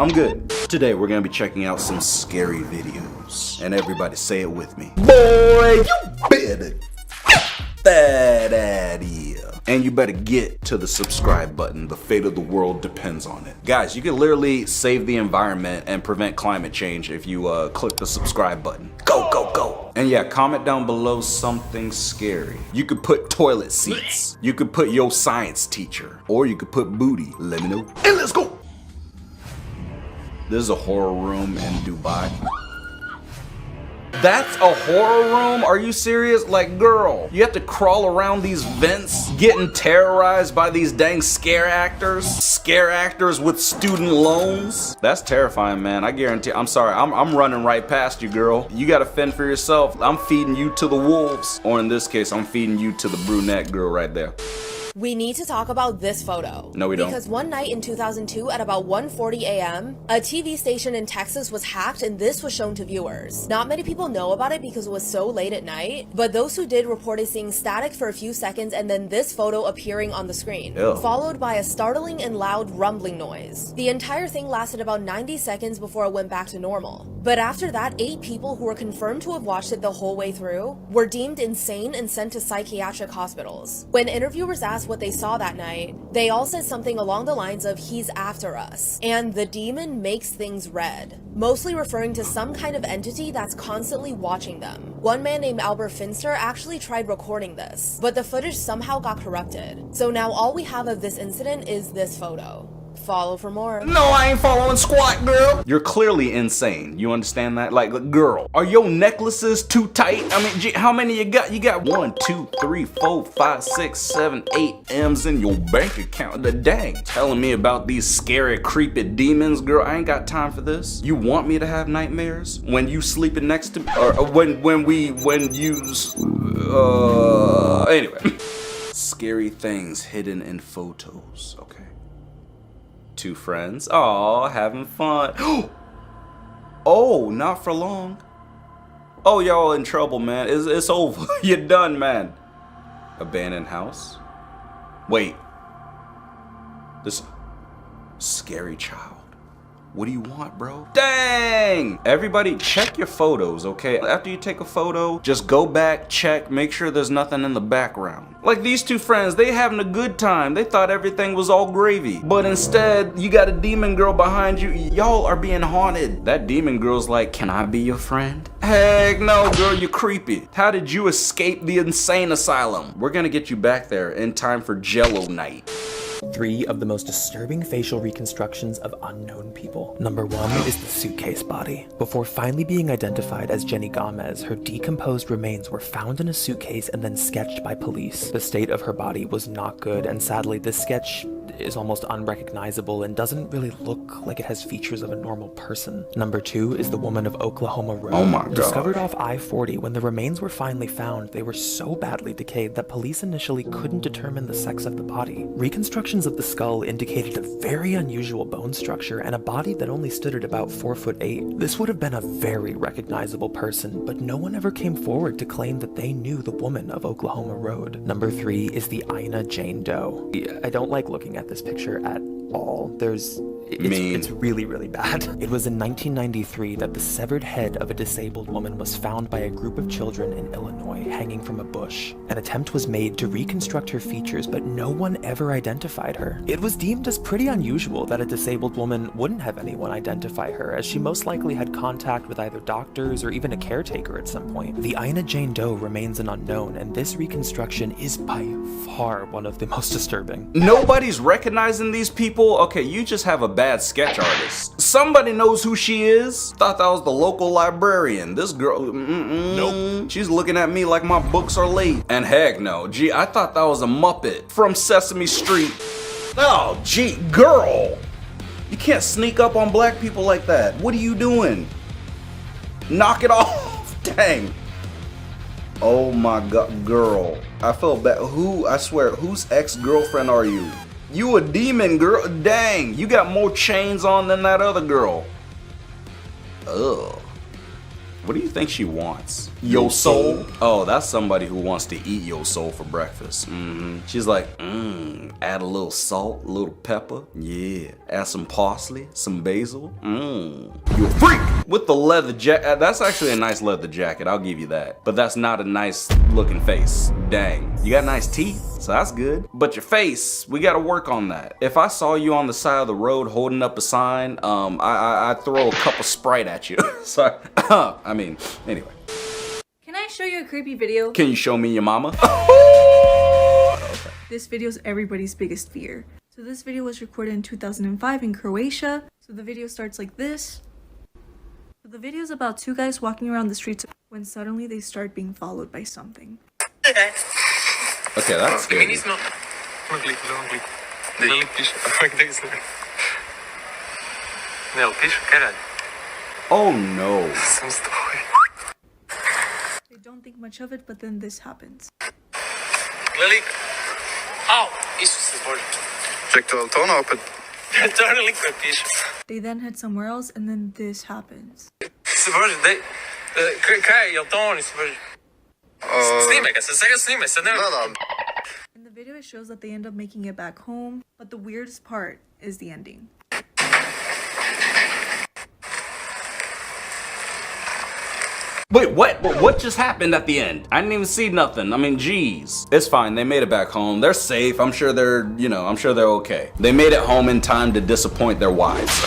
I'm good. Today we're gonna be checking out some scary videos. And everybody say it with me. Boy, you better get that out here. And you better get to the subscribe button. The fate of the world depends on it. Guys, you can literally save the environment and prevent climate change if you click the subscribe button. Go, go, go. And yeah, comment down below something scary. You could put toilet seats. You could put your science teacher. Or you could put booty. Let me know. And let's go. This is a horror room in Dubai. That's a horror room? Are you serious? Like, girl, you have to crawl around these vents getting terrorized by these dang scare actors? Scare actors with student loans? That's terrifying, man. I guarantee. I'm sorry. I'm running right past you, girl. You gotta fend for yourself. I'm feeding you to the wolves. Or in this case, I'm feeding you to the brunette girl right there. We need to talk about this photo. No, we don't. Because one night in 2002 at about 1:40 a.m., a TV station in Texas was hacked and this was shown to viewers. Not many people know about it because it was so late at night, but those who did reported seeing static for a few seconds and then this photo appearing on the screen, followed by a startling and loud rumbling noise. The entire thing lasted about 90 seconds before it went back to normal. But after that, 8 people who were confirmed to have watched it the whole way through were deemed insane and sent to psychiatric hospitals. When interviewers asked what they saw that night, they all said something along the lines of "he's after us" and "the demon makes things red," mostly referring to some kind of entity that's constantly watching them. One man named Albert Finster actually tried recording this, but the footage somehow got corrupted. So now all we have of this incident is this photo. Follow for more. No, I ain't following squat, girl. You're clearly insane. You understand that? Like, girl, are your necklaces too tight? I mean, gee, how many you got? You got 1, 2, 3, 4, 5, 6, 7, 8 M's in your bank account. The dang. Telling me about these scary, creepy demons, girl. I ain't got time for this. You want me to have nightmares when you sleeping next to me, or anyway. Scary things hidden in photos. Okay. 2 friends. Aw, having fun. Oh, not for long. Oh, y'all in trouble, man. It's over. You're done, man. Abandoned house. Wait. This scary child. What do you want, bro? Dang! Everybody check your photos, okay? After you take a photo, just go back, check, make sure there's nothing in the background. Like these 2 friends, they having a good time. They thought everything was all gravy. But instead, you got a demon girl behind you. Y'all are being haunted. That demon girl's like, "Can I be your friend?" Heck no, girl, you're creepy. How did you escape the insane asylum? We're gonna get you back there in time for Jello night. 3 of the most disturbing facial reconstructions of unknown people. Number 1 is the suitcase body. Before finally being identified as Jenny Gomez, her decomposed remains were found in a suitcase and then sketched by police. The state of her body was not good, and sadly this sketch is almost unrecognizable and doesn't really look like it has features of a normal person. Number 2 is the woman of Oklahoma Road. Oh my God. Discovered off I-40, when the remains were finally found, they were so badly decayed that police initially couldn't determine the sex of the body. Reconstructions of the skull indicated a very unusual bone structure and a body that only stood at about 4'8". This would have been a very recognizable person, but no one ever came forward to claim that they knew the woman of Oklahoma Road. Number 3 is the Ina Jane Doe. I don't like looking at this picture at all. It's really, really bad. It was in 1993 that the severed head of a disabled woman was found by a group of children in Illinois hanging from a bush. An attempt was made to reconstruct her features, but no one ever identified her. It was deemed as pretty unusual that a disabled woman wouldn't have anyone identify her, as she most likely had contact with either doctors or even a caretaker at some point. The Ina Jane Doe remains an unknown, and this reconstruction is by far one of the most disturbing. Nobody's recognizing these people? Okay, you just have a bad sketch artist. Somebody knows who she is. Thought that was the local librarian. This girl, nope. She's looking at me like my books are late. And heck no, gee, I thought that was a Muppet from Sesame Street. Oh, gee, girl. You can't sneak up on black people like that. What are you doing? Knock it off. Dang. Oh my God, girl. I feel bad. I swear, whose ex-girlfriend are you? You a demon, girl. Dang, you got more chains on than that other girl. Ugh. What do you think she wants? Your soul? Oh, that's somebody who wants to eat your soul for breakfast. She's like, add a little salt, a little pepper. Yeah. Add some parsley, some basil. You a freak! With the leather jacket. That's actually a nice leather jacket, I'll give you that. But that's not a nice looking face. Dang. You got nice teeth, so that's good. But your face, we gotta work on that. If I saw you on the side of the road holding up a sign, I'd throw a cup of Sprite at you. Sorry. I mean, anyway. Can I show you a creepy video? Can you show me your mama? This video is everybody's biggest fear. So this video was recorded in 2005 in Croatia. So the video starts like this. So the video is about two guys walking around the streets when suddenly they start being followed by something. Okay, that's scary. Oh no. They don't think much of it, but then this happens. Lily. Au! Isuse Bože. Ček, to je ono opet? To je liquid piše. They then head somewhere else, and then this happens. Isuse Bože, daj. Kaj je, jel to on, Isuse Bože? Snime ga, sad ga snime, sad nema... In the video it shows that they end up making it back home, but the weirdest part is the ending. Wait, what? What just happened at the end? I didn't even see nothing. I mean, geez. It's fine. They made it back home. They're safe. I'm sure they're, I'm sure they're okay. They made it home in time to disappoint their wives.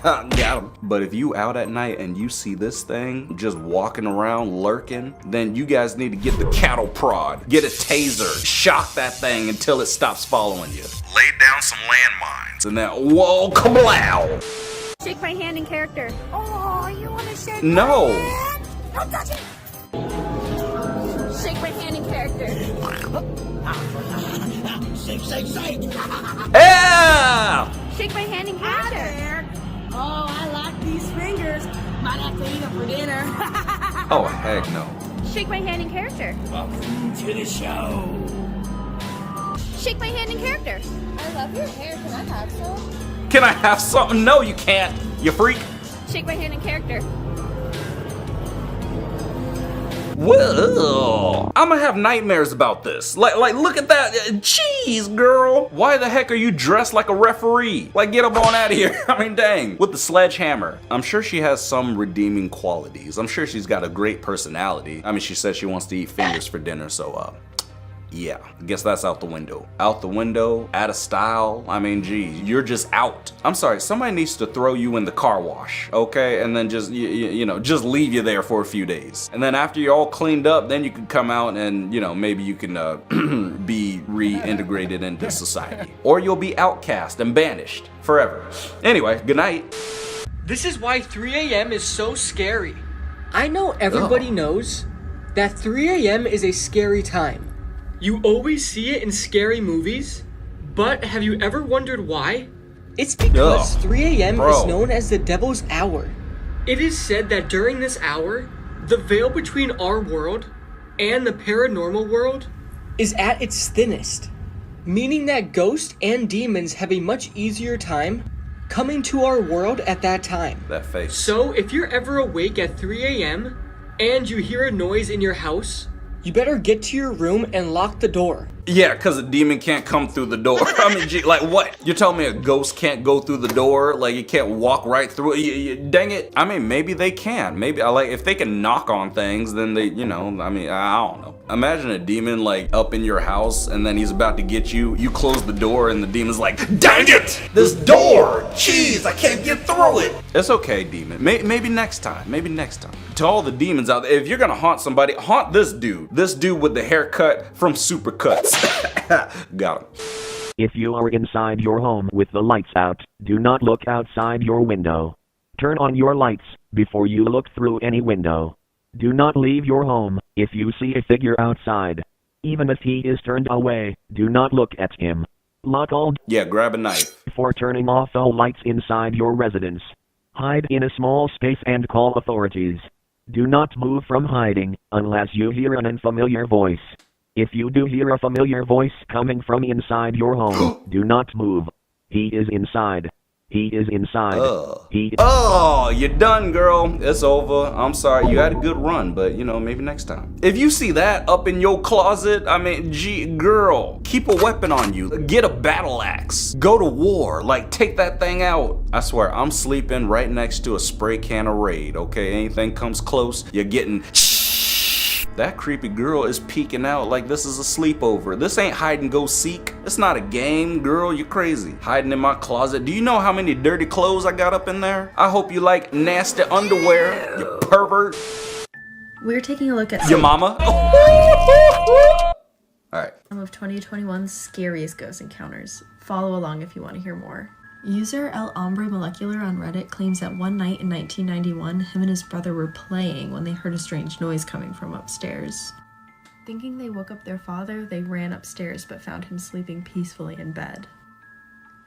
Got 'em. But if you out at night and you see this thing just walking around lurking, then you guys need to get the cattle prod. Get a taser. Shock that thing until it stops following you. Lay down some landmines. And then, whoa, kablow. Shake my hand in character. Oh, you want to shake No. my hand? Don't touch it! Shake my hand in character. Shake. Yeah! Shake my hand in character. Oh, I like these fingers. Might have to eat them for dinner. Oh, heck no. Shake my hand in character. Welcome to the show. Shake my hand in character. I love your hair. Can I have some? Can I have something? No, you can't. You freak. Shake my hand in character. Whoa! I'm gonna have nightmares about this. Like, look at that. Jeez, girl. Why the heck are you dressed like a referee? Like, get up on out of here. I mean, dang. With the sledgehammer. I'm sure she has some redeeming qualities. I'm sure she's got a great personality. I mean, she said she wants to eat fingers for dinner, so, yeah, I guess that's out the window. Out the window, out of style. I mean, geez, you're just out. I'm sorry, somebody needs to throw you in the car wash, okay? And then just, just leave you there for a few days. And then after you're all cleaned up, then you can come out and, maybe you can be reintegrated into society. Or you'll be outcast and banished forever. Anyway, good night. This is why 3 a.m. is so scary. I know everybody knows that 3 a.m. is a scary time. You always see it in scary movies, but have you ever wondered why? It's because 3 a.m. is known as the devil's hour. It is said that during this hour, the veil between our world and the paranormal world is at its thinnest, meaning that ghosts and demons have a much easier time coming to our world at that time. That face. So if you're ever awake at 3 a.m. and you hear a noise in your house, you better get to your room and lock the door. Yeah, because a demon can't come through the door. I mean, gee, like what? You're telling me a ghost can't go through the door? Like it can't walk right through it? Dang it. I mean, maybe they can. Maybe, if they can knock on things, then they, I don't know. Imagine a demon like up in your house and then he's about to get you. You close the door and the demon's like, dang it! This door! Jeez, I can't get through it! It's okay, demon. Maybe next time. Maybe next time. To all the demons out there, if you're gonna haunt somebody, haunt this dude. This dude with the haircut from Supercuts. Got him. If you are inside your home with the lights out, do not look outside your window. Turn on your lights before you look through any window. Do not leave your home if you see a figure outside. Even if he is turned away, do not look at him. Lock all Yeah, grab a knife. before turning off all lights inside your residence. Hide in a small space and call authorities. Do not move from hiding unless you hear an unfamiliar voice. If you do hear a familiar voice coming from inside your home, do not move. He is inside. He is inside. Oh, you're done, girl. It's over. I'm sorry. You had a good run, but you know, maybe next time. If you see that up in your closet, I mean, gee, girl, keep a weapon on you. Get a battle axe. Go to war. Like, take that thing out. I swear, I'm sleeping right next to a spray can of Raid, okay? Anything comes close, you're getting... That creepy girl is peeking out like this is a sleepover. This ain't hide and go seek. It's not a game, girl. You're crazy. Hiding in my closet. Do you know how many dirty clothes I got up in there? I hope you like nasty underwear, you pervert. We're taking a look at Your mama? Alright. some of 2021's scariest ghost encounters. Follow along if you want to hear more. User El Hombre Molecular on Reddit claims that one night in 1991, him and his brother were playing when they heard a strange noise coming from upstairs. Thinking they woke up their father, they ran upstairs but found him sleeping peacefully in bed.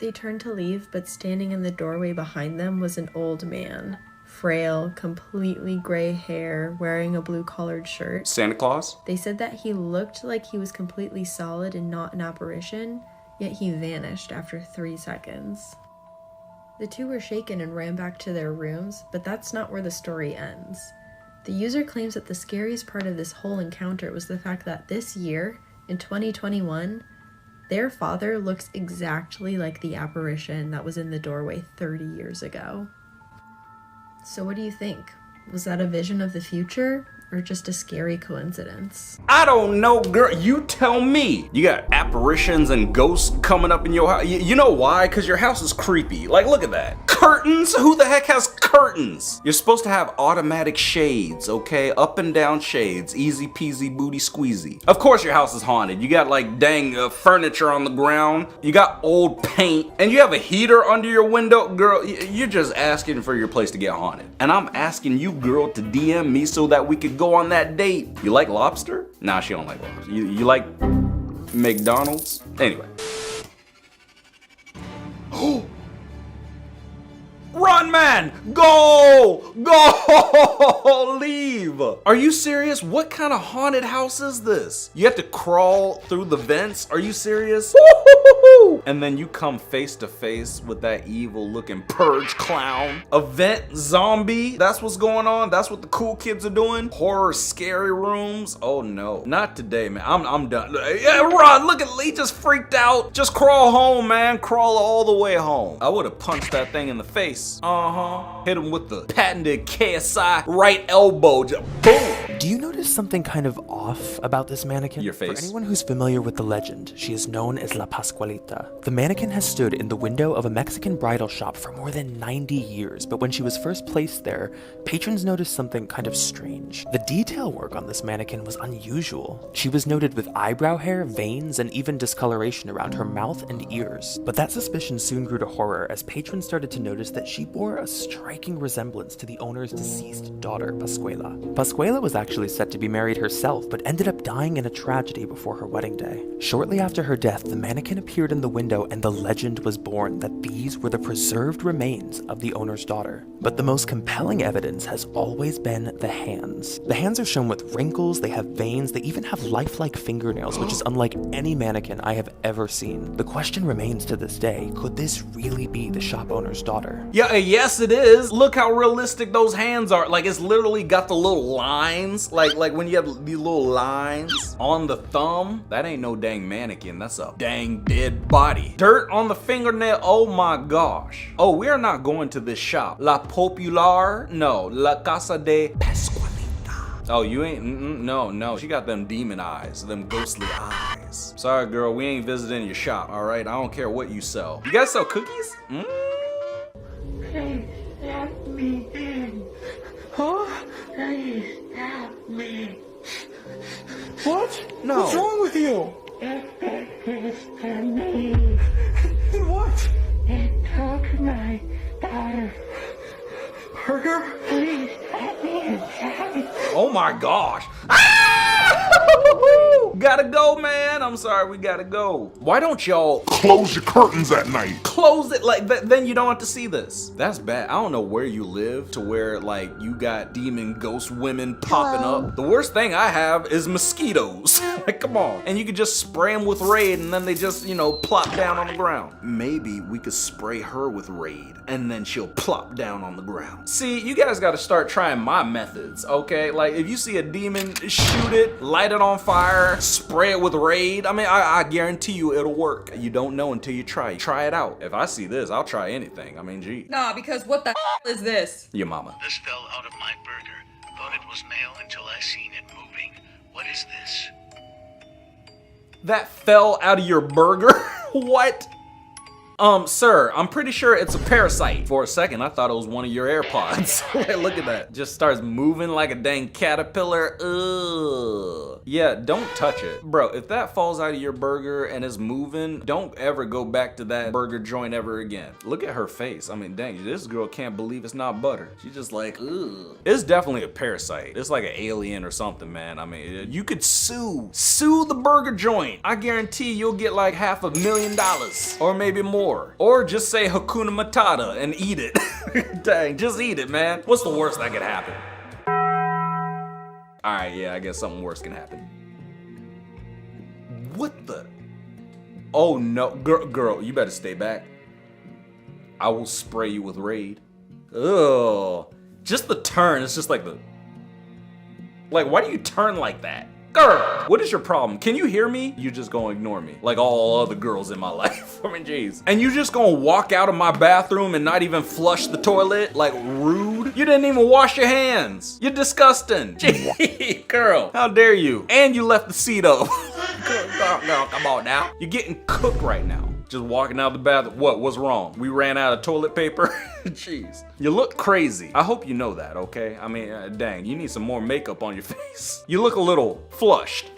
They turned to leave, but standing in the doorway behind them was an old man. Frail, completely gray hair, wearing a blue-collared shirt. Santa Claus? They said that he looked like he was completely solid and not an apparition, yet he vanished after 3 seconds. The two were shaken and ran back to their rooms, but that's not where the story ends. The user claims that the scariest part of this whole encounter was the fact that this year, in 2021, their father looks exactly like the apparition that was in the doorway 30 years ago. So what do you think? Was that a vision of the future, or just a scary coincidence? I don't know, girl. You tell me. You got apparitions and ghosts coming up in your house. You know why? Because your house is creepy. Like, look at that. Curtains? Who the heck has curtains? You're supposed to have automatic shades, okay? Up and down shades. Easy peasy booty squeezy. Of course your house is haunted. You got like dang furniture on the ground. You got old paint. And you have a heater under your window. Girl, you're just asking for your place to get haunted. And I'm asking you, girl, to DM me so that we could go on that date. You like lobster? Nah, she don't like lobster. You like McDonald's? Anyway. Run, man! Go! Go! Leave! Are you serious? What kind of haunted house is this? You have to crawl through the vents? Are you serious? And then you come face to face with that evil looking purge clown. A vent zombie? That's what's going on? That's what the cool kids are doing? Horror scary rooms? Oh no. Not today, man. I'm done. Yeah, Rod, look at Lee just freaked out. Just crawl home, man. Crawl all the way home. I would have punched that thing in the face. Hit him with the patented KSI right elbow. Just boom. Do you notice something kind of off about this mannequin? Your face. For anyone who's familiar with the legend, she is known as La Pascualita. The mannequin has stood in the window of a Mexican bridal shop for more than 90 years, but when she was first placed there, patrons noticed something kind of strange. The detail work on this mannequin was unusual. She was noted with eyebrow hair, veins, and even discoloration around her mouth and ears. But that suspicion soon grew to horror as patrons started to notice that she bore a striking resemblance to the owner's deceased daughter, Pascuala. Pascuala was actually set to be married herself, but ended up dying in a tragedy before her wedding day. Shortly after her death, the mannequin appeared in the window and the legend was born that these were the preserved remains of the owner's daughter. But the most compelling evidence has always been the hands. The hands are shown with wrinkles, they have veins, they even have lifelike fingernails, which is unlike any mannequin I have ever seen. The question remains to this day, could this really be the shop owner's daughter? Yeah, yes it is. Look how realistic those hands are. Like, it's literally got the little lines. Like when you have these little lines on the thumb. That ain't no dang mannequin. That's a dang dead body. Dirt on the fingernail. Oh my gosh. Oh, we are not going to this shop. La Popular? No. La Casa de Pascualita. Oh, you ain't? No. She got them demon eyes. Them ghostly eyes. Sorry, girl. We ain't visiting your shop, all right? I don't care what you sell. You guys sell cookies? Please let me in. Huh? Please help me. What? No. What's wrong with you? It is for me. What? It took my daughter. Her? Please let me inside. Oh my gosh. gotta go, man. I'm sorry, we gotta go. Why don't y'all Close your curtains at night. close it like that? Then you don't have to see this. That's bad. I don't know where you live to where like you got demon ghost women popping up. The worst thing I have is mosquitoes. Like, come on. And you could just spray them with Raid and then they just, you know, plop down on the ground. Maybe we could spray her with Raid and then she'll plop down on the ground. See, you guys gotta start trying my methods, okay? Like, if you see a demon, shoot it, light it on fire, spray it with Raid. I mean, I guarantee you it'll work. You don't know until you try it. Try it out. If I see this, I'll try anything. I mean, gee. Nah, because what the is this? Your mama. This fell out of my burger. Thought it was mail until I seen it moving. What is this? That fell out of your burger? What? Sir, I'm pretty sure it's a parasite. For a second, I thought it was one of your AirPods. Look at that. Just starts moving like a dang caterpillar. Ugh. Yeah, don't touch it. Bro, if that falls out of your burger and is moving, don't ever go back to that burger joint ever again. Look at her face. I mean, dang, this girl can't believe it's not butter. She's just like, ugh. It's definitely a parasite. It's like an alien or something, man. I mean, you could sue the burger joint. I guarantee you'll get like $500,000 or maybe more. Or just say Hakuna Matata and eat it. Dang, just eat it, man. What's the worst that could happen? Alright, yeah, I guess something worse can happen. What the? Oh no, girl, you better stay back. I will spray you with Raid. Ugh. Just the turn, it's just like the... Like, why do you turn like that? Girl, what is your problem? Can you hear me? You just gonna ignore me like all other girls in my life. I mean, jeez. And you just gonna walk out of my bathroom and not even flush the toilet? Like, rude. You didn't even wash your hands. You're disgusting. Gee, girl, how dare you? And you left the seat up. Girl, come on now. You're getting cooked right now. Just walking out the bathroom. What's wrong? We ran out of toilet paper? Jeez. You look crazy. I hope you know that, okay? I mean, dang, you need some more makeup on your face. You look a little flushed.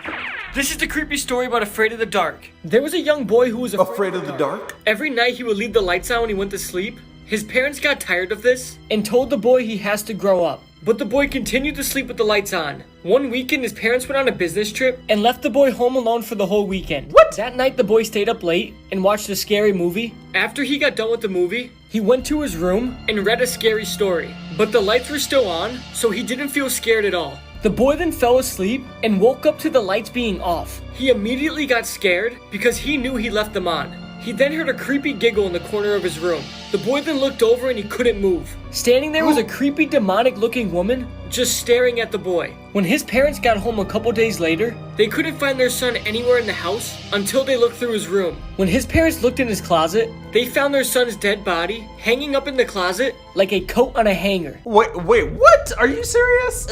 This is the creepy story about Afraid of the Dark. There was a young boy who was afraid of the dark? Every night he would leave the lights on when he went to sleep. His parents got tired of this and told the boy he has to grow up. But the boy continued to sleep with the lights on. One weekend, his parents went on a business trip and left the boy home alone for the whole weekend. What? That night, the boy stayed up late and watched a scary movie. After he got done with the movie, he went to his room and read a scary story. But the lights were still on, so he didn't feel scared at all. The boy then fell asleep and woke up to the lights being off. He immediately got scared because he knew he left them on. He then heard a creepy giggle in the corner of his room. The boy then looked over and he couldn't move. Standing there was a creepy demonic looking woman just staring at the boy. When his parents got home a couple days later, they couldn't find their son anywhere in the house until they looked through his room. When his parents looked in his closet, they found their son's dead body hanging up in the closet like a coat on a hanger. Wait, what? Are you serious?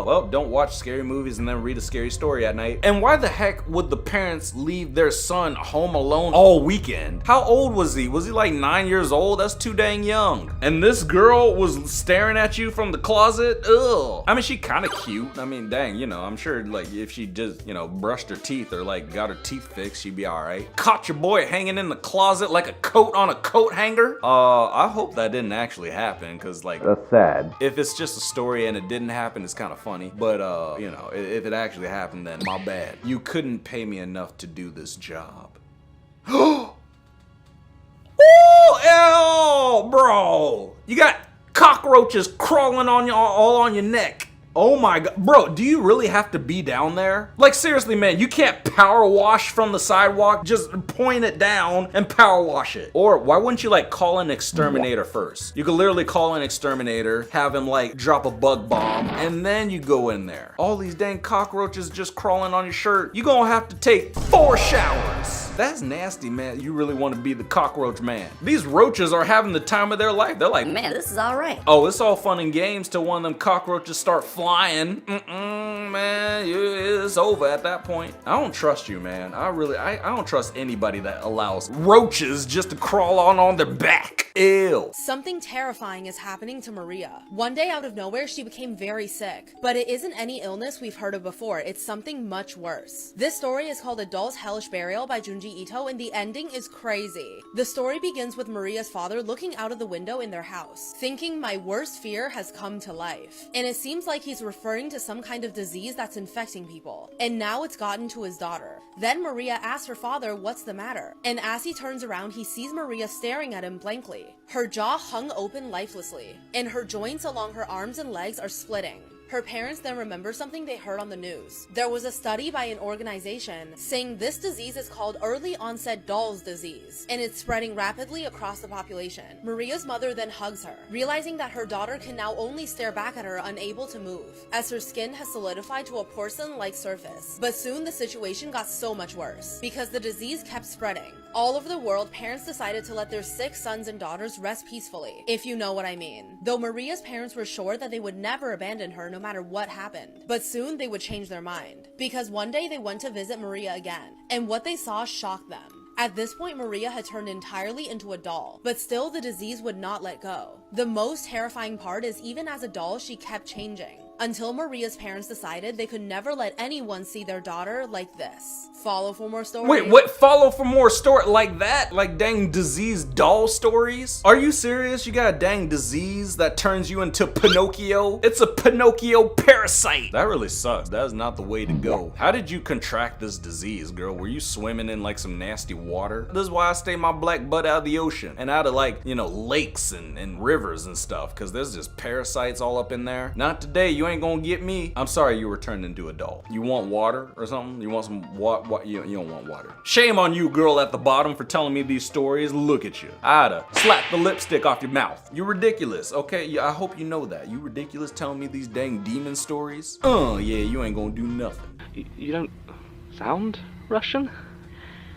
Well, don't watch scary movies and then read a scary story at night. And why the heck would the parents leave their son home alone all weekend? How old was he? Was he like 9 years old? That's too dang young. And this girl was staring at you from the closet? Ugh. I mean, she kind of cute. I mean, dang, you know, I'm sure like if she just, you know, brushed her teeth or like got her teeth fixed, she'd be all right. Caught your boy hanging in the closet like a coat on a coat hanger? I hope that didn't actually happen, cause like, that's sad. If it's just a story and it didn't happen, it's kind of funny. But you know, if it actually happened, then my bad. You couldn't pay me enough to do this job. Oh, ew, bro. You got cockroaches crawling on you, all on your neck. Oh my god, bro, do you really have to be down there? Like seriously, man, you can't power wash from the sidewalk, just point it down and power wash it. Or why wouldn't you like call an exterminator first? You could literally call an exterminator, have him like drop a bug bomb, and then you go in there. All these dang cockroaches just crawling on your shirt. You gonna have to take 4 showers. That's nasty, man. You really want to be the cockroach man. These roaches are having the time of their life. They're like, man, this is all right. Oh, it's all fun and games till one of them cockroaches start flying. Man, it's over at that point. I don't trust you, man. I don't trust anybody that allows roaches just to crawl on their back. Ew. Something terrifying is happening to Maria. One day out of nowhere, she became very sick. But it isn't any illness we've heard of before, it's something much worse. This story is called A Doll's Hellish Burial by Junji Ito, and the ending is crazy. The story begins with Maria's father looking out of the window in their house, thinking my worst fear has come to life. And it seems like he's referring to some kind of disease that's infecting people. And now it's gotten to his daughter. Then Maria asks her father what's the matter. And as he turns around, he sees Maria staring at him blankly. Her jaw hung open lifelessly, and her joints along her arms and legs are splitting. Her parents then remember something they heard on the news. There was a study by an organization saying this disease is called early onset Doll's disease, and it's spreading rapidly across the population. Maria's mother then hugs her, realizing that her daughter can now only stare back at her, unable to move, as her skin has solidified to a porcelain-like surface. But soon the situation got so much worse, because the disease kept spreading. All over the world, parents decided to let their sick sons and daughters rest peacefully, if you know what I mean. Though Maria's parents were sure that they would never abandon her no matter what happened. But soon they would change their mind, because one day they went to visit Maria again, and what they saw shocked them. At this point, Maria had turned entirely into a doll, but still the disease would not let go. The most terrifying part is even as a doll, she kept changing, until Maria's parents decided they could never let anyone see their daughter like this. Follow for more stories. Wait, what? Follow for more story like that? Like dang diseased doll stories? Are you serious? You got a dang disease that turns you into Pinocchio? It's a Pinocchio parasite. That really sucks. That is not the way to go. How did you contract this disease, girl? Were you swimming in like some nasty water? This is why I stay my black butt out of the ocean and out of like, you know, lakes and rivers and stuff, because there's just parasites all up in there. Not today. You ain't gonna get me. I'm sorry you were turned into a doll. You want water or something? You want some water? You don't want water. Shame on you, girl at the bottom, for telling me these stories. Look at you. I'd have slapped the lipstick off your mouth. You're ridiculous, okay? Yeah, I hope you know that. You ridiculous telling me these dang demon stories? Yeah, you ain't gonna do nothing. You don't sound Russian?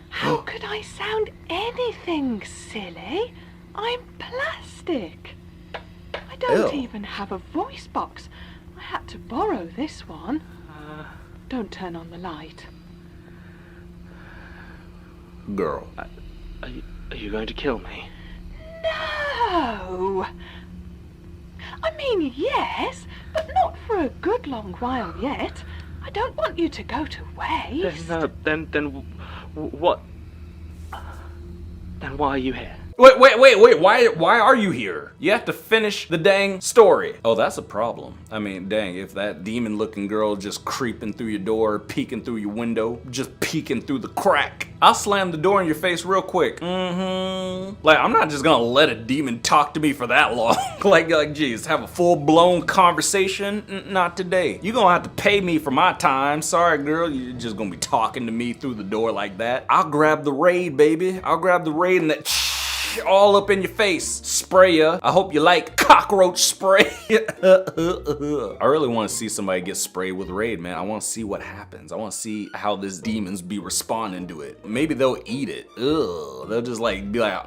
How could I sound anything, silly? I'm plastic. I don't even have a voice box. I had to borrow this one. Don't turn on the light. Girl. Are you going to kill me? No! I mean, yes, but not for a good long while yet. I don't want you to go to waste. Then what? Then why are you here? Wait, why are you here? You have to finish the dang story. Oh, that's a problem. I mean, dang, if that demon looking girl just creeping through your door, peeking through your window, just peeking through the crack, I'll slam the door in your face real quick. Like, I'm not just gonna let a demon talk to me for that long. like, geez, have a full-blown conversation? Not today. You're gonna have to pay me for my time. Sorry, girl, you're just gonna be talking to me through the door like that. I'll grab the Raid, baby. I'll grab the Raid and that all up in your face. Spray ya. I hope you like cockroach spray. I really want to see somebody get sprayed with Raid, man. I want to see what happens. I want to see how this demons be responding to it. Maybe they'll eat it. Ugh. They'll just like be like,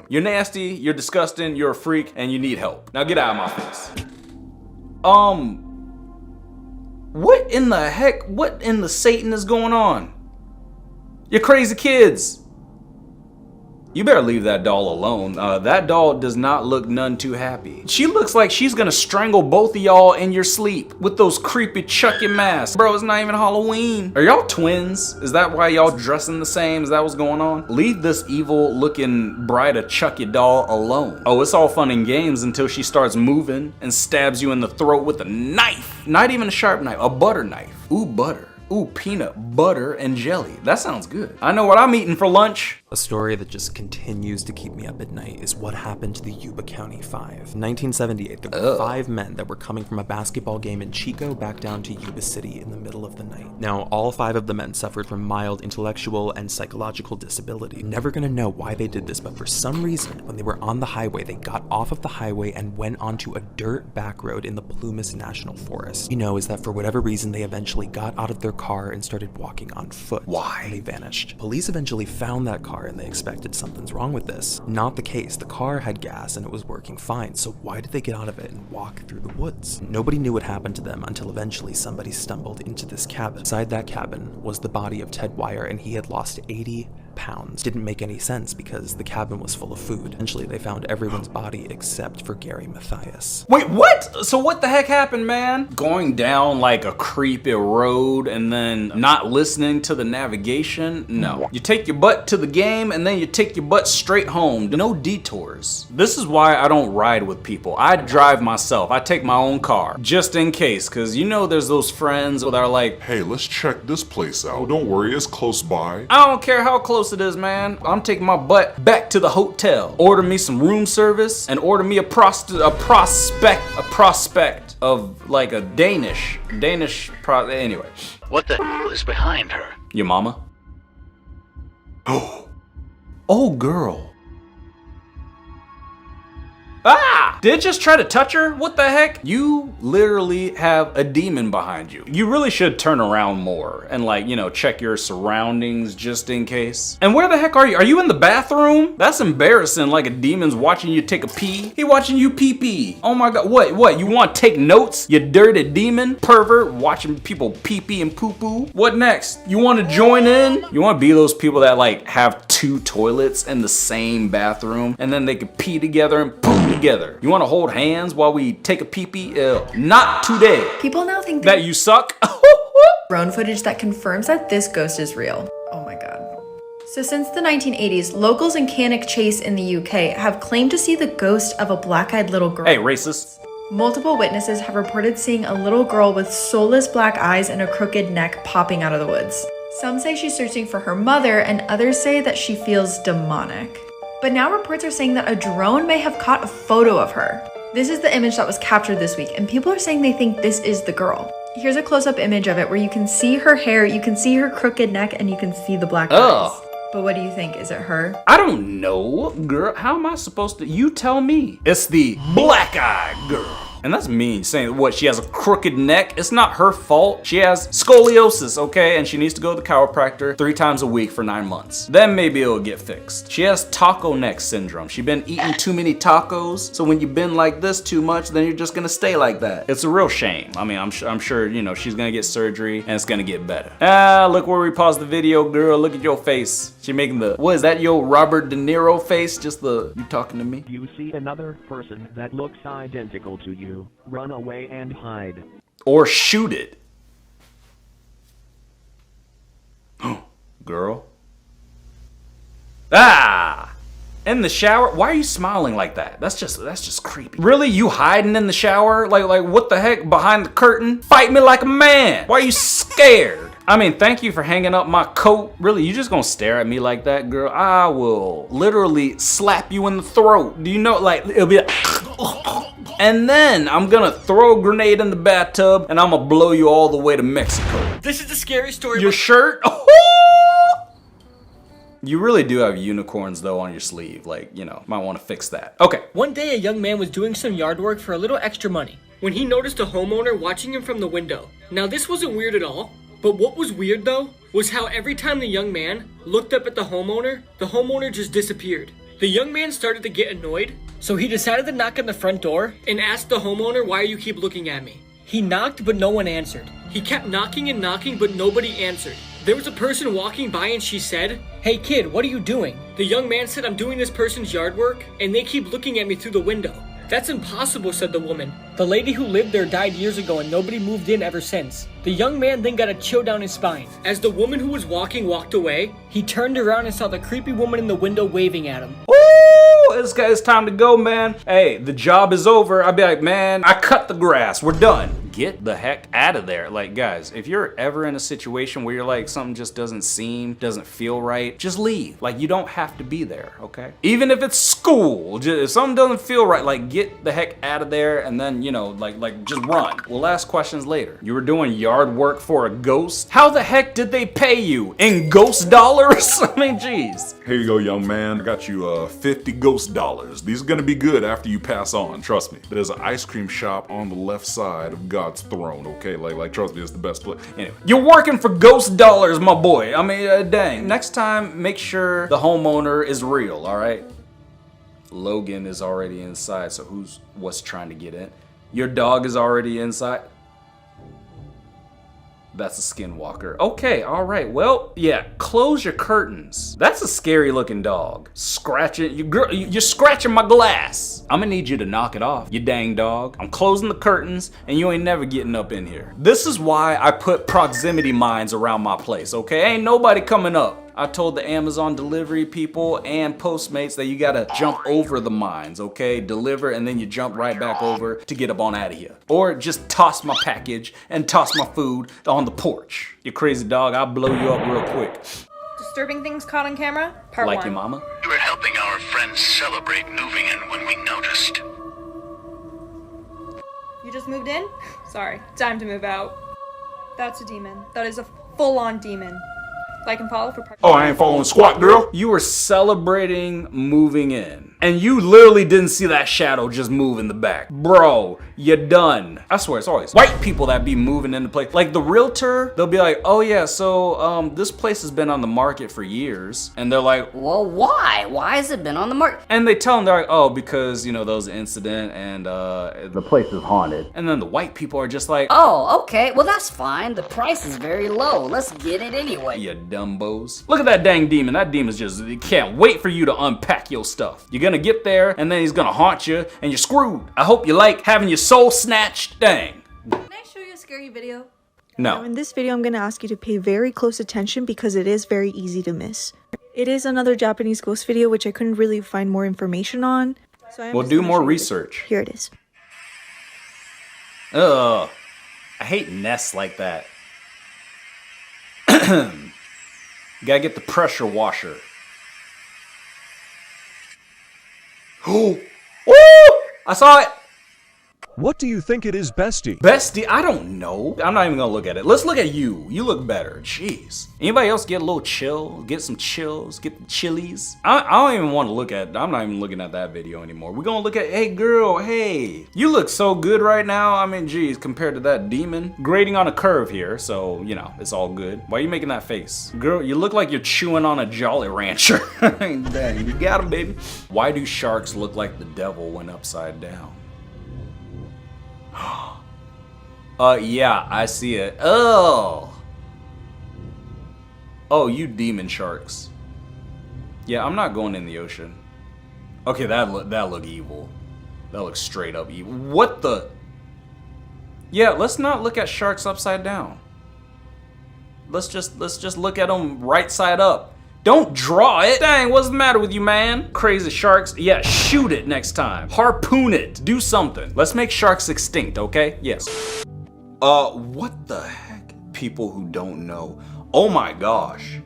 you're nasty, you're disgusting, you're a freak, and you need help. Now get out of my face. What in the heck? What in the Satan is going on? You crazy kids. You better leave that doll alone. That doll does not look none too happy. She looks like she's gonna strangle both of y'all in your sleep with those creepy Chucky masks. Bro, it's not even Halloween. Are y'all twins? Is that why y'all dressing the same? Is that what's going on? Leave this evil looking bride of Chucky doll alone. Oh, it's all fun and games until she starts moving and stabs you in the throat with a knife. Not even a sharp knife, a butter knife. Ooh, butter. Ooh, peanut butter and jelly. That sounds good. I know what I'm eating for lunch. A story that just continues to keep me up at night is what happened to the Yuba County Five. In 1978, there were 5 men that were coming from a basketball game in Chico back down to Yuba City in the middle of the night. Now, all 5 of the men suffered from mild intellectual and psychological disability. Never gonna know why they did this, but for some reason, when they were on the highway, they got off of the highway and went onto a dirt back road in the Plumas National Forest. You know, is that for whatever reason, they eventually got out of their car and started walking on foot. Why? And they vanished. Police eventually found that car and they expected something's wrong with this. Not the case. The car had gas and it was working fine, so why did they get out of it and walk through the woods? Nobody knew what happened to them until eventually somebody stumbled into this cabin. Inside that cabin was the body of Ted Wire, and he had lost 80 pounds. Didn't make any sense because the cabin was full of food. Eventually, they found everyone's body except for Gary Mathias. Wait, what? So what the heck happened, man? Going down like a creepy road and then not listening to the navigation? No. You take your butt to the game and then you take your butt straight home. No detours. This is why I don't ride with people. I drive myself. I take my own car just in case, because you know there's those friends that are like, hey, let's check this place out. Don't worry, it's close by. I don't care how close it is, man. I'm taking my butt back to the hotel. Order me some room service and order me a prospect of like a Danish anyway. What the hell is behind her? Your mama? Oh, girl. Ah! Did it just try to touch her? What the heck? You literally have a demon behind you. You really should turn around more and like, you know, check your surroundings just in case. And where the heck are you? Are you in the bathroom? That's embarrassing, like a demon's watching you take a pee. He watching you pee pee. Oh my God, what? You want to take notes? You dirty demon? Pervert watching people pee pee and poo poo? What next? You want to join in? You want to be those people that like have 2 toilets in the same bathroom and then they can pee together and poo together. You want to hold hands while we take a pee-pee? Not today. People now think that you suck. Drone footage that confirms that this ghost is real. Oh my God. So since the 1980s, locals in Cannock Chase in the UK have claimed to see the ghost of a black-eyed little girl. Hey, racist. Multiple witnesses have reported seeing a little girl with soulless black eyes and a crooked neck popping out of the woods. Some say she's searching for her mother, and others say that she feels demonic. But now reports are saying that a drone may have caught a photo of her. This is the image that was captured this week, and people are saying they think this is the girl. Here's a close-up image of it where you can see her hair, you can see her crooked neck, and you can see the black eyes. But what do you think? Is it her? I don't know, girl. How am I supposed to? You tell me. It's the black-eyed girl. And that's mean, saying what, she has a crooked neck? It's not her fault. She has scoliosis, okay? And she needs to go to the chiropractor 3 times a week for 9 months. Then maybe it'll get fixed. She has taco neck syndrome. She been eating too many tacos, so when you bend like this too much, then you're just gonna stay like that. It's a real shame. I mean, I'm sure, you know, she's gonna get surgery and it's gonna get better. Ah, look where we paused the video, girl. Look at your face. She making the, what is that, your Robert De Niro face? Just the, you talking to me? You see another person that looks identical to you. Run away and hide. Or shoot it. Girl. Ah! In the shower? Why are you smiling like that? That's just creepy. Really? You hiding in the shower? Like what the heck? Behind the curtain? Fight me like a man. Why are you scared? I mean, thank you for hanging up my coat. Really, you just gonna stare at me like that, girl? I will literally slap you in the throat. Do you know, like, it'll be like, and then I'm gonna throw a grenade in the bathtub and I'm gonna blow you all the way to Mexico. This is the scary story. Your shirt? You really do have unicorns though on your sleeve. Like, you know, might want to fix that. Okay. One day a young man was doing some yard work for a little extra money when he noticed a homeowner watching him from the window. Now this wasn't weird at all, but what was weird though was how every time the young man looked up at the homeowner just disappeared. The young man started to get annoyed, so he decided to knock on the front door and asked the homeowner, "Why you keep looking at me?" He knocked, but no one answered. He kept knocking and knocking, but nobody answered. There was a person walking by and she said, "Hey kid, what are you doing?" The young man said, "I'm doing this person's yard work, and they keep looking at me through the window." "That's impossible," said the woman. "The lady who lived there died years ago and nobody moved in ever since." The young man then got a chill down his spine. As the woman who was walking walked away, he turned around and saw the creepy woman in the window waving at him. It's time to go, man. Hey, the job is over. I'd be like, man, I cut the grass. We're done. Get the heck out of there. Like, guys, if you're ever in a situation where you're like, something just doesn't feel right, just leave. Like, you don't have to be there, okay? Even if it's school, if something doesn't feel right, like, get the heck out of there and then, you know, like just run. We'll ask questions later. You were doing yard work for a ghost? How the heck did they pay you? In ghost dollars? I mean, jeez. Here you go, young man. I got you 50 ghost dollars. These are gonna be good after you pass on, trust me. There's an ice cream shop on the left side of God's throne, okay? Like trust me, it's the best place. Anyway, you're working for ghost dollars, my boy. I mean, dang. Next time, make sure the homeowner is real, all right? Logan is already inside, so what's trying to get in? Your dog is already inside. That's a skinwalker. Okay, all right. Well, yeah, close your curtains. That's a scary looking dog. Scratching, you're scratching my glass. I'm gonna need you to knock it off, you dang dog. I'm closing the curtains and you ain't never getting up in here. This is why I put proximity mines around my place, okay? Ain't nobody coming up. I told the Amazon delivery people and Postmates that you gotta jump over the mines, okay? Deliver and then you jump right back over to get up on out of here. Or just toss my package and toss my food on the porch. You crazy dog, I'll blow you up real quick. Disturbing things caught on camera? Part Like 1. your mama? We were helping our friends celebrate moving in when we noticed. You just moved in? Sorry, time to move out. That's a demon. That is a full-on demon. Like and follow for part. Oh, I ain't following squat, girl. You were celebrating moving in, and you literally didn't see that shadow just move in the back. Bro, you're done. I swear, it's always white people that be moving into place. Like the realtor, they'll be like, oh yeah, so this place has been on the market for years. And they're like, well, why? Why has it been on the market? and they tell them, they're like, oh, because, you know, there was an incident and the place is haunted. And then the white people are just like, Oh, okay. Well, that's fine. The price is very low. Let's get it anyway. you dumbos. Look at that dang demon. That demon's just, he can't wait for you to unpack your stuff. You're gonna get there, and then he's gonna haunt you, and you're screwed. I hope you like having your soul snatched. Dang. Can I show you a scary video? No. Now in this video, I'm going to ask you to pay very close attention because it is very easy to miss. It is another Japanese ghost video, which I couldn't really find more information on. So We'll do more research. Here it is. Ugh. I hate nests like that. You gotta get the pressure washer. Oh! I saw it! What do you think it is, Bestie? Bestie? I don't know. I'm not even gonna look at it. Let's look at you. You look better. Jeez. Anybody else get a little chill? Get some chills? Get the chilies? I don't even want to look at, I'm not even looking at that video anymore. We're gonna look at, hey girl, hey. You look so good right now. I mean, geez, compared to that demon. Grading on a curve here, so, you know, it's all good. Why are you making that face? Girl, you look like you're chewing on a Jolly Rancher. Dang, you got him, baby. Why do sharks look like the devil when upside down? Yeah, I see it. Oh, you demon sharks. Yeah, I'm not going in the ocean. Okay, that look evil. That looks straight up evil. What the? Yeah, let's not look at sharks upside down. Let's just look at them right side up. Don't draw it. Dang, what's the matter with you, man? Crazy sharks. Yeah, shoot it next time. Harpoon it. Do something. Let's make sharks extinct, okay? Yes. What the heck? People who don't know. Oh my gosh.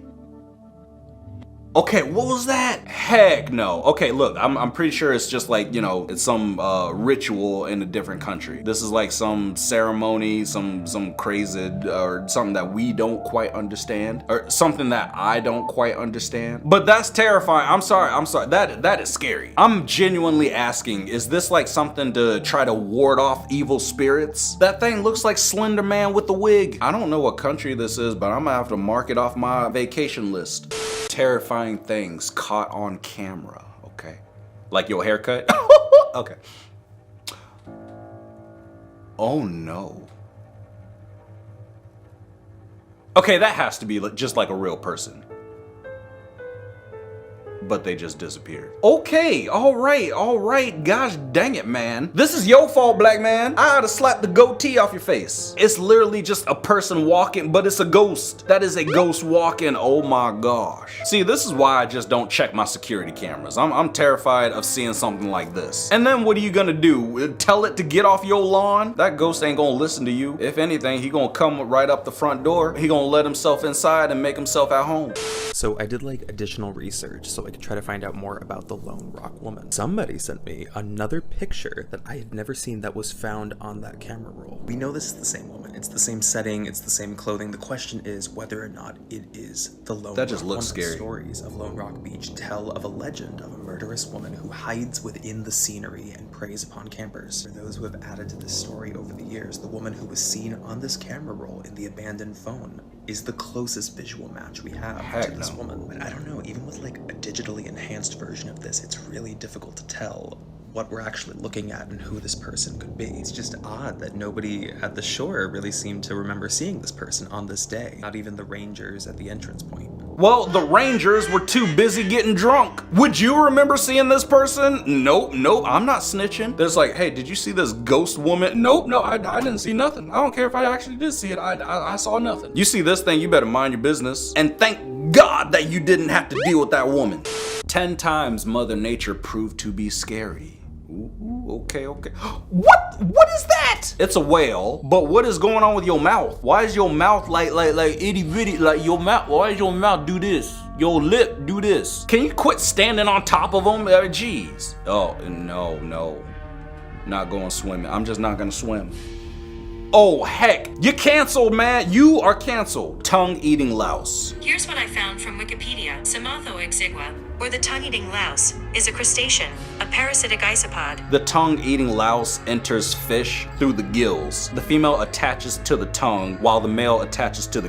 Okay, what was that? Heck no. Okay, look, I'm pretty sure it's just like, you know, it's some ritual in a different country. This is like some ceremony, some crazy, or something that we don't quite understand, or something that I don't quite understand. But that's terrifying. I'm sorry. That is scary. I'm genuinely asking, is this like something to try to ward off evil spirits? That thing looks like Slender Man with the wig. I don't know what country this is, but I'm gonna have to mark it off my vacation list. Terrifying things caught on camera, okay? Like your haircut? Okay. Oh no. Okay, that has to be just like a real person. But they just disappeared. Okay, all right, gosh dang it, man. This is your fault, black man. I ought to slap the goatee off your face. It's literally just a person walking, but it's a ghost. That is a ghost walking, oh my gosh. See, this is why I just don't check my security cameras. I'm terrified of seeing something like this. And then what are you gonna do? Tell it to get off your lawn? That ghost ain't gonna listen to you. If anything, he gonna come right up the front door. He gonna let himself inside and make himself at home. So I did like additional research so I could try to find out more about the Lone Rock Woman. Somebody sent me another picture that I had never seen that was found on that camera roll. We know this is the same woman. It's the same setting, it's the same clothing. The question is whether or not it is the Lone Rock. That just looks scary. Stories of Lone Rock Beach tell of a legend of a murderous woman who hides within the scenery and preys upon campers. For those who have added to this story over the years, the woman who was seen on this camera roll in the abandoned phone is the closest visual match we have to this woman. But I don't know, even with like a digitally enhanced version of this, it's really difficult to tell what we're actually looking at and who this person could be. It's just odd that nobody at the shore really seemed to remember seeing this person on this day. Not even the rangers at the entrance point. Well, the rangers were too busy getting drunk. Would you remember seeing this person? Nope, I'm not snitching. There's like, hey, did you see this ghost woman? Nope, no, I didn't see nothing. I don't care if I actually did see it. I saw nothing. You see this thing, you better mind your business. And thank God that you didn't have to deal with that woman. 10 times Mother Nature proved to be scary. Ooh, okay. What is that? It's a whale, but what is going on with your mouth? Why is your mouth like itty bitty, like your mouth? Why does your mouth do this? Your lip do this? Can you quit standing on top of them? Jeez. Oh, no. Not going swimming. I'm just not gonna swim. Oh, heck. You're canceled, man. You are canceled. Tongue-eating louse. Here's what I found from Wikipedia. Samatho exigua, or the tongue-eating louse, is a crustacean, a parasitic isopod. The tongue-eating louse enters fish through the gills. The female attaches to the tongue, while the male attaches to the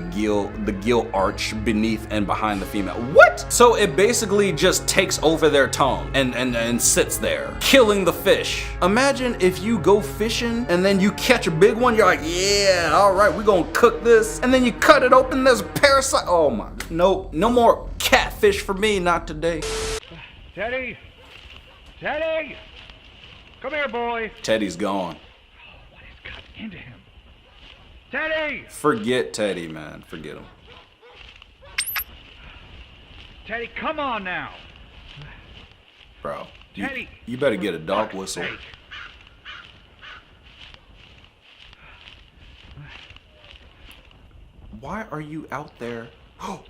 gill arch beneath and behind the female. What? So it basically just takes over their tongue and sits there, killing the fish. Imagine if you go fishing and then you catch a big one, you're like, yeah, all right, we're gonna cook this. And then you cut it open, there's a parasite. Oh my, no more catfish for me, not today. Teddy! Come here, boy! Teddy's gone. What has gotten into him? Teddy! Forget Teddy, man. Forget him. Teddy, come on now! Bro, Teddy! You better get a dog whistle. Why are you out there? Oh!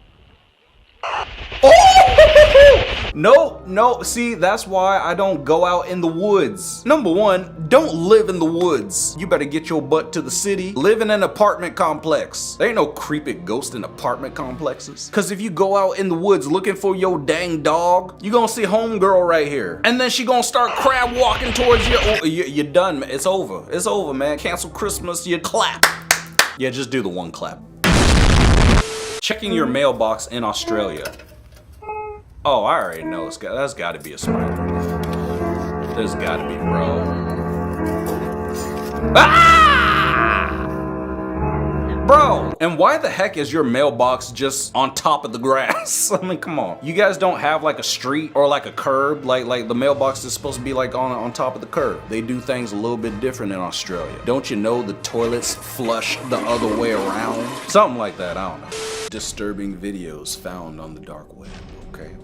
No, see, that's why I don't go out in the woods. Number one, don't live in the woods. You better get your butt to the city. Live in an apartment complex. There ain't no creepy ghost in apartment complexes. Cause if you go out in the woods looking for your dang dog, you gonna see homegirl right here. And then she gonna start crab walking towards you. Oh, you're done, man. It's over, man. Cancel Christmas, you clap. Yeah, just do the one clap. Checking your mailbox in Australia. Oh, I already know. That's got to be a spider. There's got to be, bro. Ah! Bro, and why the heck is your mailbox just on top of the grass? I mean, come on. You guys don't have like a street or like a curb? Like the mailbox is supposed to be like on top of the curb. They do things a little bit different in Australia. Don't you know the toilets flush the other way around? Something like that, I don't know. Disturbing videos found on the dark web. Okay.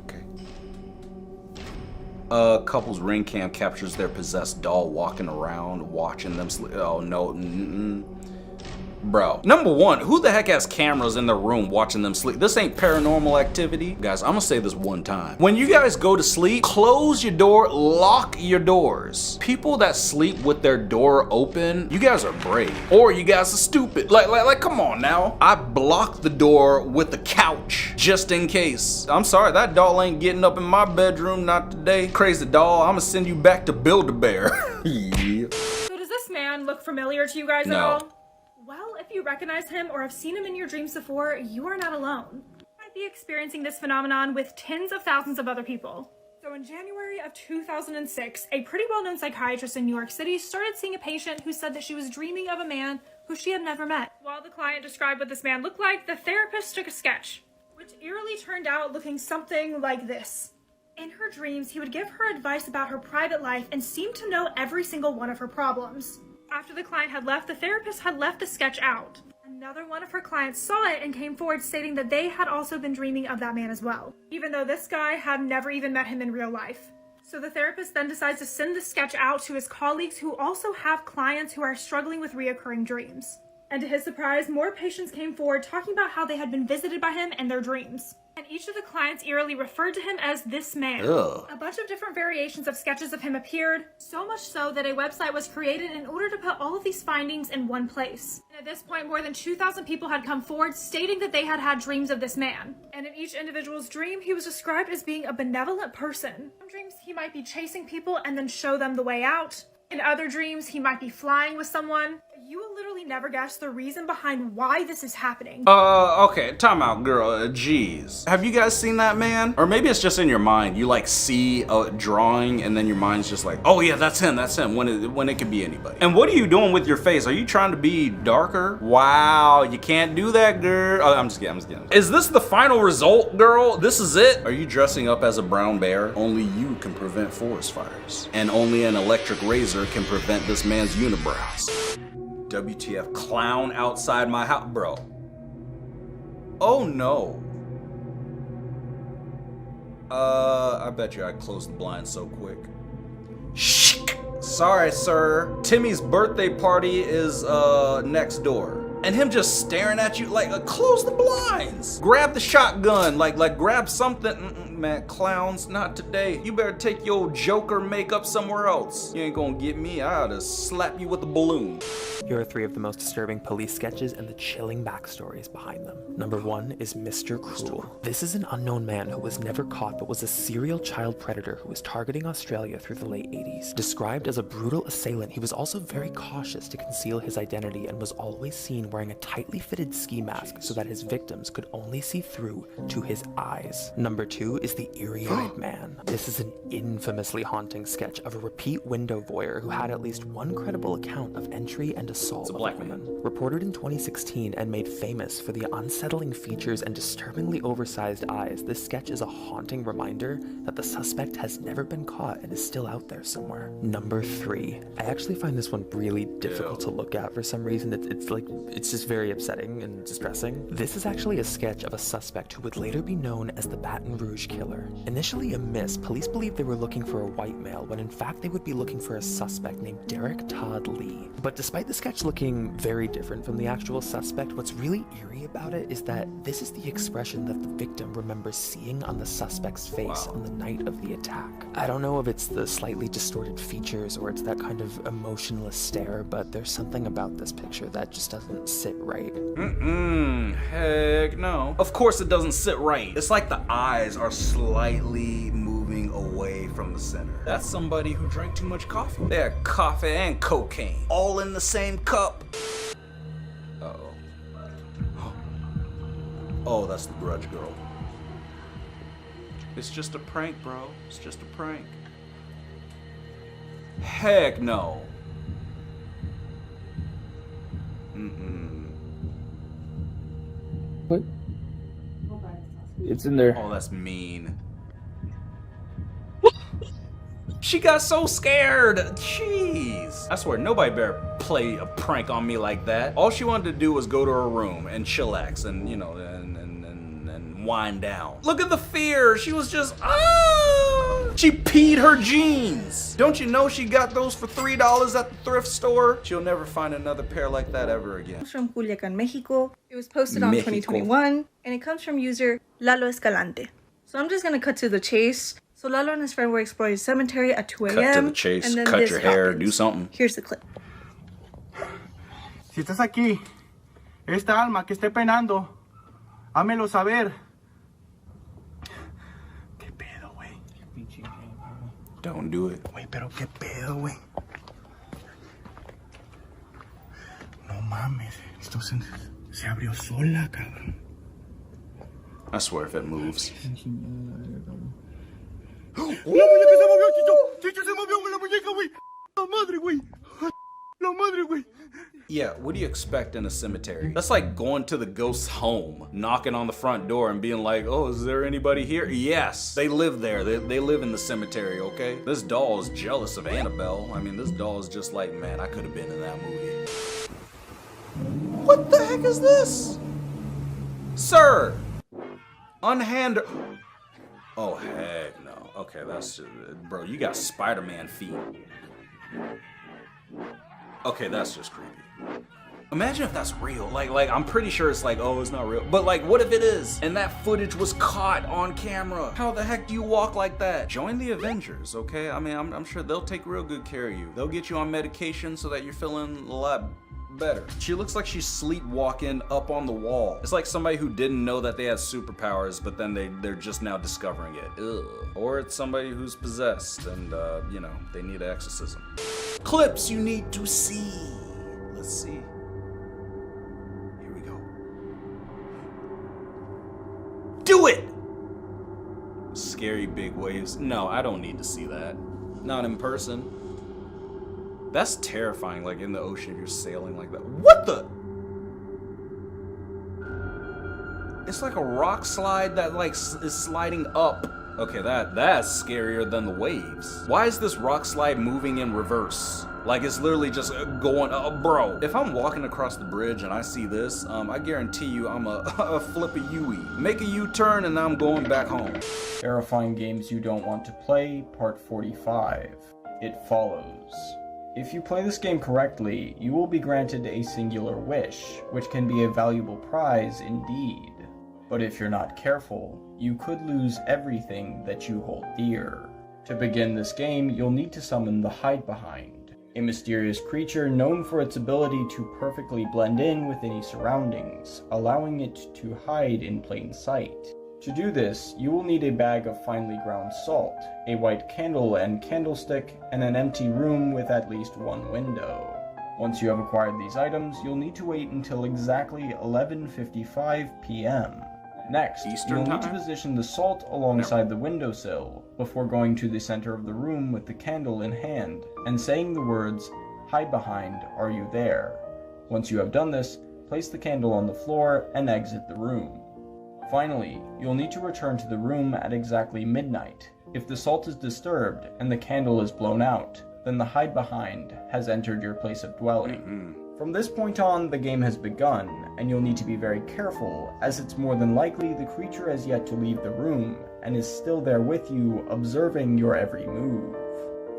Couple's ring cam captures their possessed doll walking around, watching them sleep. Oh no. Bro, number one, who the heck has cameras in their room watching them sleep? This ain't Paranormal Activity. Guys, I'm gonna say this one time. When you guys go to sleep, close your door, lock your doors. People that sleep with their door open, you guys are brave. Or you guys are stupid. Like, come on now. I blocked the door with the couch, just in case. I'm sorry, that doll ain't getting up in my bedroom, not today. Crazy doll, I'm gonna send you back to Build-A-Bear. Yeah. So does this man look familiar to you guys at all? Well, if you recognize him or have seen him in your dreams before, you are not alone. You might be experiencing this phenomenon with tens of thousands of other people. So in January of 2006, a pretty well-known psychiatrist in New York City started seeing a patient who said that she was dreaming of a man who she had never met. While the client described what this man looked like, the therapist took a sketch, which eerily turned out looking something like this. In her dreams, he would give her advice about her private life and seemed to know every single one of her problems. After the client had left, the therapist had left the sketch out. Another one of her clients saw it and came forward stating that they had also been dreaming of that man as well, even though this guy had never even met him in real life. So the therapist then decides to send the sketch out to his colleagues who also have clients who are struggling with reoccurring dreams. And to his surprise, more patients came forward talking about how they had been visited by him in their dreams. And each of the clients eerily referred to him as this man. Ugh. A bunch of different variations of sketches of him appeared, so much so that a website was created in order to put all of these findings in one place. And at this point, more than 2,000 people had come forward stating that they had had dreams of this man. And in each individual's dream, he was described as being a benevolent person. In some dreams, he might be chasing people and then show them the way out. In other dreams, he might be flying with someone. You will literally literally never guess the reason behind why this is happening. Okay, time out, girl. Jeez. Have you guys seen that man? Or maybe it's just in your mind. You like see a drawing and then your mind's just like, oh yeah, that's him, when it could be anybody. And what are you doing with your face? Are you trying to be darker? Wow, you can't do that, girl. Oh, I'm just kidding. Is this the final result, girl? This is it? Are you dressing up as a brown bear? Only you can prevent forest fires. And only an electric razor can prevent this man's unibrows. WTF, clown outside my house, bro. Oh no. I bet you I closed the blinds so quick. Shh. Sorry, sir. Timmy's birthday party is next door. And him just staring at you like, close the blinds. Grab the shotgun, like grab something. Man, clowns, not today. You better take your Joker makeup somewhere else. You ain't gonna get me. I ought to slap you with a balloon. Here are 3 of the most disturbing police sketches and the chilling backstories behind them. Number 1 is Mr. Cruel. This is an unknown man who was never caught but was a serial child predator who was targeting Australia through the late 80s. Described as a brutal assailant, he was also very cautious to conceal his identity and was always seen wearing a tightly fitted ski mask so that his victims could only see through to his eyes. Number 2 is the Eerie-Eyed Man. This is an infamously haunting sketch of a repeat window voyeur who had at least one credible account of entry and assault of women. Reported in 2016 and made famous for the unsettling features and disturbingly oversized eyes, this sketch is a haunting reminder that the suspect has never been caught and is still out there somewhere. Number 3. I actually find this one really difficult to look at for some reason. It's just very upsetting and distressing. This is actually a sketch of a suspect who would later be known as the Baton Rouge Killer. Initially a miss, police believed they were looking for a white male when in fact they would be looking for a suspect named Derek Todd Lee. But despite the sketch looking very different from the actual suspect, what's really eerie about it is that this is the expression that the victim remembers seeing on the suspect's face on the night of the attack. I don't know if it's the slightly distorted features or it's that kind of emotionless stare, but there's something about this picture that just doesn't sit right. Heck no. Of course it doesn't sit right. It's like the eyes are slightly moving away from the center. That's somebody who drank too much coffee. They had coffee and cocaine all in the same cup. Uh-oh. Oh, that's the Grudge girl. It's just a prank, bro. It's just a prank. Heck no. What? It's in there. Oh, that's mean. She got so scared. Jeez. I swear, nobody better play a prank on me like that. All she wanted to do was go to her room and chillax and, you know, and wind down. Look at the fear. She was just, She peed her jeans. Don't you know she got those for $3 at the thrift store? She'll never find another pair like that ever again. It's from Culiacan, Mexico. It was posted on 2021, and it comes from user Lalo Escalante. So I'm just gonna cut to the chase. So Lalo and his friend were exploring a cemetery at 2 a.m. Cut to the chase, and then cut this your hair, happens. do something. Here's the clip. Si estás aquí, esta alma que esté penando, hámelo saber. ¿Qué pedo, güey? Don't do it. Güey, pero qué pedo, güey. No mames, esto se abrió sola, cabrón. I swear if it moves. ¡La muñeca se movió, Chicho! ¡Chicho se movió, la muñeca, güey! ¡La madre, güey! ¡La madre, güey! Yeah, what do you expect in a cemetery? That's like going to the ghost's home, knocking on the front door and being like, oh, is there anybody here? Yes, they live there. They live in the cemetery, okay? This doll is jealous of Annabelle. I mean, this doll is just like, man, I could have been in that movie. What the heck is this? Sir! Unhand... Oh, heck no. Okay, that's just... Bro, you got Spider-Man feet. Okay, that's just creepy. Imagine if that's real. Like I'm pretty sure it's like, oh, it's not real. But like, what if it is? And that footage was caught on camera. How the heck do you walk like that? Join the Avengers, okay? I mean, I'm sure they'll take real good care of you. They'll get you on medication so that you're feeling a lot better. She looks like she's sleepwalking up on the wall. It's like somebody who didn't know that they had superpowers, but then they're just now discovering it. Ugh. Or it's somebody who's possessed and, you know, they need an exorcism. Clips you need to see. Let's see. waves. No, I don't need to see that. Not in person. That's terrifying, like in the ocean if you're sailing like that. What the? It's like a rock slide that like is sliding up. Okay, that's scarier than the waves. Why is this rock slide moving in reverse? Like it's literally just going, bro. If I'm walking across the bridge and I see this, I guarantee you I'm a flip a U-ey. Make a U-turn and I'm going back home. Terrifying games you don't want to play, part 45. It follows. If you play this game correctly, you will be granted a singular wish, which can be a valuable prize indeed. But if you're not careful, you could lose everything that you hold dear. To begin this game, you'll need to summon the Hide Behind, a mysterious creature known for its ability to perfectly blend in with any surroundings, allowing it to hide in plain sight. To do this, you will need a bag of finely ground salt, a white candle and candlestick, and an empty room with at least one window. Once you have acquired these items, you'll need to wait until exactly 11:55 p.m. Next, you'll need to position the salt alongside the windowsill before going to the center of the room with the candle in hand and saying the words, "Hide behind, are you there?" Once you have done this, place the candle on the floor and exit the room. Finally, you'll need to return to the room at exactly midnight. If the salt is disturbed and the candle is blown out, then the Hide Behind has entered your place of dwelling. From this point on, the game has begun, and you'll need to be very careful, as it's more than likely the creature has yet to leave the room, and is still there with you, observing your every move.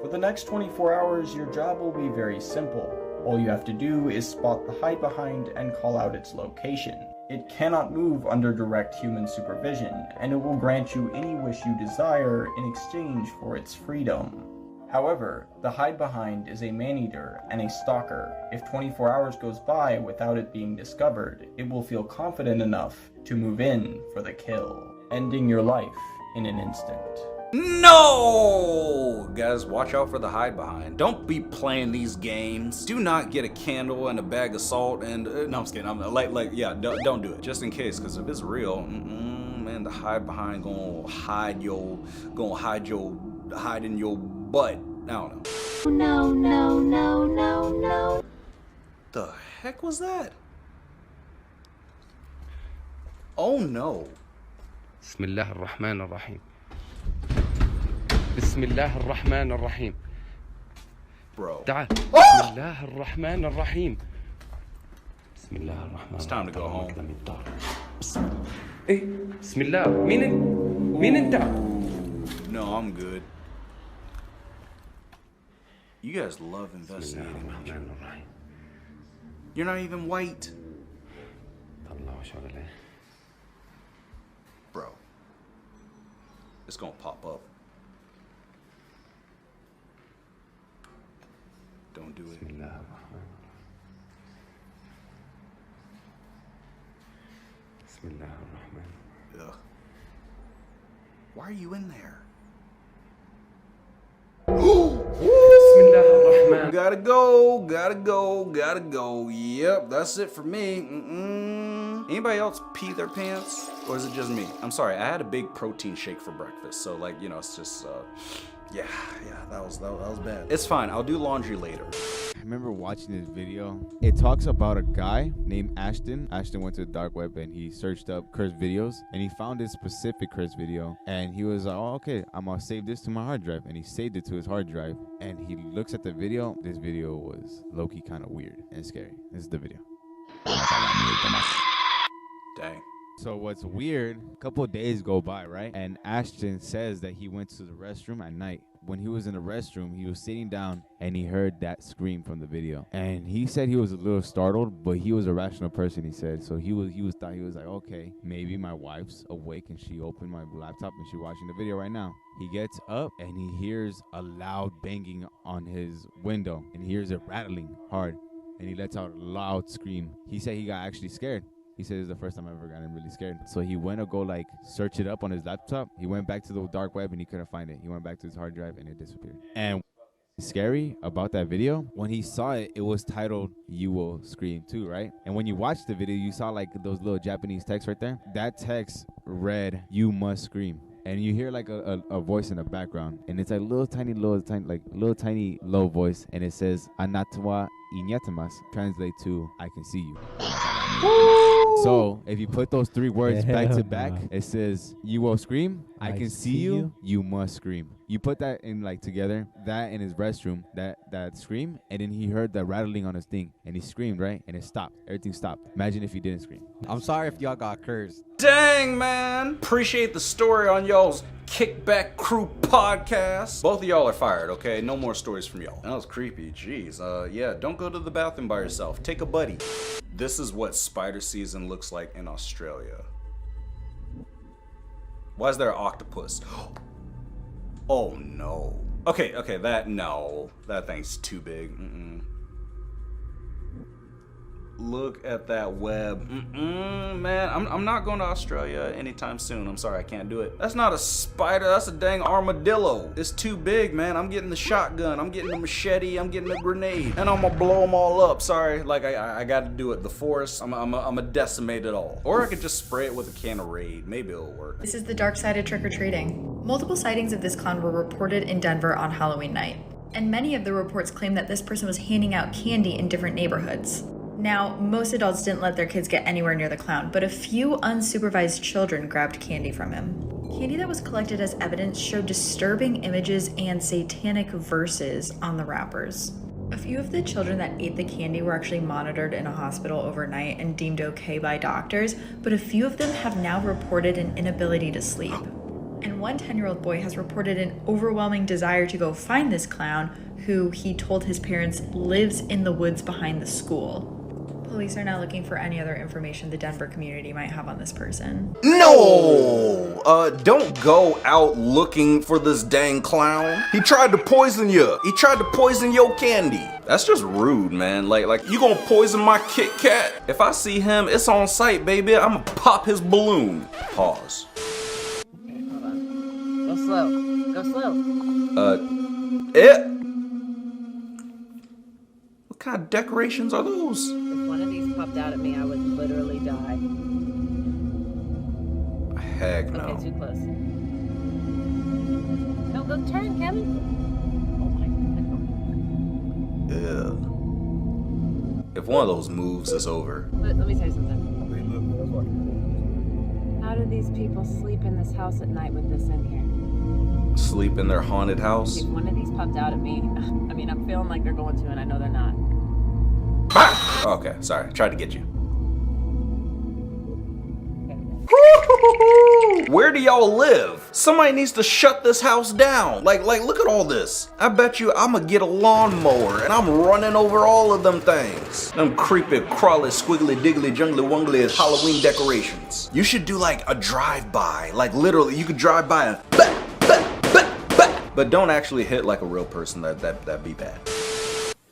For the next 24 hours, your job will be very simple. All you have to do is spot the Hide Behind and call out its location. It cannot move under direct human supervision, and it will grant you any wish you desire in exchange for its freedom. However, the Hide Behind is a man-eater and a stalker. If 24 hours goes by without it being discovered, it will feel confident enough to move in for the kill, ending your life in an instant. No! Guys, watch out for the Hide Behind. Don't be playing these games. Do not get a candle and a bag of salt and... no, I'm just kidding. I'm yeah, don't do it. Just in case, because if it's real, man, the Hide Behind gonna hide in your butt. I don't know. No. The heck was that? Oh no. بسم الله الرحمن الرحيم. بسم الله الرحمن الرحيم. Bro. تعال. بسم الله الرحمن الرحيم. بسم الله الرحمن الرحيم. It's time to go home. إيه بسم الله. مين أنت؟ No, I'm good. You guys love investigating. You're not even white. Bro. It's gonna pop up. Don't do it. Ugh. Why are you in there? Gotta go. Yep, that's it for me. Anybody else pee their pants? Or is it just me? I'm sorry, I had a big protein shake for breakfast. So like, you know, it's just, yeah, that was bad. It's fine, I'll do laundry later. I remember watching this video. It talks about a guy named Ashton. Ashton went to the dark web and he searched up cursed videos and he found this specific cursed video and he was like, oh, okay, I'm gonna save this to my hard drive, and he saved it to his hard drive and he looks at the video. This video was low-key kind of weird and scary. This is the video. Dang. So what's weird, a couple of days go by, right? And Ashton says that he went to the restroom at night. When he was in the restroom, he was sitting down and he heard that scream from the video. And he said he was a little startled, but he was a rational person, he said. So he was like, okay, maybe my wife's awake and she opened my laptop and she's watching the video right now. He gets up and he hears a loud banging on his window and he hears it rattling hard and he lets out a loud scream. He said he got actually scared. He said it's the first time I've ever gotten really scared. So he went to go like search it up on his laptop. He went back to the dark web and he couldn't find it. He went back to his hard drive and it disappeared. And scary about that video, when he saw it, it was titled "You Will Scream Too," right? And when you watch the video, you saw like those little Japanese text right there. That text read "You Must Scream." and you hear like a voice in the background, and it's like little tiny low voice, and it says Anatwa Inyatamas, translate to I can see you. So if you put those 3 words back to back, it says you will scream, I can see you, you must scream. You put that in like together, that in his restroom, that scream, and then he heard the rattling on his thing, and he screamed, right? And it stopped. Everything stopped. Imagine if he didn't scream. I'm sorry if y'all got cursed. Dang, man. Appreciate the story on y'all's Kickback Crew podcast. Both of y'all are fired, okay? No more stories from y'all. That was creepy. Jeez. Yeah, don't go to the bathroom by yourself. Take a buddy. This is what spider season looks like in Australia. Why is there an octopus? Oh no. Okay, no. That thing's too big. Look at that web. Man, I'm not going to Australia anytime soon. I'm sorry, I can't do it. That's not a spider, that's a dang armadillo. It's too big, man. I'm getting the shotgun, I'm getting the machete, I'm getting the grenade, and I'm gonna blow them all up. Sorry, like I gotta do it. The forest, I'm gonna decimate it all. Or I could just spray it with a can of Raid. Maybe it'll work. This is the dark side of trick-or-treating. Multiple sightings of this clown were reported in Denver on Halloween night, and many of the reports claim that this person was handing out candy in different neighborhoods. Now, most adults didn't let their kids get anywhere near the clown, but a few unsupervised children grabbed candy from him. Candy that was collected as evidence showed disturbing images and satanic verses on the wrappers. A few of the children that ate the candy were actually monitored in a hospital overnight and deemed okay by doctors, but a few of them have now reported an inability to sleep. And one 10-year-old boy has reported an overwhelming desire to go find this clown, who he told his parents lives in the woods behind the school. Police are now looking for any other information the Denver community might have on this person. No! Don't go out looking for this dang clown. He tried to poison you. He tried to poison your candy. That's just rude, man. Like you gonna poison my Kit Kat? If I see him, it's on sight, baby. I'm gonna pop his balloon. Pause. Okay, hold on. Go slow. Go slow. What kind of decorations are those? If one of these popped out at me, I would literally die. Heck no. Okay, too close. No, go turn, Kevin. Ew. If one of those moves is over. Let me tell you something. How do these people sleep in this house at night with this in here? Sleep in their haunted house? If one of these popped out at me, I mean, I'm feeling like they're going to, and I know they're not. Okay, sorry. Tried to get you. Where do y'all live? Somebody needs to shut this house down. Like, look at all this. I bet you I'm gonna get a lawnmower and I'm running over all of them things. Them creepy, crawly, squiggly, diggly, jungly, wungly Halloween decorations. You should do like a drive-by. Like literally, you could drive by and but don't actually hit like a real person. That'd be bad.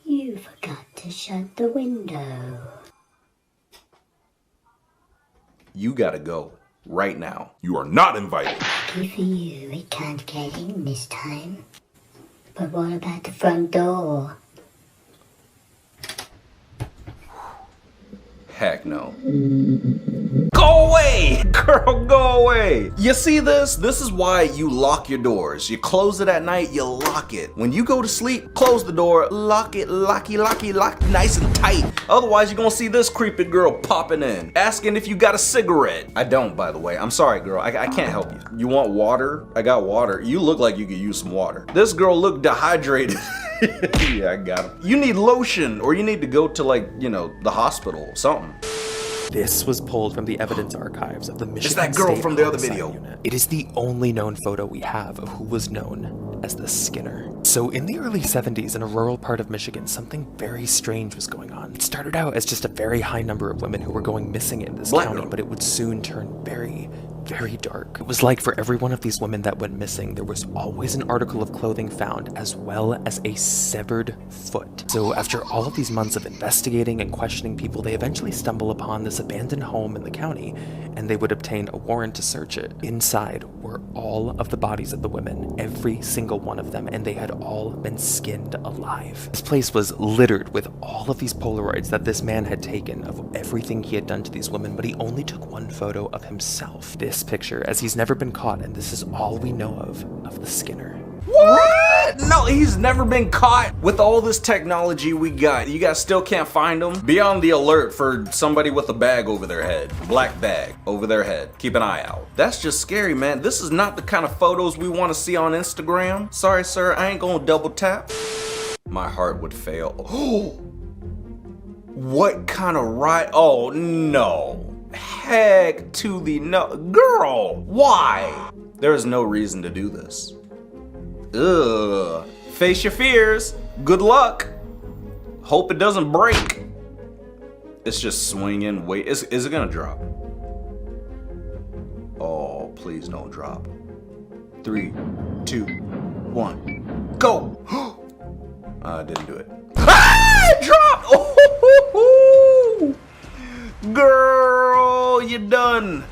You forgot to shut the window. You gotta go right now. You are not invited. Lucky for you, we can't get in this time. But what about the front door? Heck no. Go away! Girl, go away! You see this? This is why you lock your doors. You close it at night, you lock it. When you go to sleep, close the door, lock it, lock nice and tight. Otherwise, you're gonna see this creepy girl popping in, asking if you got a cigarette. I don't, by the way. I'm sorry, girl. I can't help you. You want water? I got water. You look like you could use some water. This girl looked dehydrated. Yeah, I got it. You need lotion, or you need to go to, like, you know, the hospital or something. This was pulled from the evidence archives of the Michigan It's that girl State from the other Homicide video. Unit. It is the only known photo we have of who was known as the Skinner. So in the early 70s, in a rural part of Michigan, something very strange was going on. It started out as just a very high number of women who were going missing in this county, but it would soon turn very, very dark. It was like for every one of these women that went missing, there was always an article of clothing found, as well as a severed foot. So after all of these months of investigating and questioning people, they eventually stumble upon this abandoned home in the county, and they would obtain a warrant to search it. Inside were all of the bodies of the women, every single one of them, and they had all been skinned alive. This place was littered with all of these Polaroids that this man had taken of everything he had done to these women, but he only took one photo of himself. This this picture, as he's never been caught, and this is all we know of the Skinner. What? No, he's never been caught. With all this technology we got, you guys still can't find him? Be on the alert for somebody with a bag over their head. Black bag over their head. Keep an eye out. That's just scary, man. This is not the kind of photos we want to see on Instagram. Sorry, sir, I ain't gonna double tap. My heart would fail. Oh, what kind of ride? Oh, no. Heck to the no. Girl, why? There is no reason to do this. Ugh. Face your fears. Good luck. Hope it doesn't break. It's just swinging. Wait, is it gonna drop? Oh, please don't drop. 3, 2, 1, go. I didn't do it. Ah, it dropped. Oh, girl, you're done.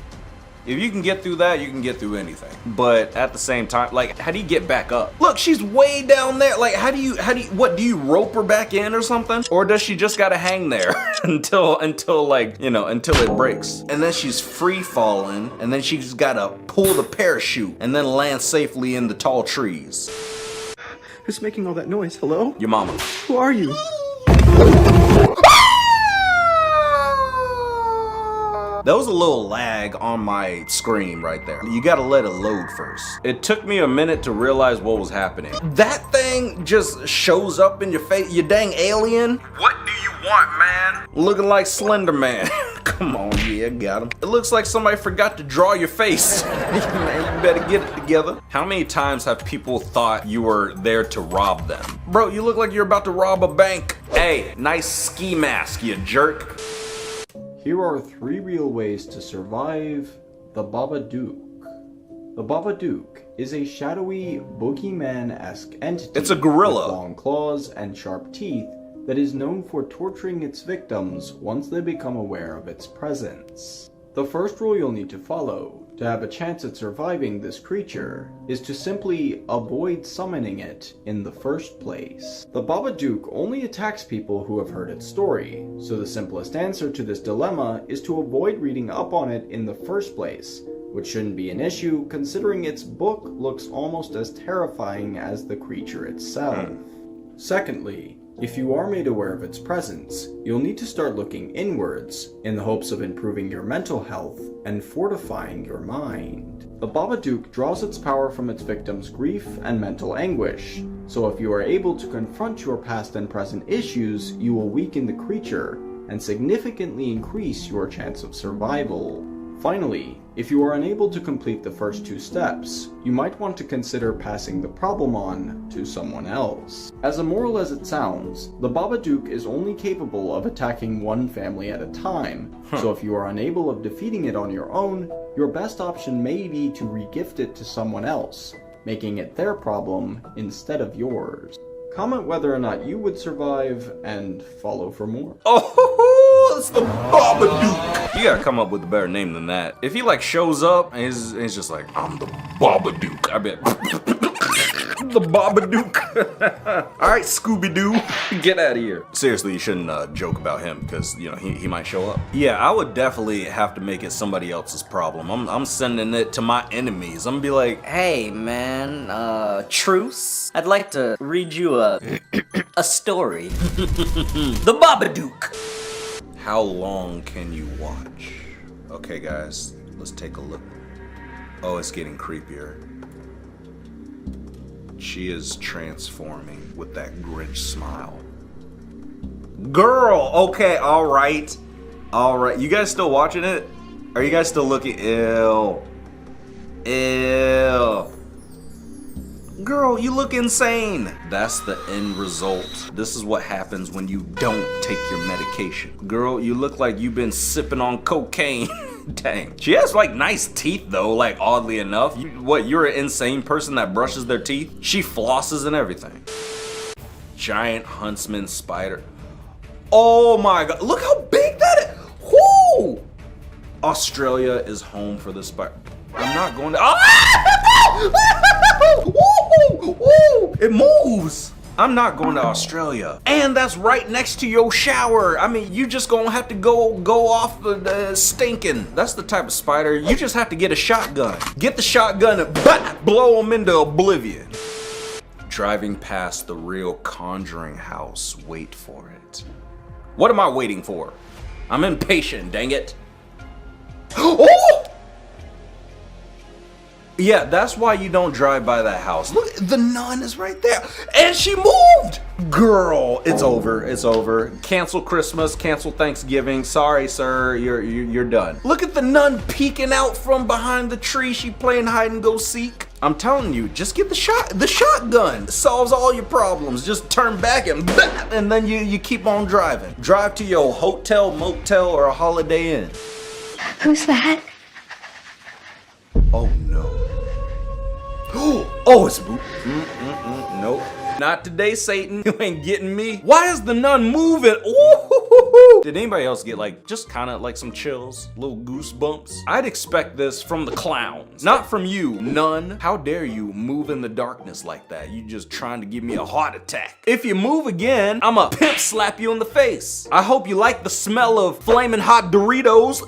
If you can get through that, you can get through anything. But at the same time, like, how do you get back up? Look, she's way down there. Like, how do you, what, do you rope her back in or something? Or does she just gotta hang there until like, you know, until it breaks? And then she's free falling, and then she's gotta pull the parachute and then land safely in the tall trees. Who's making all that noise? Hello? Your mama. Who are you? There was a little lag on my screen right there. You gotta let it load first. It took me a minute to realize what was happening. That thing just shows up in your face. You dang alien. What do you want, man? Looking like Slender Man. Come on, yeah, got him. It looks like somebody forgot to draw your face. Man, you better get it together. How many times have people thought you were there to rob them? Bro, you look like you're about to rob a bank. Hey, nice ski mask, you jerk. Here are 3 real ways to survive the Babadook. The Babadook is a shadowy, boogeyman-esque entity. It's a gorilla. With long claws and sharp teeth that is known for torturing its victims once they become aware of its presence. The first rule you'll need to follow to have a chance at surviving this creature is to simply avoid summoning it in the first place. The Babadook only attacks people who have heard its story, so the simplest answer to this dilemma is to avoid reading up on it in the first place, which shouldn't be an issue considering its book looks almost as terrifying as the creature itself. Secondly, if you are made aware of its presence, you'll need to start looking inwards in the hopes of improving your mental health and fortifying your mind. The Babadook draws its power from its victims' grief and mental anguish, so if you are able to confront your past and present issues, you will weaken the creature and significantly increase your chance of survival. Finally, if you are unable to complete the first 2 steps, you might want to consider passing the problem on to someone else. As immoral as it sounds, the Babadook is only capable of attacking one family at a time, so if you are unable of defeating it on your own, your best option may be to regift it to someone else, making it their problem instead of yours. Comment whether or not you would survive, and follow for more. Oh, it's the Babadook. You gotta come up with a better name than that. If he like shows up and he's just like, I'm the Babadook, I bet. The Babadook. All right, Scooby-Doo, get out of here. Seriously, you shouldn't joke about him because, you know, he might show up. Yeah, I would definitely have to make it somebody else's problem. I'm sending it to my enemies. I'm gonna be like, hey man, truce? I'd like to read you a story. The Babadook. How long can you watch? Okay, guys, let's take a look. Oh, it's getting creepier. She is transforming with that Grinch smile. Girl, okay, all right. You guys still watching it? Are you guys still looking? Ew. Girl, you look insane. That's the end result. This is what happens when you don't take your medication. Girl, you look like you've been sipping on cocaine. Dang. She has like nice teeth though, like oddly enough. You're an insane person that brushes their teeth? She flosses and everything. Giant huntsman spider. Oh my god, look how big that is. Whoo! Australia is home for the spider. I'm not going to. Oh! It moves. I'm not going to Australia. And that's right next to your shower. I mean, you just gonna have to go off the stinking. That's the type of spider, you just have to get a shotgun. Get the shotgun and blow them into oblivion. Driving past the real Conjuring house, wait for it. What am I waiting for? I'm impatient, dang it. Oh! Yeah, that's why you don't drive by that house. Look, the nun is right there. And she moved! Girl, it's over, it's over. Cancel Christmas, cancel Thanksgiving. Sorry, sir, you're done. Look at the nun peeking out from behind the tree. She playing hide and go seek. I'm telling you, just get the shotgun. It solves all your problems. Just turn back and then you keep on driving. Drive to your hotel, motel, or a Holiday Inn. Who's that? Oh no. Oh, it's Boop. Nope. Not today, Satan. You ain't getting me. Why is the nun moving? Ooh. Did anybody else get like, just kind of like some chills, little goosebumps? I'd expect this from the clowns, not from you, nun. How dare you move in the darkness like that? You just trying to give me a heart attack. If you move again, I'ma pimp slap you in the face. I hope you like the smell of flaming hot Doritos,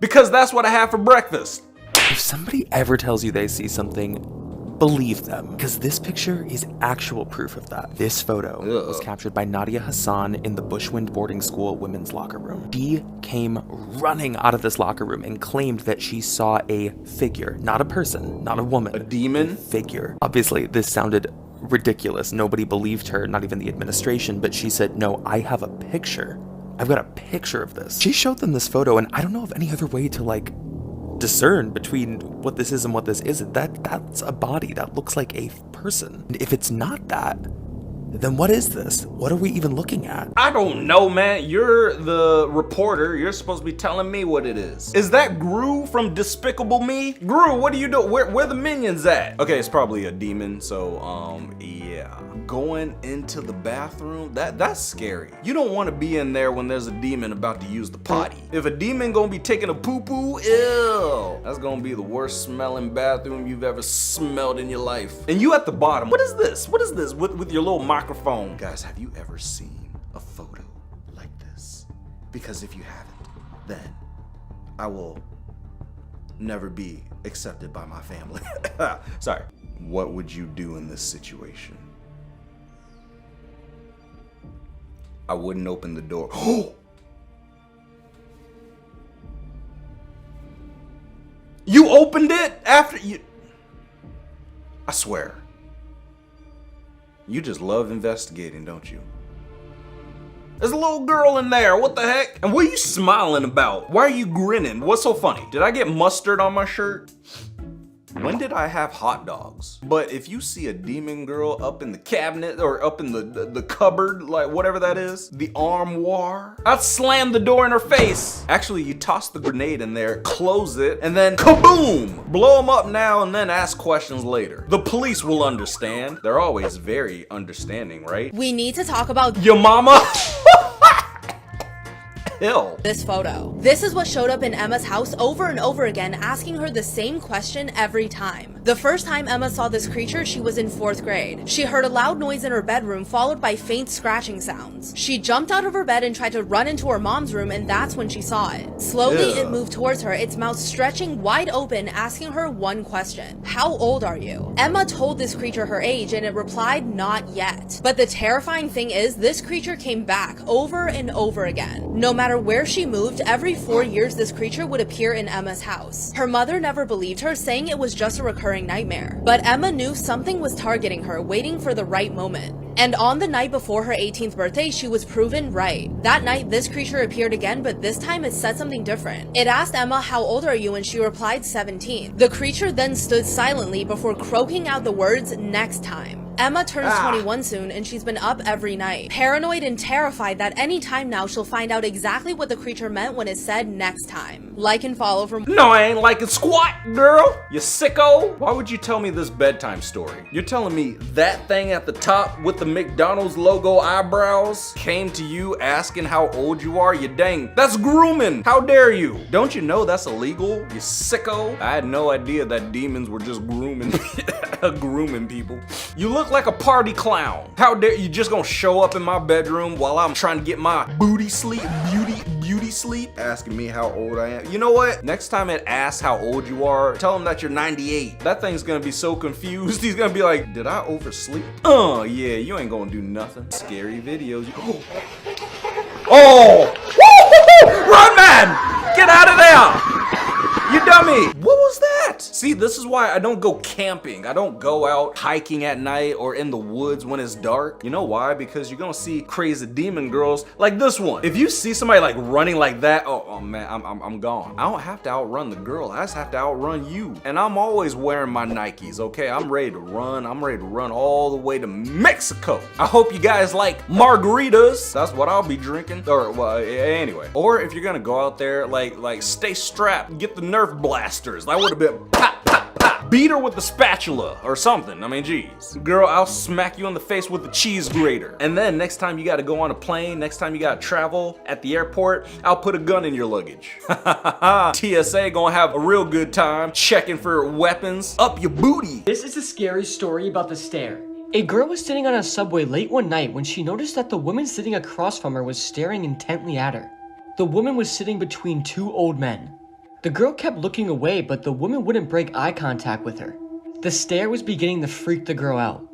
because that's what I have for breakfast. If somebody ever tells you they see something, believe them, because this picture is actual proof of that. This photo was captured by Nadia Hassan in the Bushwind boarding school women's locker room. She came running out of this locker room and claimed that she saw a figure, not a person, not a woman. A demon? A figure. Obviously, this sounded ridiculous. Nobody believed her, not even the administration, but she said, no, I have a picture. I've got a picture of this. She showed them this photo, and I don't know of any other way to, like, discern between what this is and what this isn't. That's a body. That looks like a person. And if it's not that, then what is this? What are we even looking at? I don't know, man. You're the reporter. You're supposed to be telling me what it is. Is that Gru from Despicable Me? Gru, what are you doing? Where the minions at? Okay, it's probably a demon, so yeah. Going into the bathroom, that's scary. You don't want to be in there when there's a demon about to use the potty. If a demon gonna be taking a poo-poo, ew. That's gonna be the worst smelling bathroom you've ever smelled in your life. And you at the bottom. What is this? What is this with your little microphone? Guys, have you ever seen a photo like this? Because if you haven't, then I will never be accepted by my family. Sorry. What would you do in this situation? I wouldn't open the door. You opened it after you... I swear. You just love investigating, don't you? There's a little girl in there, what the heck? And what are you smiling about? Why are you grinning? What's so funny? Did I get mustard on my shirt? When did I have hot dogs? But if you see a demon girl up in the cabinet or up in the cupboard, like whatever that is, the armoire, I'd slam the door in her face. Actually, you toss the grenade in there, close it, and then kaboom! Blow them up now and then ask questions later. The police will understand. They're always very understanding, right? We need to talk about your mama. This photo. This is what showed up in Emma's house over and over again, asking her the same question every time. The first time Emma saw this creature, she was in 4th grade. She heard a loud noise in her bedroom, followed by faint scratching sounds. She jumped out of her bed and tried to run into her mom's room, and that's when she saw it. Slowly, it moved towards her, its mouth stretching wide open, asking her one question. How old are you? Emma told this creature her age, and it replied, not yet. But the terrifying thing is, this creature came back over and over again. No matter where she moved, every 4 years this creature would appear in Emma's house. Her mother never believed her, saying it was just a recurring nightmare. But Emma knew something was targeting her, waiting for the right moment. And on the night before her 18th birthday, she was proven right. That night, this creature appeared again, but this time it said something different. It asked Emma, how old are you? And she replied 17. The creature then stood silently before croaking out the words, next time. Emma turns 21 soon, and she's been up every night, paranoid and terrified that any time now she'll find out exactly what the creature meant when it said next time. Like and follow for more. No, I ain't liking squat, girl. You sicko. Why would you tell me this bedtime story? You're telling me that thing at the top with the McDonald's logo eyebrows came to you asking how old you are? You dang, that's grooming. How dare you? Don't you know that's illegal? You sicko. I had no idea that demons were just grooming grooming people. You look look like a party clown. How dare you just gonna show up in my bedroom while I'm trying to get my beauty sleep, beauty sleep, asking me how old I am. You know what? Next time it asks how old you are, tell him that you're 98. That thing's gonna be so confused. He's gonna be like, did I oversleep? Yeah, you ain't gonna do nothing. Scary videos. Oh! Run, man! Get out of there! You dummy! What was that? See, this is why I don't go camping. I don't go out hiking at night or in the woods when it's dark. You know why? Because you're gonna see crazy demon girls like this one. If you see somebody like running like that, oh man, I'm gone. I don't have to outrun the girl. I just have to outrun you. And I'm always wearing my Nikes, okay? I'm ready to run. I'm ready to run all the way to Mexico. I hope you guys like margaritas. That's what I'll be drinking. Or, well, anyway. Or if you're gonna go out there, like stay strapped, get the Nerf blasters. That would have been pop, pop, pop. Beat her with the spatula or something. I mean, geez. Girl, I'll smack you in the face with the cheese grater. And then next time you gotta go on a plane, next time you gotta travel at the airport, I'll put a gun in your luggage. TSA gonna have a real good time checking for weapons up your booty. This is a scary story about the stare. A girl was sitting on a subway late one night when she noticed that the woman sitting across from her was staring intently at her. The woman was sitting between two old men. The girl kept looking away, but the woman wouldn't break eye contact with her. The stare was beginning to freak the girl out.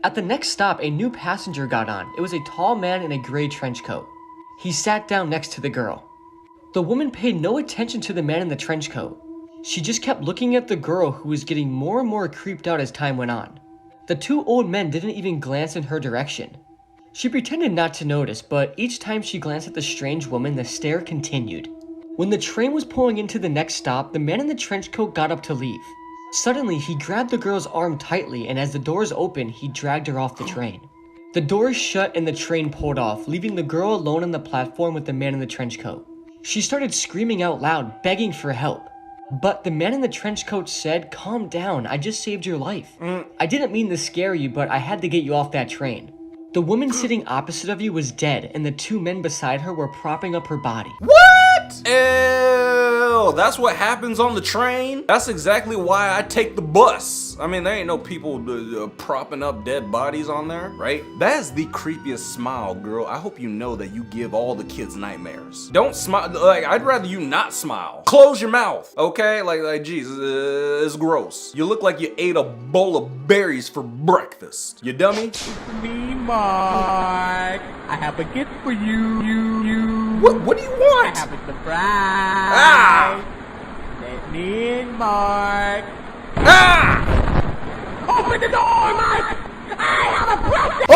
At the next stop, a new passenger got on. It was a tall man in a gray trench coat. He sat down next to the girl. The woman paid no attention to the man in the trench coat. She just kept looking at the girl, who was getting more and more creeped out as time went on. The two old men didn't even glance in her direction. She pretended not to notice, but each time she glanced at the strange woman, the stare continued. When the train was pulling into the next stop, the man in the trench coat got up to leave. Suddenly, he grabbed the girl's arm tightly, and as the doors opened, he dragged her off the train. The doors shut and the train pulled off, leaving the girl alone on the platform with the man in the trench coat. She started screaming out loud, begging for help. But the man in the trench coat said, "Calm down, I just saved your life. I didn't mean to scare you, but I had to get you off that train." The woman sitting opposite of you was dead, and the two men beside her were propping up her body. What? Ew, that's what happens on the train? That's exactly why I take the bus. I mean, there ain't no people propping up dead bodies on there, right? That is the creepiest smile, girl. I hope you know that you give all the kids nightmares. Don't smile, like, I'd rather you not smile. Close your mouth, okay? Like, geez, it's gross. You look like you ate a bowl of berries for breakfast. You dummy? Me, Mark. I have a gift for you. What do you want? I have a surprise. Let me in, Mark. Open the door, Mark. I have a present.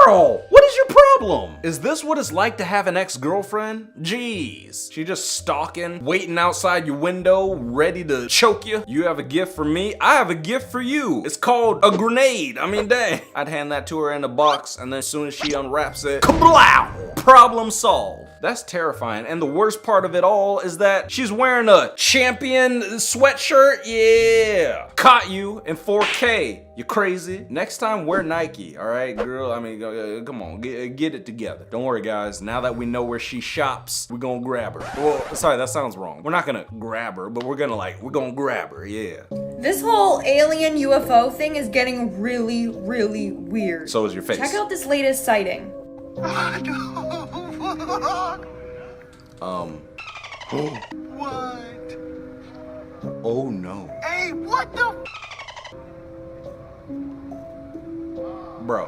Girl! What is your problem? Is this what it's like to have an ex-girlfriend? Jeez. She just stalking, waiting outside your window, ready to choke you. You have a gift for me? I have a gift for you. It's called a grenade. I mean, dang. I'd hand that to her in a box, and then as soon as she unwraps it, kablow! Problem solved. That's terrifying. And the worst part of it all is that she's wearing a Champion sweatshirt. Yeah. Caught you in 4K. You crazy? Next time, wear Nike, all right, girl? I mean, come on, get it together. Don't worry, guys. Now that we know where she shops, we're gonna grab her. Well, sorry, that sounds wrong. We're not gonna grab her, but we're gonna grab her, yeah. This whole alien UFO thing is getting really, really weird. So is your face. Check out this latest sighting. What? Oh no. Hey, what the? Bro.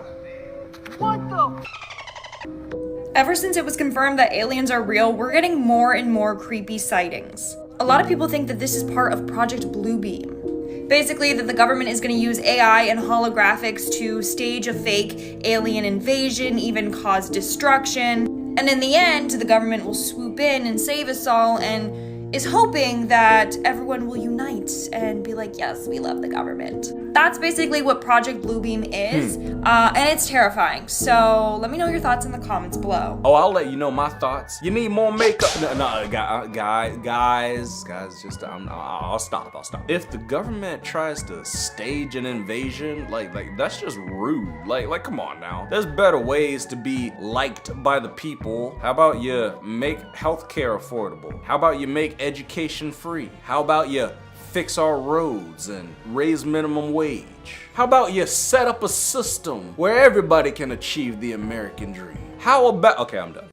What the? Ever since it was confirmed that aliens are real, we're getting more and more creepy sightings. A lot of people think that this is part of Project Bluebeam. Basically, that the government is going to use AI and holographics to stage a fake alien invasion, even cause destruction. And in the end, the government will swoop in and save us all and is hoping that everyone will unite and be like, yes, we love the government. That's basically what Project Bluebeam is, and it's terrifying. So let me know your thoughts in the comments below. Oh, I'll let you know my thoughts. You need more makeup? No, guys, just I'll stop. If the government tries to stage an invasion, like that's just rude. Like come on now. There's better ways to be liked by the people. How about you make healthcare affordable? How about you make education free? How about you fix our roads and raise minimum wage? How about you set up a system where everybody can achieve the American dream? How about, okay, I'm done.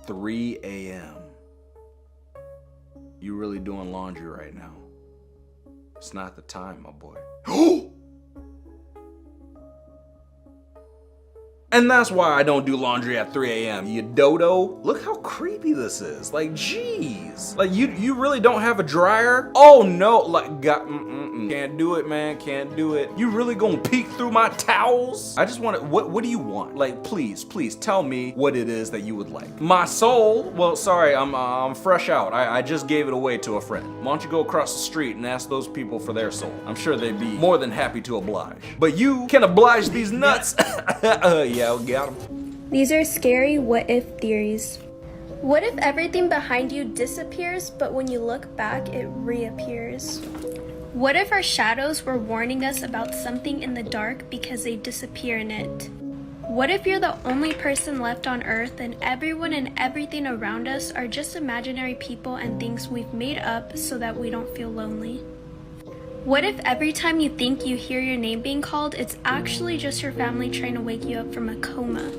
3 a.m. You really doing laundry right now? It's not the time, my boy. And that's why I don't do laundry at 3 a.m. You dodo. Look how creepy this is. Like, jeez. Like, you really don't have a dryer? Oh no, like, can't do it, man. Can't do it. You really gonna peek through my towels? I just want to. What do you want? Like, please tell me what it is that you would like. My soul? Well, sorry, I'm fresh out. I just gave it away to a friend. Why don't you go across the street and ask those people for their soul? I'm sure they'd be more than happy to oblige. But you can oblige these nuts. Yeah, got 'em. These are scary what if theories. What if everything behind you disappears, but when you look back, it reappears? What if our shadows were warning us about something in the dark because they disappear in it? What if you're the only person left on Earth and everyone and everything around us are just imaginary people and things we've made up so that we don't feel lonely? What if every time you think you hear your name being called, it's actually just your family trying to wake you up from a coma?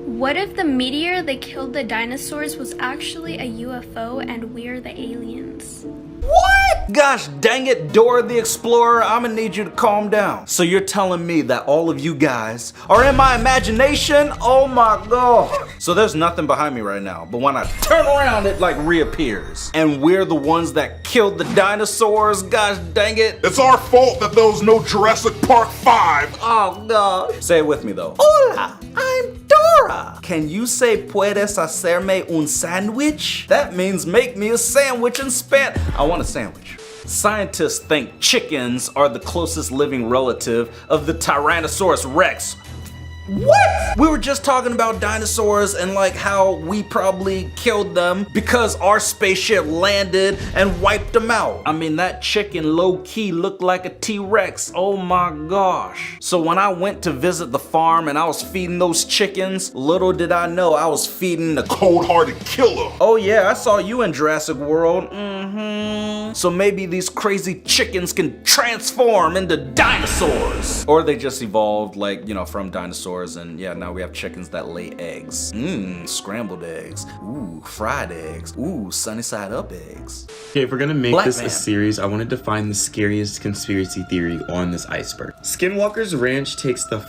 What if the meteor that killed the dinosaurs was actually a UFO and we're the aliens? What? Gosh dang it, Dora the Explorer, I'm gonna need you to calm down. So you're telling me that all of you guys are in my imagination? Oh my god. So there's nothing behind me right now, but when I turn around, it like reappears. And we're the ones that killed the dinosaurs? Gosh dang it. It's our fault that there was no Jurassic Park 5. Oh god. Say it with me though. Hola, I'm Dora. Can you say puedes hacerme un sandwich? That means make me a sandwich in Spanish. I want a sandwich. Scientists think chickens are the closest living relative of the Tyrannosaurus Rex. What? We were just talking about dinosaurs and like how we probably killed them because our spaceship landed and wiped them out. I mean, that chicken low-key looked like a T-Rex. Oh my gosh. So when I went to visit the farm and I was feeding those chickens, little did I know I was feeding the cold-hearted killer. Oh yeah, I saw you in Jurassic World. So maybe these crazy chickens can transform into dinosaurs. Or they just evolved like, you know, from dinosaurs. And yeah, now we have chickens that lay eggs. Scrambled eggs. Ooh, fried eggs. Ooh, sunny side up eggs. Okay, if we're gonna make Black this man. a series, I wanted to find the scariest conspiracy theory on this iceberg. Skinwalker's Ranch takes the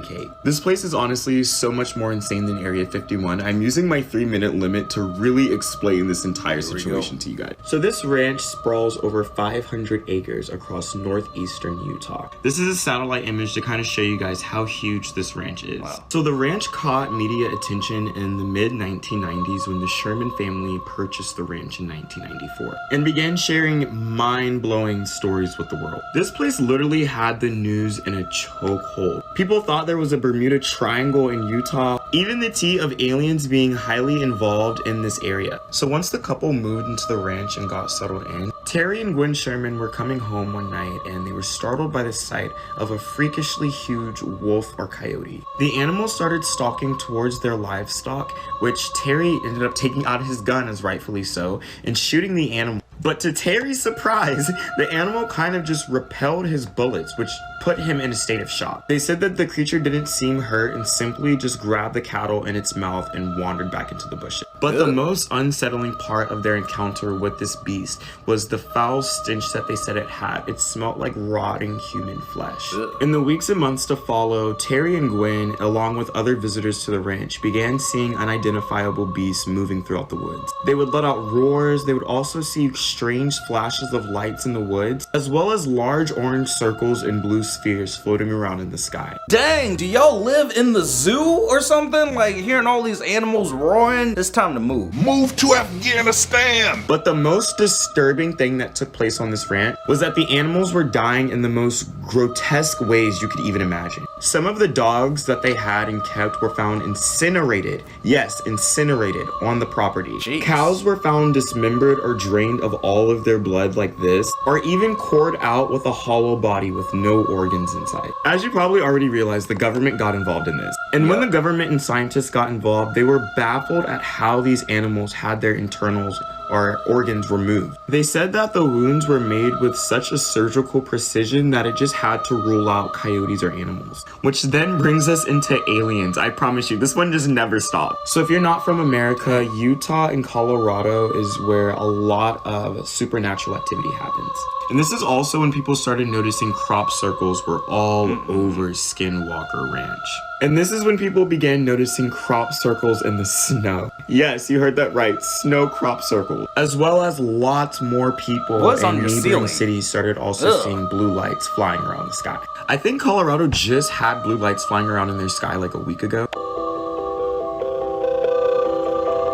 cake. This place is honestly so much more insane than Area 51. I'm using my 3-minute limit to really explain this entire situation to you guys. So this ranch sprawls over 500 acres across northeastern Utah. This is a satellite image to kind of show you guys how huge this ranch is. Wow. So the ranch caught media attention in the mid-1990s when the Sherman family purchased the ranch in 1994 and began sharing mind-blowing stories with the world. This place literally had the news in a chokehold. People thought there was a Bermuda Triangle in Utah, even the tea of aliens being highly involved in this area. So once the couple moved into the ranch and got settled in, Terry and Gwen Sherman were coming home one night and they were startled by the sight of a freakishly huge wolf or coyote. The animal started stalking towards their livestock, which Terry ended up taking out his gun, as rightfully so, and shooting the animal. But to Terry's surprise, the animal kind of just repelled his bullets, which put him in a state of shock. They said that the creature didn't seem hurt and simply just grabbed the cattle in its mouth and wandered back into the bushes. But the most unsettling part of their encounter with this beast was the foul stench that they said it had. It smelled like rotting human flesh. In the weeks and months to follow, Terry and Gwen, along with other visitors to the ranch, began seeing unidentifiable beasts moving throughout the woods. They would let out roars. They would also see strange flashes of lights in the woods, as well as large orange circles and blue spheres floating around in the sky. Dang, do y'all live in the zoo or something? Like hearing all these animals roaring? It's time to move. Move to Afghanistan! But the most disturbing thing that took place on this ranch was that the animals were dying in the most grotesque ways you could even imagine. Some of the dogs that they had and kept were found incinerated. Yes, incinerated on the property. Jeez. Cows were found dismembered or drained of all of their blood like this, or even cored out with a hollow body with no organs inside. As you probably already realized, the government got involved in this. And when the government and scientists got involved, they were baffled at how these animals had their internals or organs removed. They said that the wounds were made with such a surgical precision that it just had to rule out coyotes or animals. Which then brings us into aliens. I promise you, this one just never stops. So if you're not from America, Utah and Colorado is where a lot of supernatural activity happens. And this is also when people started noticing crop circles were all over Skinwalker Ranch. And this is when people began noticing crop circles in the snow. Yes, you heard that right, snow crop circles. As well as lots more people in neighboring cities started also seeing blue lights flying around the sky. I think Colorado just had blue lights flying around in their sky like a week ago.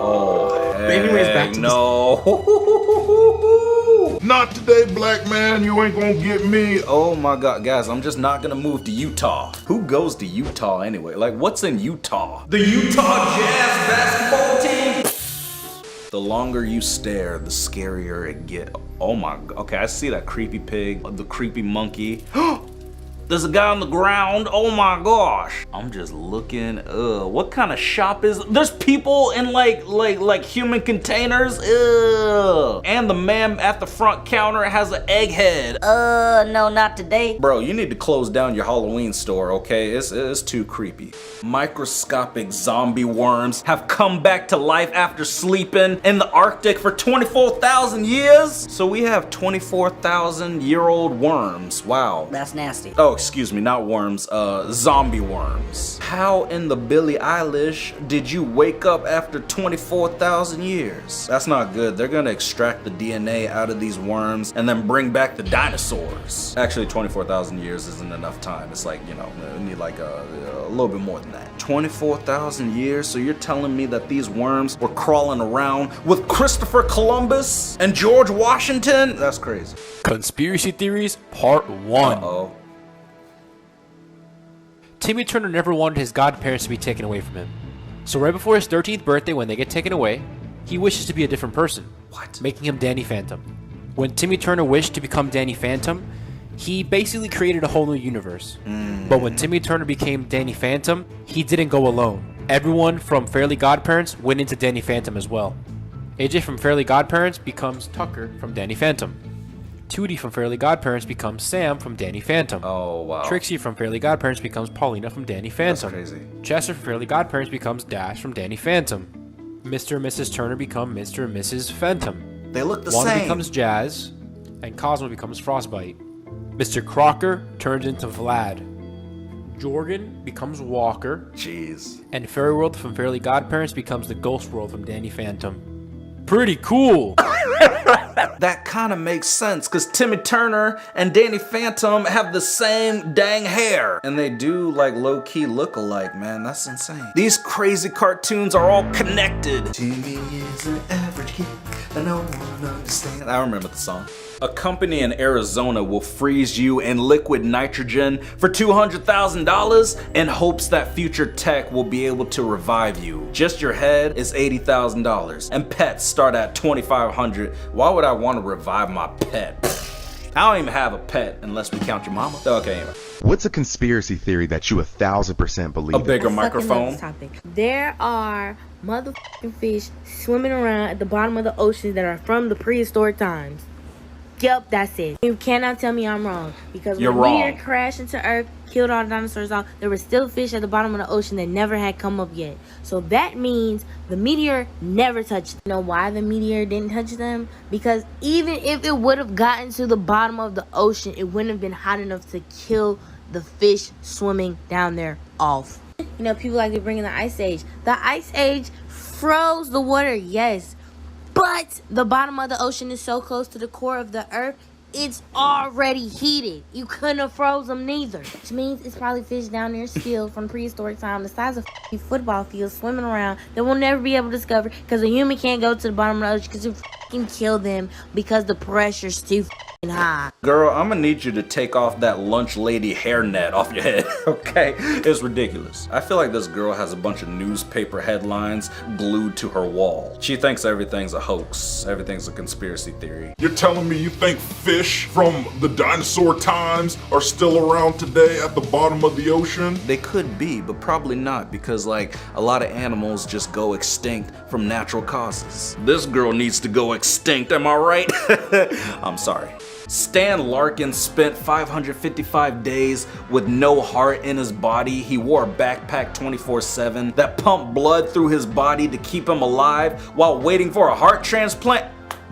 Oh, but anyways, back to Not today, black man. You ain't gonna get me. Oh my God, guys, I'm just not gonna move to Utah. Who goes to Utah anyway? Like, what's in Utah? The Utah Jazz basketball team. The longer you stare, the scarier it gets. Oh my God. Okay, I see that creepy pig, the creepy monkey. There's a guy on the ground. Oh my gosh. I'm just looking. What kind of shop is it? There's people in like human containers. And the man at the front counter has an egg head. No, not today. Bro, you need to close down your Halloween store, okay? It's too creepy. Microscopic zombie worms have come back to life after sleeping in the Arctic for 24,000 years. So we have 24,000-year-old worms. Wow. That's nasty. Oh, excuse me, not worms, zombie worms. How in the Billie Eilish did you wake up after 24,000 years? That's not good. They're gonna extract the DNA out of these worms and then bring back the dinosaurs. Actually, 24,000 years isn't enough time. It's like, you know, we need like a little bit more than that. 24,000 years? So you're telling me that these worms were crawling around with Christopher Columbus and George Washington? That's crazy. Conspiracy Theories Part 1. Uh-oh. Timmy Turner never wanted his godparents to be taken away from him. So right before his 13th birthday, when they get taken away, he wishes to be a different person. What? Making him Danny Phantom. When Timmy Turner wished to become Danny Phantom, he basically created a whole new universe. But when Timmy Turner became Danny Phantom, he didn't go alone. Everyone from Fairly Godparents went into Danny Phantom as well. AJ from Fairly Godparents becomes Tucker from Danny Phantom. Tootie from Fairly Godparents becomes Sam from Danny Phantom. Oh, wow. Trixie from Fairly Godparents becomes Paulina from Danny Phantom. That's crazy. Chester from Fairly Godparents becomes Dash from Danny Phantom. Mr. and Mrs. Turner become Mr. and Mrs. Phantom. They look the Wanda same. becomes Jazz, and Cosmo becomes Frostbite. Mr. Crocker turns into Vlad. Jordan becomes Walker. Jeez. And Fairy World from Fairly Godparents becomes the Ghost World from Danny Phantom. Pretty cool. That kind of makes sense because Timmy Turner and Danny Phantom have the same dang hair. And they do like low-key look alike, man. That's insane. These crazy cartoons are all connected. Timmy is an average kid that no one understands. I remember the song. A company in Arizona will freeze you in liquid nitrogen for $200,000 in hopes that future tech will be able to revive you. Just your head is $80,000 and pets start at $2,500. Why would I want to revive my pet? I don't even have a pet unless we count your mama. Okay, anyway. What's a conspiracy theory that you 1,000% believe? A bigger microphone. There are motherfucking fish swimming around at the bottom of the ocean that are from the prehistoric times. Yep, that's it. You cannot tell me I'm wrong. Because when the meteor crashed into Earth, killed all the dinosaurs off, there were still fish at the bottom of the ocean that never had come up yet. So that means the meteor never touched them. You know why the meteor didn't touch them? Because even if it would have gotten to the bottom of the ocean, it wouldn't have been hot enough to kill the fish swimming down there off. You know, people like to bring in the Ice Age. The Ice Age froze the water, yes. But the bottom of the ocean is so close to the core of the Earth, it's already heated. You couldn't have froze them neither. Which means it's probably fish down there still from prehistoric time, the size of football fields swimming around that we'll never be able to discover because a human can't go to the bottom of the ocean because it kill them because the pressure's too high. Girl, I'm gonna need you to take off that lunch lady hairnet off your head, okay? It's ridiculous. I feel like this girl has a bunch of newspaper headlines glued to her wall. She thinks everything's a hoax, everything's a conspiracy theory. You're telling me you think fish from the dinosaur times are still around today at the bottom of the ocean? They could be, but probably not, because like a lot of animals just go extinct from natural causes. This girl needs to go extinct, am I right? I'm sorry. Stan Larkin spent 555 days with no heart in his body. He wore a backpack 24/7 that pumped blood through his body to keep him alive while waiting for a heart transplant.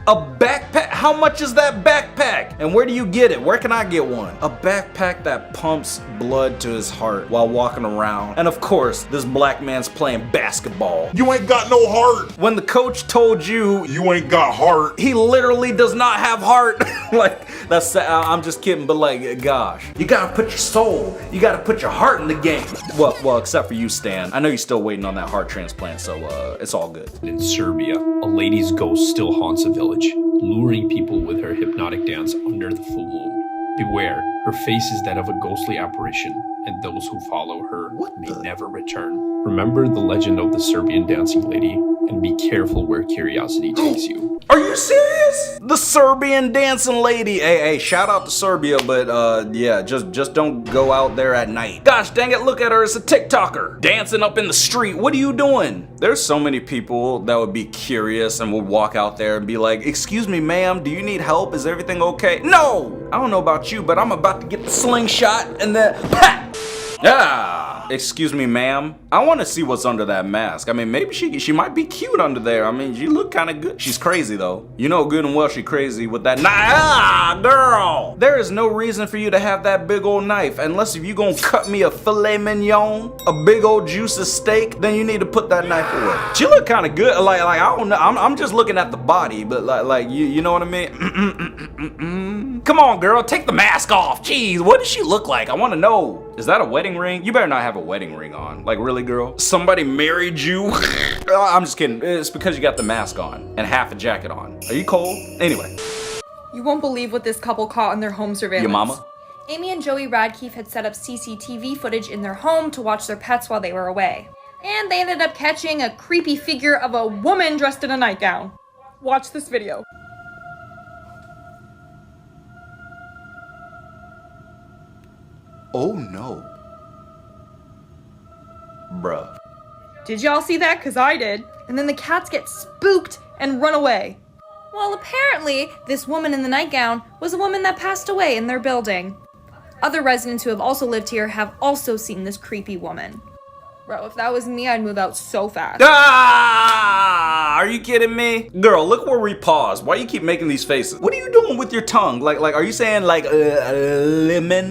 A backpack? How much is that backpack? And where do you get it? Where can I get one? A backpack that pumps blood to his heart while walking around. And of course, this black man's playing basketball. You ain't got no heart. When the coach told you you ain't got heart, he literally does not have heart. Like, that's, I'm just kidding, but like, gosh. You gotta put your soul, you gotta put your heart in the game. Well, except for you, Stan. I know you're still waiting on that heart transplant, so it's all good. In Serbia, a lady's ghost still haunts a village, luring people with her hypnotic dance under the full moon. Beware, her face is that of a ghostly apparition, and those who follow her may never return. Remember the legend of the Serbian dancing lady, and be careful where curiosity takes you. Are you serious? The Serbian dancing lady. Hey, shout out to Serbia, but yeah, just don't go out there at night. Gosh dang it, look at her, it's a TikToker. Dancing up in the street, what are you doing? There's so many people that would be curious and would walk out there and be like, excuse me, ma'am, do you need help? Is everything okay? No! I don't know about you, but I'm about to get the slingshot and then, ha! Ah, excuse me, ma'am. I want to see what's under that mask. I mean, maybe she might be cute under there. I mean, she look kind of good. She's crazy though. You know good and well she crazy with that knife. Ah, girl. There is no reason for you to have that big old knife unless if you gonna cut me a filet mignon, a big old juicy steak, then you need to put that knife away. She look kind of good. Like I don't know. I'm just looking at the body, but like you know what I mean? Come on, girl, take the mask off. Jeez, what does she look like? I want to know. Is that a wedding ring? You better not have a wedding ring on. Like, really, girl? Somebody married you? I'm just kidding. It's because you got the mask on and half a jacket on. Are you cold? Anyway. You won't believe what this couple caught on their home surveillance. Your mama? Amy and Joey Radkeefe had set up CCTV footage in their home to watch their pets while they were away. And they ended up catching a creepy figure of a woman dressed in a nightgown. Watch this video. Oh no. Bruh. Did y'all see that? Cause I did. And then the cats get spooked and run away. Well, apparently, this woman in the nightgown was a woman that passed away in their building. Other residents who have also lived here have also seen this creepy woman. Bro, if that was me, I'd move out so fast. Ah! Are you kidding me? Girl, look where we paused. Why you keep making these faces? What are you doing with your tongue? Like, are you saying like lemon?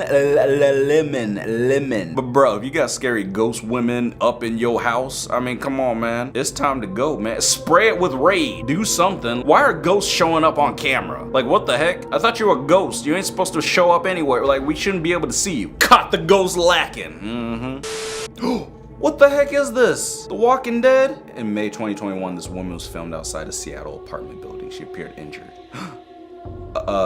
But bro, if you got scary ghost women up in your house, I mean, come on, man. It's time to go, man. Spray it with Raid. Do something. Why are ghosts showing up on camera? Like, what the heck? I thought you were a ghost. You ain't supposed to show up anywhere. Like, we shouldn't be able to see you. Caught the ghost lacking. What the heck is this? The Walking Dead? In May 2021, this woman was filmed outside a Seattle apartment building. She appeared injured.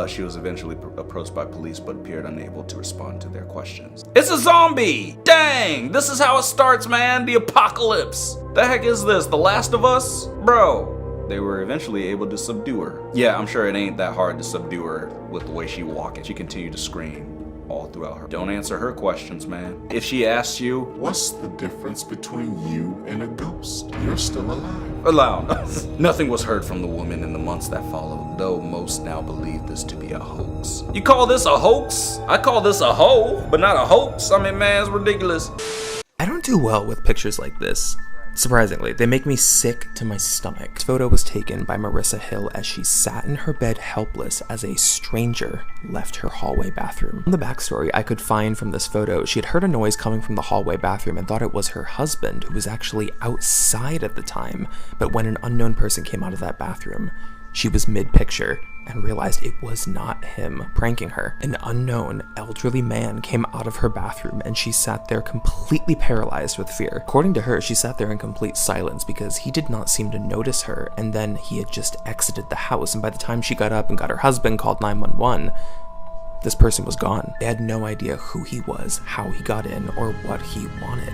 She was eventually approached by police but appeared unable to respond to their questions. It's a zombie! Dang! This is how it starts, man! The apocalypse! The heck is this? The Last of Us? Bro. They were eventually able to subdue her. Yeah, I'm sure it ain't that hard to subdue her with the way she walking. She continued to scream all throughout her. Don't answer her questions, man. If she asks you, what's the difference between you and a ghost? You're still alive. Aloud. Nothing was heard from the woman in the months that followed, though most now believe this to be a hoax. You call this a hoax? I call this a hoe, but not a hoax. I mean, man, it's ridiculous. I don't do well with pictures like this. Surprisingly, they make me sick to my stomach. This photo was taken by Marissa Hill as she sat in her bed helpless as a stranger left her hallway bathroom. The backstory I could find from this photo, she had heard a noise coming from the hallway bathroom and thought it was her husband, who was actually outside at the time, but when an unknown person came out of that bathroom, she was mid-picture and realized it was not him pranking her. An unknown elderly man came out of her bathroom and she sat there completely paralyzed with fear. According to her, she sat there in complete silence because he did not seem to notice her, and then he had just exited the house, and by the time she got up and got her husband called 911, this person was gone. They had no idea who he was, how he got in, or what he wanted.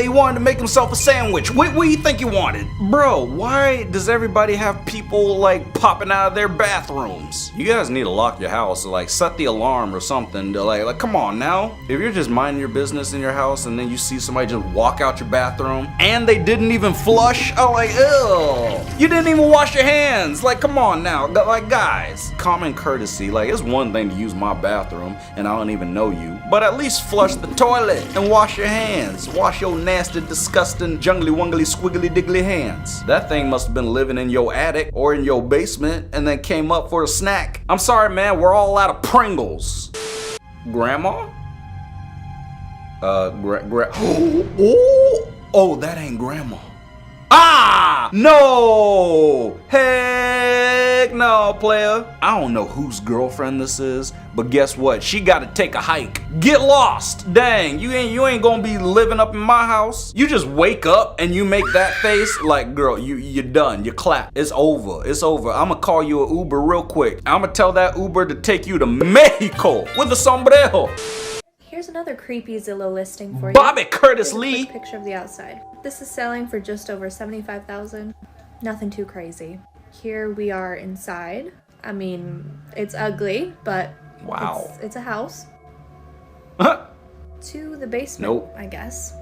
He wanted to make himself a sandwich. What do you think he wanted? Bro, why does everybody have people like popping out of their bathrooms? You guys need to lock your house, or like set the alarm or something to like come on now. If you're just minding your business in your house and then you see somebody just walk out your bathroom and they didn't even flush, I'm like, ew. You didn't even wash your hands. Like, come on now. Like, guys, common courtesy. Like, it's one thing to use my bathroom and I don't even know you, but at least flush the toilet and wash your hands. Wash your nasty, disgusting, jungly wungly squiggly diggly hands. That thing must have been living in your attic or in your basement and then came up for a snack. I'm sorry, man, we're all out of Pringles. Grandma? Oh, that ain't grandma. Ah! No! Heck no, player. I don't know whose girlfriend this is, but guess what? She gotta take a hike. Get lost! Dang, you ain't gonna be living up in my house. You just wake up and you make that face like, girl, you're done. You clap. It's over. It's over. I'ma call you an Uber real quick. I'ma tell that Uber to take you to Mexico with a sombrero. Here's another creepy Zillow listing for you. Bobby Curtis Here's a Lee. quick picture of the outside. This is selling for just over $75,000. Nothing too crazy. Here we are inside. I mean, it's ugly, but wow, it's a house. To the basement, nope. I guess.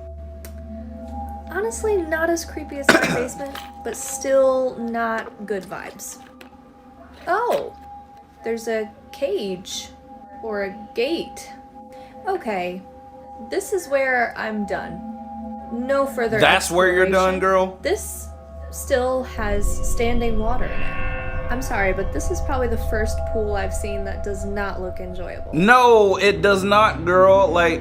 Honestly, not as creepy as my basement, but still not good vibes. Oh, there's a cage or a gate. Okay, this is where I'm done. No further That's where you're done, exploration. girl? This still has standing water in it. I'm sorry, but this is probably the first pool I've seen that does not look enjoyable. No, it does not, girl. Like,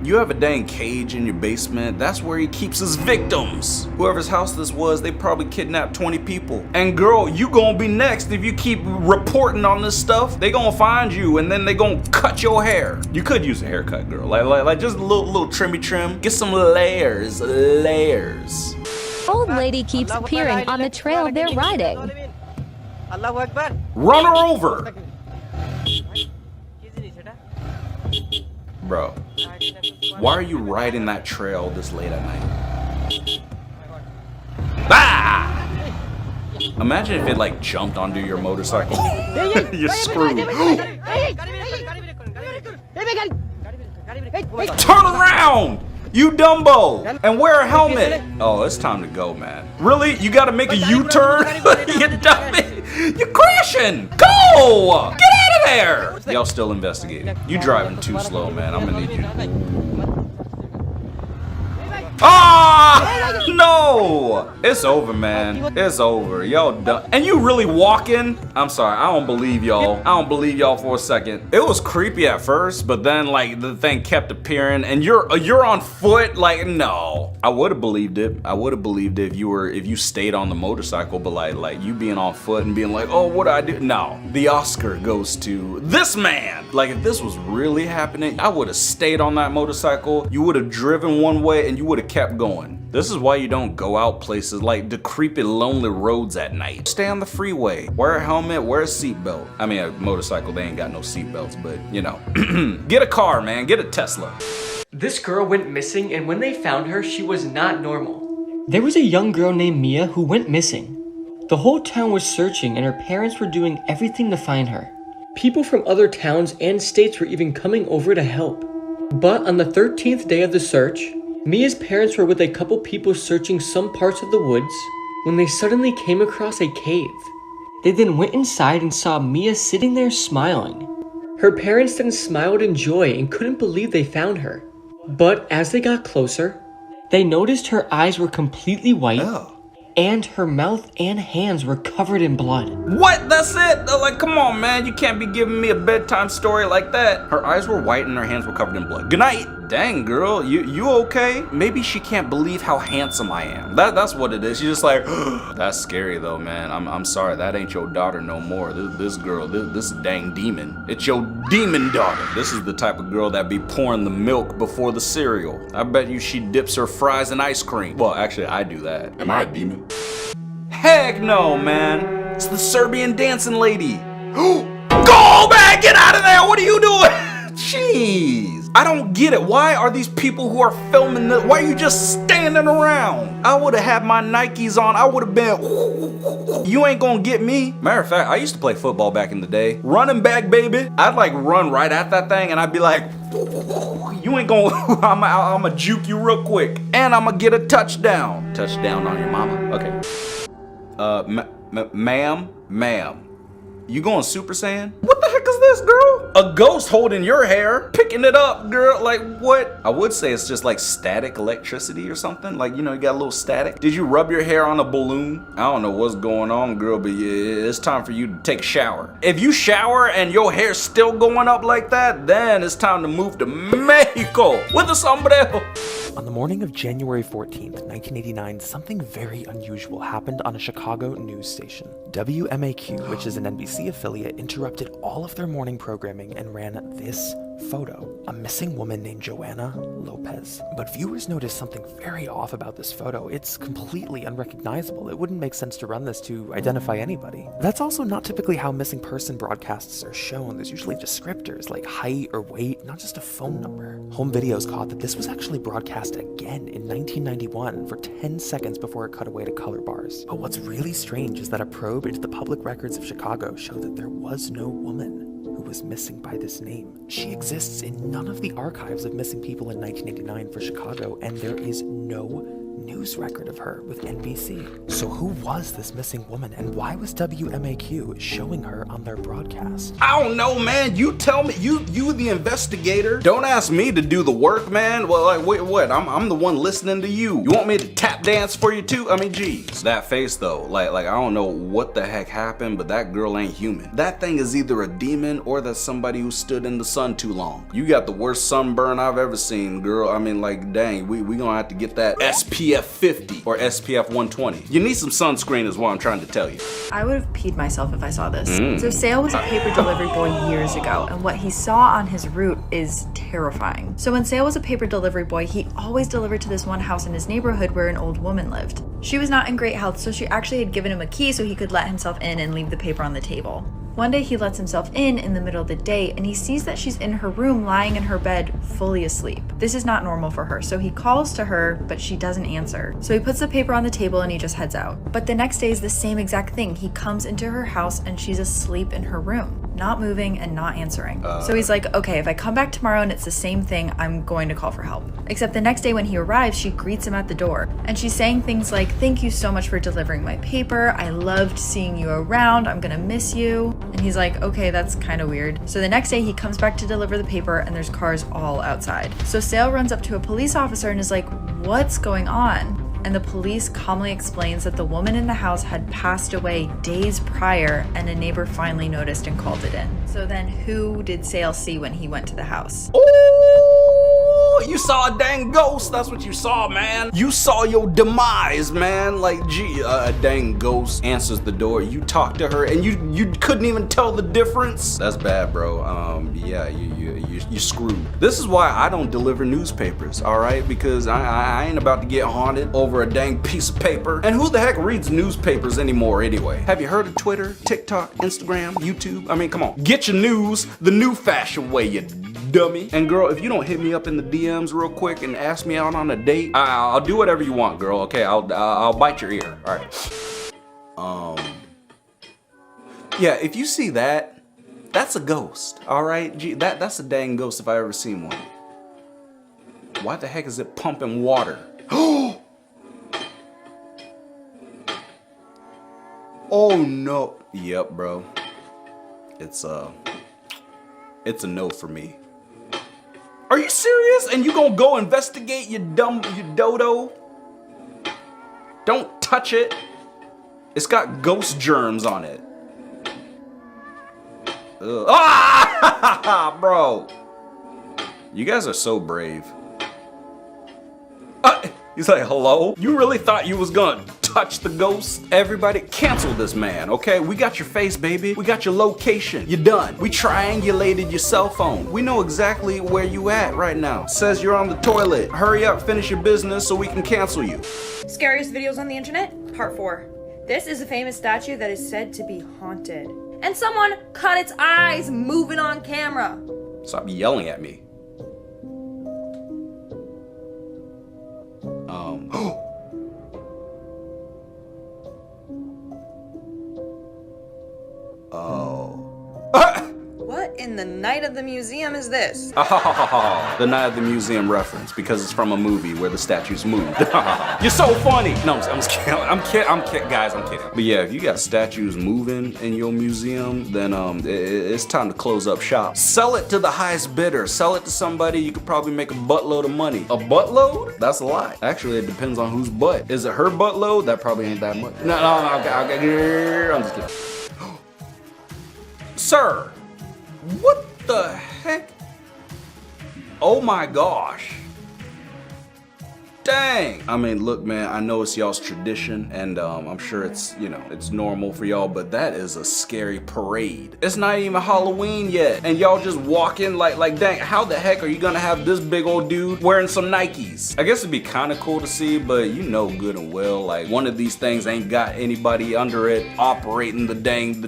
you have a dang cage in your basement. That's where he keeps his victims. Whoever's house this was, they probably kidnapped 20 people. And girl, you gonna be next if you keep reporting on this stuff. They gonna find you and then they gonna cut your hair. You could use a haircut, girl. Like just a little trimmy trim. Get some layers. Old lady keeps appearing on the trail they're riding. Run her over! Bro, why are you riding that trail this late at night? Ah! Imagine if it like jumped onto your motorcycle. You're screwed. Turn around! You Dumbo! And wear a helmet! Oh, it's time to go, man. Really? You gotta make a U-turn? You dummy! You're crashing! Go! Get out of there! Y'all still investigating. You driving too slow, man. I'm gonna need you. Ah! No! It's over, man. It's over. Y'all done. And you really walking? I'm sorry. I don't believe y'all. I don't believe y'all for a second. It was creepy at first, but then like the thing kept appearing, and you're on foot. Like, no. I would have believed it. I would have believed it if you stayed on the motorcycle, but like you being on foot and being like, oh, what do I do? No. The Oscar goes to this man. Like, if this was really happening, I would have stayed on that motorcycle. You would have driven one way and you would have kept going. This is why you don't go out places like decrepit, lonely roads at night. Stay on the freeway. Wear a helmet, wear a seatbelt. I mean, a motorcycle, they ain't got no seatbelts, but you know. Get a car, man. Get a Tesla. This girl went missing, and when they found her, she was not normal. There was a young girl named Mia who went missing. The whole town was searching, and her parents were doing everything to find her. People from other towns and states were even coming over to help. But on the 13th day of the search, Mia's parents were with a couple people searching some parts of the woods when they suddenly came across a cave. They then went inside and saw Mia sitting there smiling. Her parents then smiled in joy and couldn't believe they found her. But as they got closer, they noticed her eyes were completely white and her mouth and hands were covered in blood. What? That's it? Like, come on, man. You can't be giving me a bedtime story like that. Her eyes were white and her hands were covered in blood. Good night. Dang, girl, you okay? Maybe she can't believe how handsome I am. That's what it is. She's just like, that's scary though, man. I'm sorry, that ain't your daughter no more. This girl, this is a dang demon. It's your demon daughter. This is the type of girl that be pouring the milk before the cereal. I bet you she dips her fries in ice cream. Well, actually, I do that. Am I a demon? Heck no, man. It's the Serbian dancing lady. Go back! Get out of there! What are you doing? Jeez. I don't get it. Why are these people who are filming this? Why are you just standing around? I would have had my Nikes on. I would have been. You ain't gonna get me. Matter of fact, I used to play football back in the day. Running back, baby. I'd like run right at that thing and I'd be like, you ain't gonna. I'ma juke you real quick. And I'ma get a touchdown. Touchdown on your mama. Okay. Ma'am. You going Super Saiyan? What the heck is this, girl? A ghost holding your hair, picking it up, girl. Like, what? I would say it's just like static electricity or something. Like, you know, you got a little static. Did you rub your hair on a balloon? I don't know what's going on, girl, but yeah, it's time for you to take a shower. If you shower and your hair's still going up like that, then it's time to move to Mexico with a sombrero. On the morning of January 14th, 1989, something very unusual happened on a Chicago news station. WMAQ, which is an NBC affiliate, interrupted all of their morning programming and ran this photo, a missing woman named Joanna Lopez. But viewers noticed something very off about this photo. It's completely unrecognizable. It wouldn't make sense to run this to identify anybody. That's also not typically how missing person broadcasts are shown. There's usually descriptors like height or weight, not just a phone number. Home videos caught that this was actually broadcast again in 1991 for 10 seconds before it cut away to color bars. But what's really strange is that a probe into the public records of Chicago showed that there was no woman who was missing by this name. She exists in none of the archives of missing people in 1989 for Chicago, and there is no news record of her with NBC. So who was this missing woman, and why was WMAQ showing her on their broadcast? I don't know, man. You tell me. You the investigator. Don't ask me to do the work, man. Well, like, wait, what? I'm the one listening to you. You want me to tap dance for you too? I mean, geez. That face though, like I don't know what the heck happened, but that girl ain't human. That thing is either a demon or that's somebody who stood in the sun too long. You got the worst sunburn I've ever seen, girl. I mean, like, dang, we gonna have to get that SPF 50 or SPF 120. You need some sunscreen is what I'm trying to tell you. I would have peed myself if I saw this. So Sale was a paper delivery boy years ago, and what he saw on his route is terrifying. So when Sale was a paper delivery boy, he always delivered to this one house in his neighborhood where an old woman lived. She was not in great health, so she actually had given him a key so he could let himself in and leave the paper on the table. One day he lets himself in the middle of the day, and he sees that she's in her room lying in her bed fully asleep. This is not normal for her, so he calls to her, but she doesn't answer. So he puts the paper on the table and he just heads out. But the next day is the same exact thing. He comes into her house and she's asleep in her room, not moving and not answering. So he's like, okay, if I come back tomorrow and it's the same thing, I'm going to call for help. Except the next day when he arrives, she greets him at the door, and she's saying things like, thank you so much for delivering my paper. I loved seeing you around. I'm gonna miss you. And he's like, okay, that's kind of weird. So the next day he comes back to deliver the paper and there's cars all outside. So Sale runs up to a police officer and is like, what's going on? And the police calmly explains that the woman in the house had passed away days prior, and a neighbor finally noticed and called it in. So then who did Sale see when he went to the house? Ooh, you saw a dang ghost. That's what you saw, man. You saw your demise, man. Like, gee, a dang ghost answers the door. You talk to her and you couldn't even tell the difference. That's bad, bro. Yeah, you screwed. This is why I don't deliver newspapers, all right? Because I ain't about to get haunted over a dang piece of paper. And who the heck reads newspapers anymore anyway? Have you heard of Twitter, TikTok, Instagram, YouTube? I mean, come on. Get your news the new fashion way, you dummy. And girl, if you don't hit me up in the DMs real quick and ask me out on a date, I'll do whatever you want, girl. Okay, I'll bite your ear. All right. Yeah, if you see that, that's a ghost. All right, gee, that's a dang ghost if I ever seen one. Why the heck is it pumping water? Oh no. Yep, bro. It's a no for me. Are you serious? And you gonna go investigate, you dodo? Don't touch it. It's got ghost germs on it. Ugh. Ah, bro. You guys are so brave. He's like, hello? You really thought you was gonna touch the ghost? Everybody, cancel this man, okay? We got your face, baby. We got your location. You're done. We triangulated your cell phone. We know exactly where you at right now. Says you're on the toilet. Hurry up, finish your business so we can cancel you. Scariest videos on the internet, part 4. This is a famous statue that is said to be haunted. And someone caught its eyes moving on camera. Stop yelling at me. What in the night of the museum is this? The Night of the Museum reference, because it's from a movie where the statues move. You're so funny. No, I'm just kidding. I'm kidding, guys. I'm kidding. But yeah, if you got statues moving in your museum, then it's time to close up shop. Sell it to the highest bidder. Sell it to somebody you could probably make a buttload of money. A buttload? That's a lie. Actually, it depends on whose butt. Is it her buttload? That probably ain't that much. No, I'm just kidding. Sir. What the heck? Oh my gosh. Dang. I mean, look, man, I know it's y'all's tradition, and I'm sure it's, you know, it's normal for y'all, but that is a scary parade. It's not even Halloween yet, and y'all just walk in like, dang, how the heck are you gonna have this big old dude wearing some Nikes? I guess it'd be kind of cool to see, but you know good and well, like, one of these things ain't got anybody under it operating the dang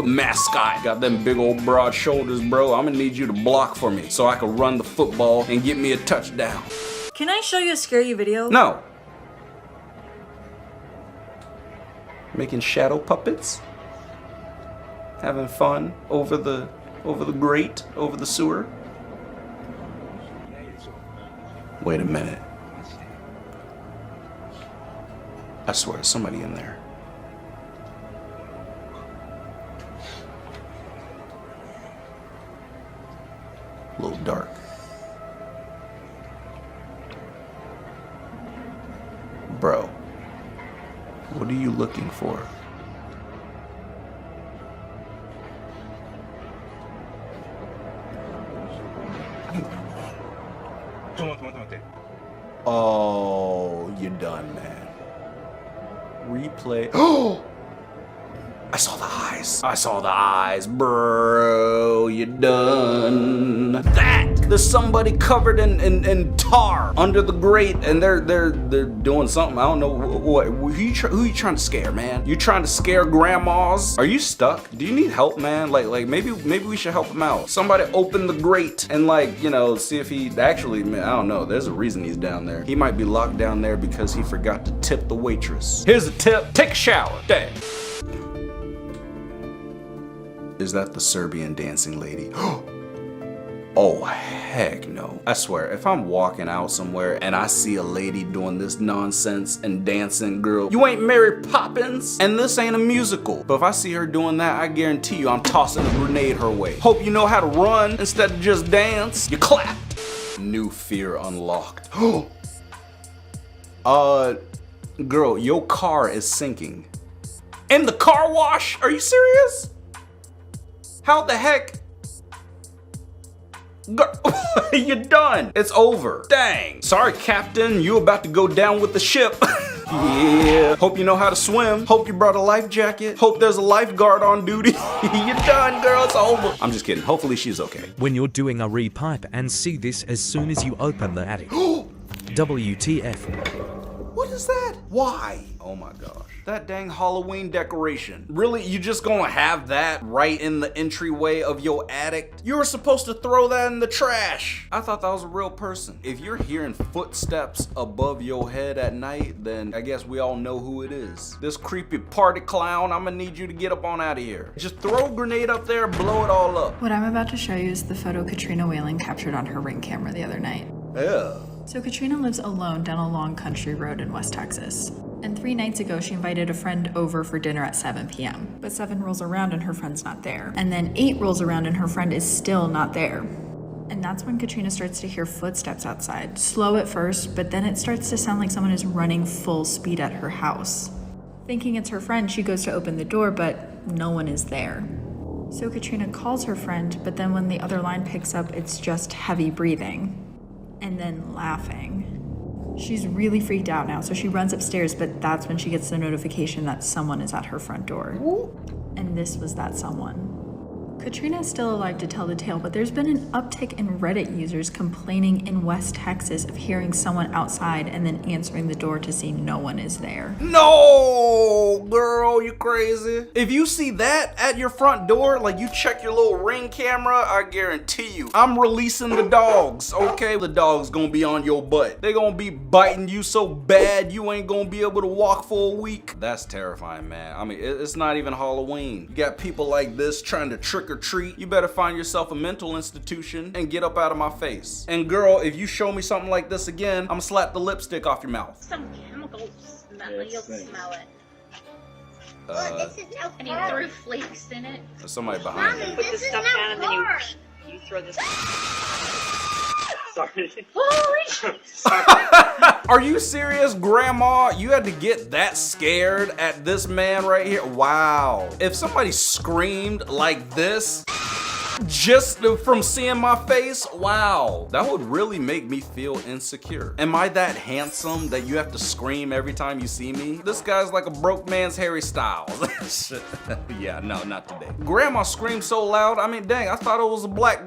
mascot. Got them big old broad shoulders, bro. I'm gonna need you to block for me so I can run the football and get me a touchdown. Can I show you a scary video? No. Making shadow puppets? Having fun over the grate, over the sewer? Wait a minute. I swear there's somebody in there. A little dark. Bro, what are you looking for? Oh, you're done, man. Replay. Oh! I saw the eyes. I saw the eyes, bro. You're done. There's somebody covered in tar under the grate, and they're doing something. I don't know what. Who you trying to scare, man? You trying to scare grandmas? Are you stuck? Do you need help, man? Like maybe we should help him out. Somebody open the grate and, like, you know, see if he actually, man, I don't know. There's a reason he's down there. He might be locked down there because he forgot to tip the waitress. Here's a tip. Take a shower. Dang. Is that the Serbian dancing lady? Oh, heck no. I swear, if I'm walking out somewhere and I see a lady doing this nonsense and dancing, girl, you ain't Mary Poppins, and this ain't a musical. But if I see her doing that, I guarantee you I'm tossing a grenade her way. Hope you know how to run instead of just dance. You clap. New fear unlocked. Girl, your car is sinking. In the car wash? Are you serious? How the heck? You're done. It's over. Dang. Sorry, Captain. You about to go down with the ship. Yeah. Hope you know how to swim. Hope you brought a life jacket. Hope there's a lifeguard on duty. You're done, girl. It's over. I'm just kidding. Hopefully she's okay. When you're doing a repipe and see this as soon as you open the attic. WTF. What is that? Why? Oh my gosh. That dang Halloween decoration. Really, you just gonna have that right in the entryway of your attic? You were supposed to throw that in the trash. I thought that was a real person. If you're hearing footsteps above your head at night, then I guess we all know who it is. This creepy party clown, I'm gonna need you to get up on out of here. Just throw a grenade up there, blow it all up. What I'm about to show you is the photo Katrina Whalen captured on her Ring camera the other night. Yeah. So Katrina lives alone down a long country road in West Texas. And 3 nights ago, she invited a friend over for dinner at 7 p.m. But 7 rolls around and her friend's not there. And then 8 rolls around and her friend is still not there. And that's when Katrina starts to hear footsteps outside. Slow at first, but then it starts to sound like someone is running full speed at her house. Thinking it's her friend, she goes to open the door, but no one is there. So Katrina calls her friend, but then when the other line picks up, it's just heavy breathing. And then laughing. She's really freaked out now, so she runs upstairs, but that's when she gets the notification that someone is at her front door. And this was that someone. Katrina is still alive to tell the tale, but there's been an uptick in Reddit users complaining in West Texas of hearing someone outside and then answering the door to see no one is there. No, girl, you crazy. If you see that at your front door, like you check your little Ring camera, I guarantee you, I'm releasing the dogs, okay? The dogs gonna be on your butt. They gonna be biting you so bad you ain't gonna be able to walk for a week. That's terrifying, man. I mean, it's not even Halloween. You got people like this trying to trick or treat. You better find yourself a mental institution and get up out of my face. And girl, if you show me something like this again, I'm gonna slap the lipstick off your mouth. Some chemical smell. You'll smell it. This is no and you threw flakes in it. There's somebody behind me. Put the stuff down and then you throw this. Sorry. Holy shit. Are you serious, Grandma? You had to get that scared at this man right here? Wow. If somebody screamed like this just from seeing my face, wow, that would really make me feel insecure. Am I that handsome that you have to scream every time you see me? This guy's like a broke man's Harry Styles. Yeah, no, not today. Grandma screamed so loud, I mean, dang, I thought it was a black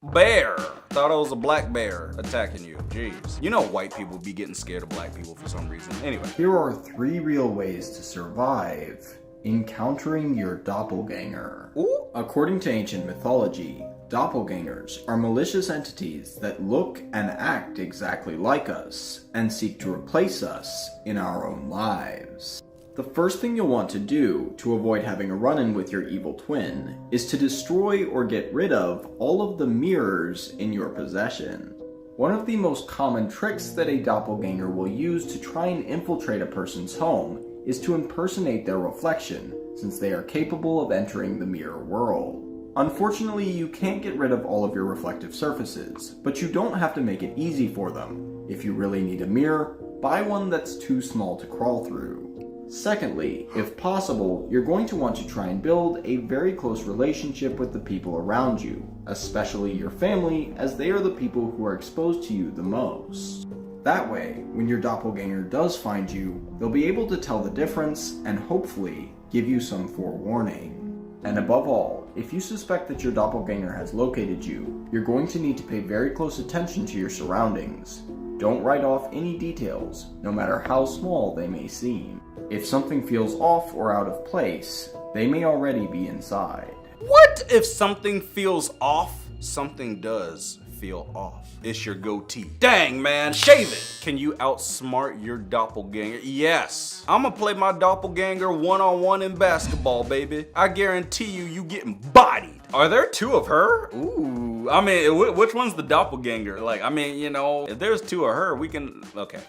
bear. Thought it was a black bear attacking you. Jeez. You know white people be getting scared of black people for some reason. Anyway. Here are 3 real ways to survive encountering your doppelganger. Ooh. According to ancient mythology, doppelgangers are malicious entities that look and act exactly like us and seek to replace us in our own lives. The first thing you'll want to do to avoid having a run-in with your evil twin is to destroy or get rid of all of the mirrors in your possession. One of the most common tricks that a doppelganger will use to try and infiltrate a person's home is to impersonate their reflection, since they are capable of entering the mirror world. Unfortunately, you can't get rid of all of your reflective surfaces, but you don't have to make it easy for them. If you really need a mirror, buy one that's too small to crawl through. Secondly, if possible, you're going to want to try and build a very close relationship with the people around you, especially your family, as they are the people who are exposed to you the most. That way, when your doppelganger does find you, they'll be able to tell the difference and hopefully give you some forewarning. And above all, if you suspect that your doppelganger has located you, you're going to need to pay very close attention to your surroundings. Don't write off any details, no matter how small they may seem. If something feels off or out of place, they may already be inside. What if something feels off? Something does feel off. It's your goatee. Dang, man, shave it. Can you outsmart your doppelganger? Yes. I'm gonna play my doppelganger one-on-one in basketball, baby. I guarantee you getting bodied. Are there 2 of her? Ooh, I mean, which one's the doppelganger? Like, I mean, you know, if there's 2 of her, we can, okay.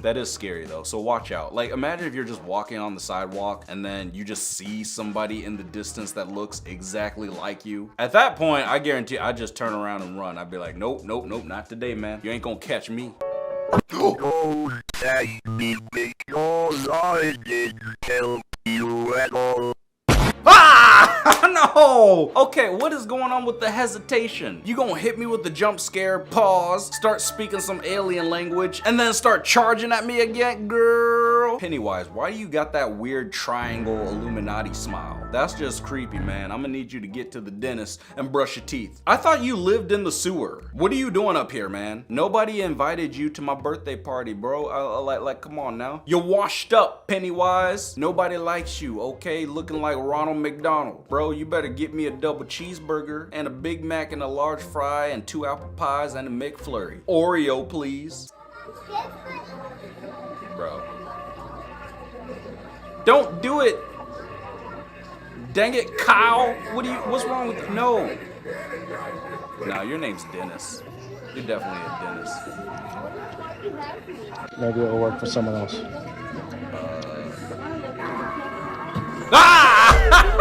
That is scary though, so watch out. Like, imagine if you're just walking on the sidewalk and then you just see somebody in the distance that looks exactly like you. At that point, I guarantee I'd just turn around and run. I'd be like, nope, nope, nope, not today, man. You ain't gonna catch me. Don't take me because I didn't help you at all. Ah! No! Okay, what is going on with the hesitation? You gonna hit me with the jump scare, pause, start speaking some alien language, and then start charging at me again, girl? Pennywise, why do you got that weird triangle Illuminati smile? That's just creepy, man. I'm gonna need you to get to the dentist and brush your teeth. I thought you lived in the sewer. What are you doing up here, man? Nobody invited you to my birthday party, bro. Like, come on now. You're washed up, Pennywise. Nobody likes you, okay? Looking like Ronald McDonald. Bro, you better get me a double cheeseburger and a Big Mac and a large fry and 2 apple pies and a McFlurry. Oreo, please. Bro. Don't do it. Dang it, Kyle. What's wrong with you? No. Nah, your name's Dennis. You're definitely a Dennis. Maybe it'll work for someone else. Ah!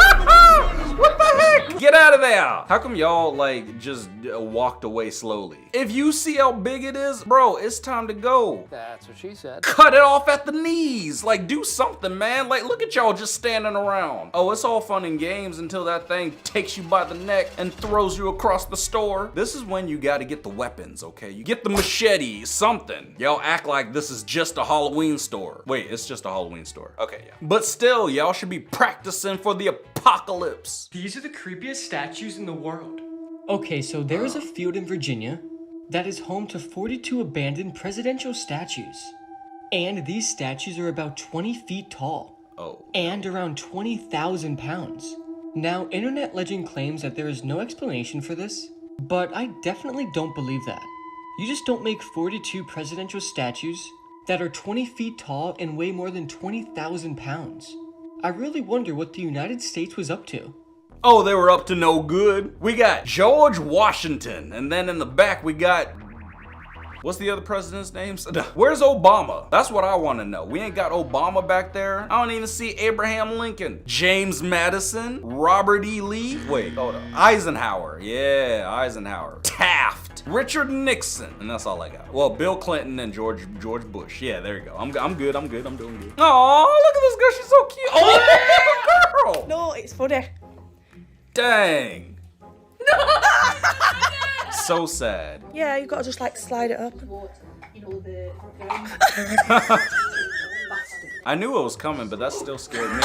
What the heck? Get out of there! How come y'all, like, just walked away slowly? If you see how big it is, bro, it's time to go. That's what she said. Cut it off at the knees. Like, do something, man. Like, look at y'all just standing around. Oh, it's all fun and games until that thing takes you by the neck and throws you across the store. This is when you gotta get the weapons, okay? You get the machete, something. Y'all act like this is just a Halloween store. Wait, it's just a Halloween store. Okay, yeah. But still, y'all should be practicing for the apocalypse. These are the creepiest statues in the world. Okay, so there is a field in Virginia that is home to 42 abandoned presidential statues. And these statues are about 20 feet tall. Oh. And around 20,000 pounds. Now, internet legend claims that there is no explanation for this, but I definitely don't believe that. You just don't make 42 presidential statues that are 20 feet tall and weigh more than 20,000 pounds. I really wonder what the United States was up to. Oh, they were up to no good. We got George Washington, and then in the back we got... What's the other president's names? Where's Obama? That's what I want to know. We ain't got Obama back there. I don't even see Abraham Lincoln. James Madison, Robert E. Lee. Wait, hold on. Eisenhower. Yeah, Eisenhower. Taft, Richard Nixon, and that's all I got. Well, Bill Clinton and George Bush. Yeah, there you go. I'm good. I'm doing good. Oh, look at this girl. She's so cute. Oh, girl. No, it's funny. Dang. So sad. Yeah, you gotta just like slide it up. I knew it was coming, but that still scared me.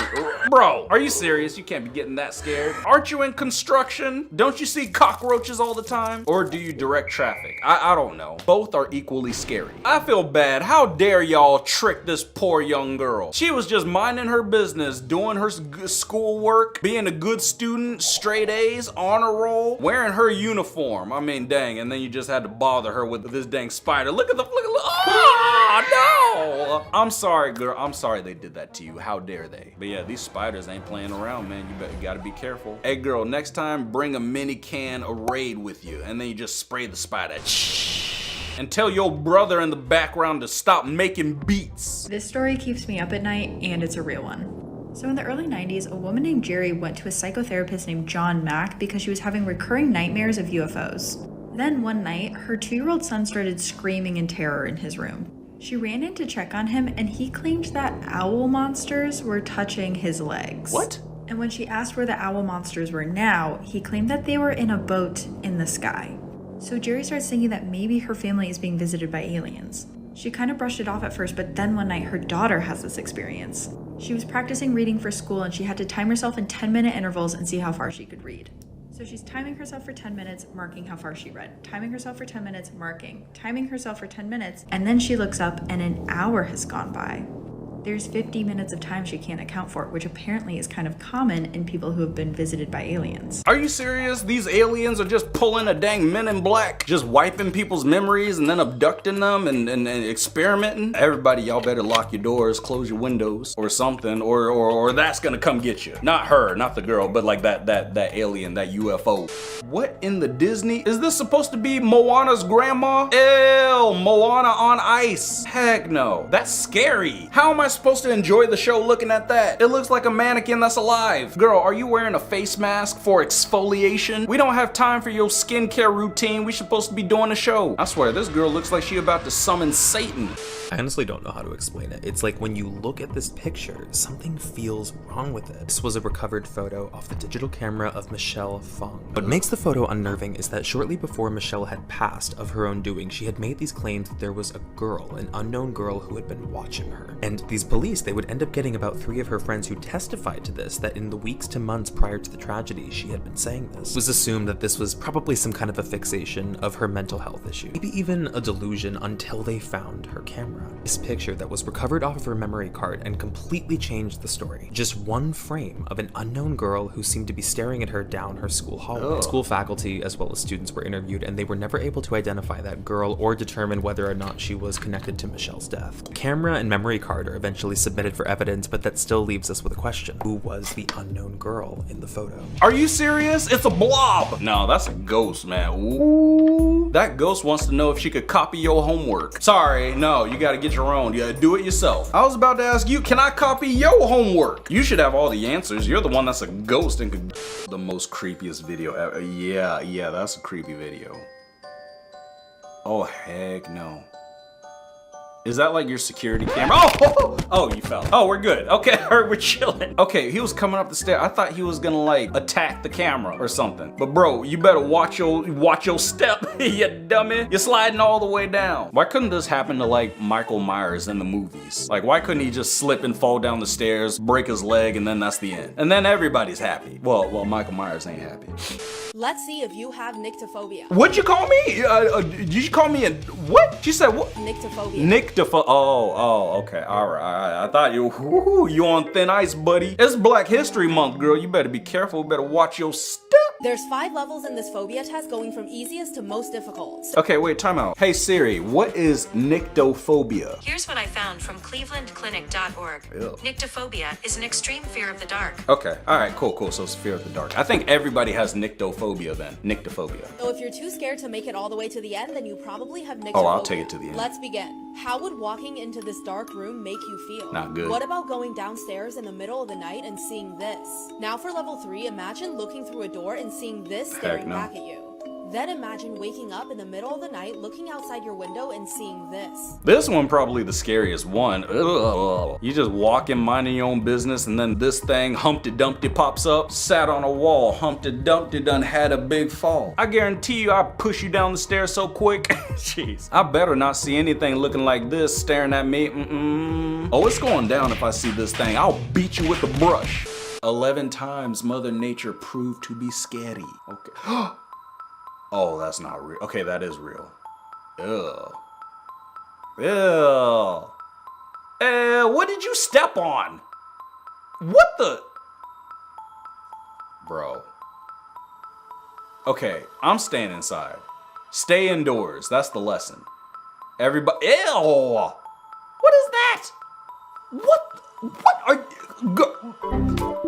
Bro, are you serious? You can't be getting that scared. Aren't you in construction? Don't you see cockroaches all the time? Or do you direct traffic? I don't know. Both are equally scary. I feel bad. How dare y'all trick this poor young girl? She was just minding her business, doing her schoolwork, being a good student, straight A's, honor roll, wearing her uniform. I mean, dang, and then you just had to bother her with this dang spider. Look at oh, no! I'm sorry, girl. I'm sorry they did that to you. How dare they? But yeah, these spiders ain't playing around, man. You gotta be careful. Hey, girl, next time bring a mini can of Raid with you, and then you just spray the spider. And tell your brother in the background to stop making beats. This story keeps me up at night, and it's a real one. So in the early 90s, a woman named Jerry went to a psychotherapist named John Mack because she was having recurring nightmares of UFOs. Then one night, her 2-year-old son started screaming in terror in his room. She ran in to check on him, and he claimed that owl monsters were touching his legs. What? And when she asked where the owl monsters were now, he claimed that they were in a boat in the sky. So Jerry starts thinking that maybe her family is being visited by aliens. She kind of brushed it off at first, but then one night her daughter has this experience. She was practicing reading for school, and she had to time herself in 10-minute intervals and see how far she could read. So she's timing herself for 10 minutes, marking how far she read. Timing herself for 10 minutes, marking. Timing herself for 10 minutes, and then she looks up and an hour has gone by. There's 50 minutes of time she can't account for, which apparently is kind of common in people who have been visited by aliens. Are you serious? These aliens are just pulling a dang Men in Black, just wiping people's memories and then abducting them and experimenting? Everybody, y'all better lock your doors, close your windows or something, or that's gonna come get you. Not her, not the girl, but like that alien, that UFO. What in the Disney? Is this supposed to be Moana's grandma? Ew, Moana on ice. Heck no, that's scary. How am I supposed to enjoy the show looking at that? It looks like a mannequin that's alive. Girl, are you wearing a face mask for exfoliation? We don't have time for your skincare routine. We supposed to be doing a show. I swear, this girl looks like she about to summon Satan. I honestly don't know how to explain it. It's like when you look at this picture, something feels wrong with it. This was a recovered photo off the digital camera of Michelle Fung. What makes the photo unnerving is that shortly before Michelle had passed of her own doing, she had made these claims that there was a girl, an unknown girl who had been watching her. And these police, they would end up getting about 3 of her friends who testified to this, that in the weeks to months prior to the tragedy, she had been saying this. It was assumed that this was probably some kind of a fixation of her mental health issue. Maybe even a delusion until they found her camera. This picture that was recovered off of her memory card and completely changed the story. Just one frame of an unknown girl who seemed to be staring at her down her school hallway. Ugh. School faculty as well as students were interviewed, and they were never able to identify that girl or determine whether or not she was connected to Michelle's death. Camera and memory card are eventually eventually submitted for evidence, but that still leaves us with a question. Who was the unknown girl in the photo? Are you serious? It's a blob. No, that's a ghost, man. Ooh. That ghost wants to know if she could copy your homework. Sorry, no, you gotta get your own. You gotta do it yourself. I was about to ask you, can I copy your homework? You should have all the answers. You're the one that's a ghost and could... The most creepiest video ever. Yeah, that's a creepy video. Oh, heck no. Is that like your security camera? Oh, you fell. Oh, we're good. Okay, we're chilling. Okay, he was coming up the stairs. I thought he was gonna like attack the camera or something. But bro, you better watch your step, you dummy. You're sliding all the way down. Why couldn't this happen to like Michael Myers in the movies? Like, why couldn't he just slip and fall down the stairs, break his leg, and then that's the end? And then everybody's happy. Well, Michael Myers ain't happy. Let's see if you have nyctophobia. What'd you call me? Did you call me a what? She said what? Nyctophobia. Oh, okay, all right. I thought you on thin ice, buddy. It's Black History Month, girl. You better be careful. Better watch your step. There's 5 levels in this phobia test, going from easiest to most difficult. Okay, wait, time out. Hey Siri, what is nyctophobia? Here's what I found from clevelandclinic.org. Ew. Nyctophobia is an extreme fear of the dark. Okay, all right, cool. So it's fear of the dark. I think everybody has nyctophobia then. Nyctophobia. So if you're too scared to make it all the way to the end, then you probably have nyctophobia. Oh, I'll take it to the end. Let's begin. How would walking into this dark room make you feel? Not good. What about going downstairs in the middle of the night and seeing this? Now for level 3, imagine looking through a door and seeing this staring back at you. Then imagine waking up in the middle of the night, looking outside your window and seeing this. This one probably the scariest one. Ugh. You just walking, minding your own business, and then this thing, Humpty Dumpty, pops up, sat on a wall. Humpty Dumpty done had a big fall. I guarantee you I'll push you down the stairs so quick. Jeez. I better not see anything looking like this staring at me. Oh, it's going down if I see this thing. I'll beat you with the brush. 11 times Mother Nature proved to be scary. Okay. Oh, that's not real. Okay, that is real. Ew. What did you step on? What the? Bro. Okay, I'm staying inside. Stay indoors. That's the lesson. Everybody. Ew. What is that? What are you?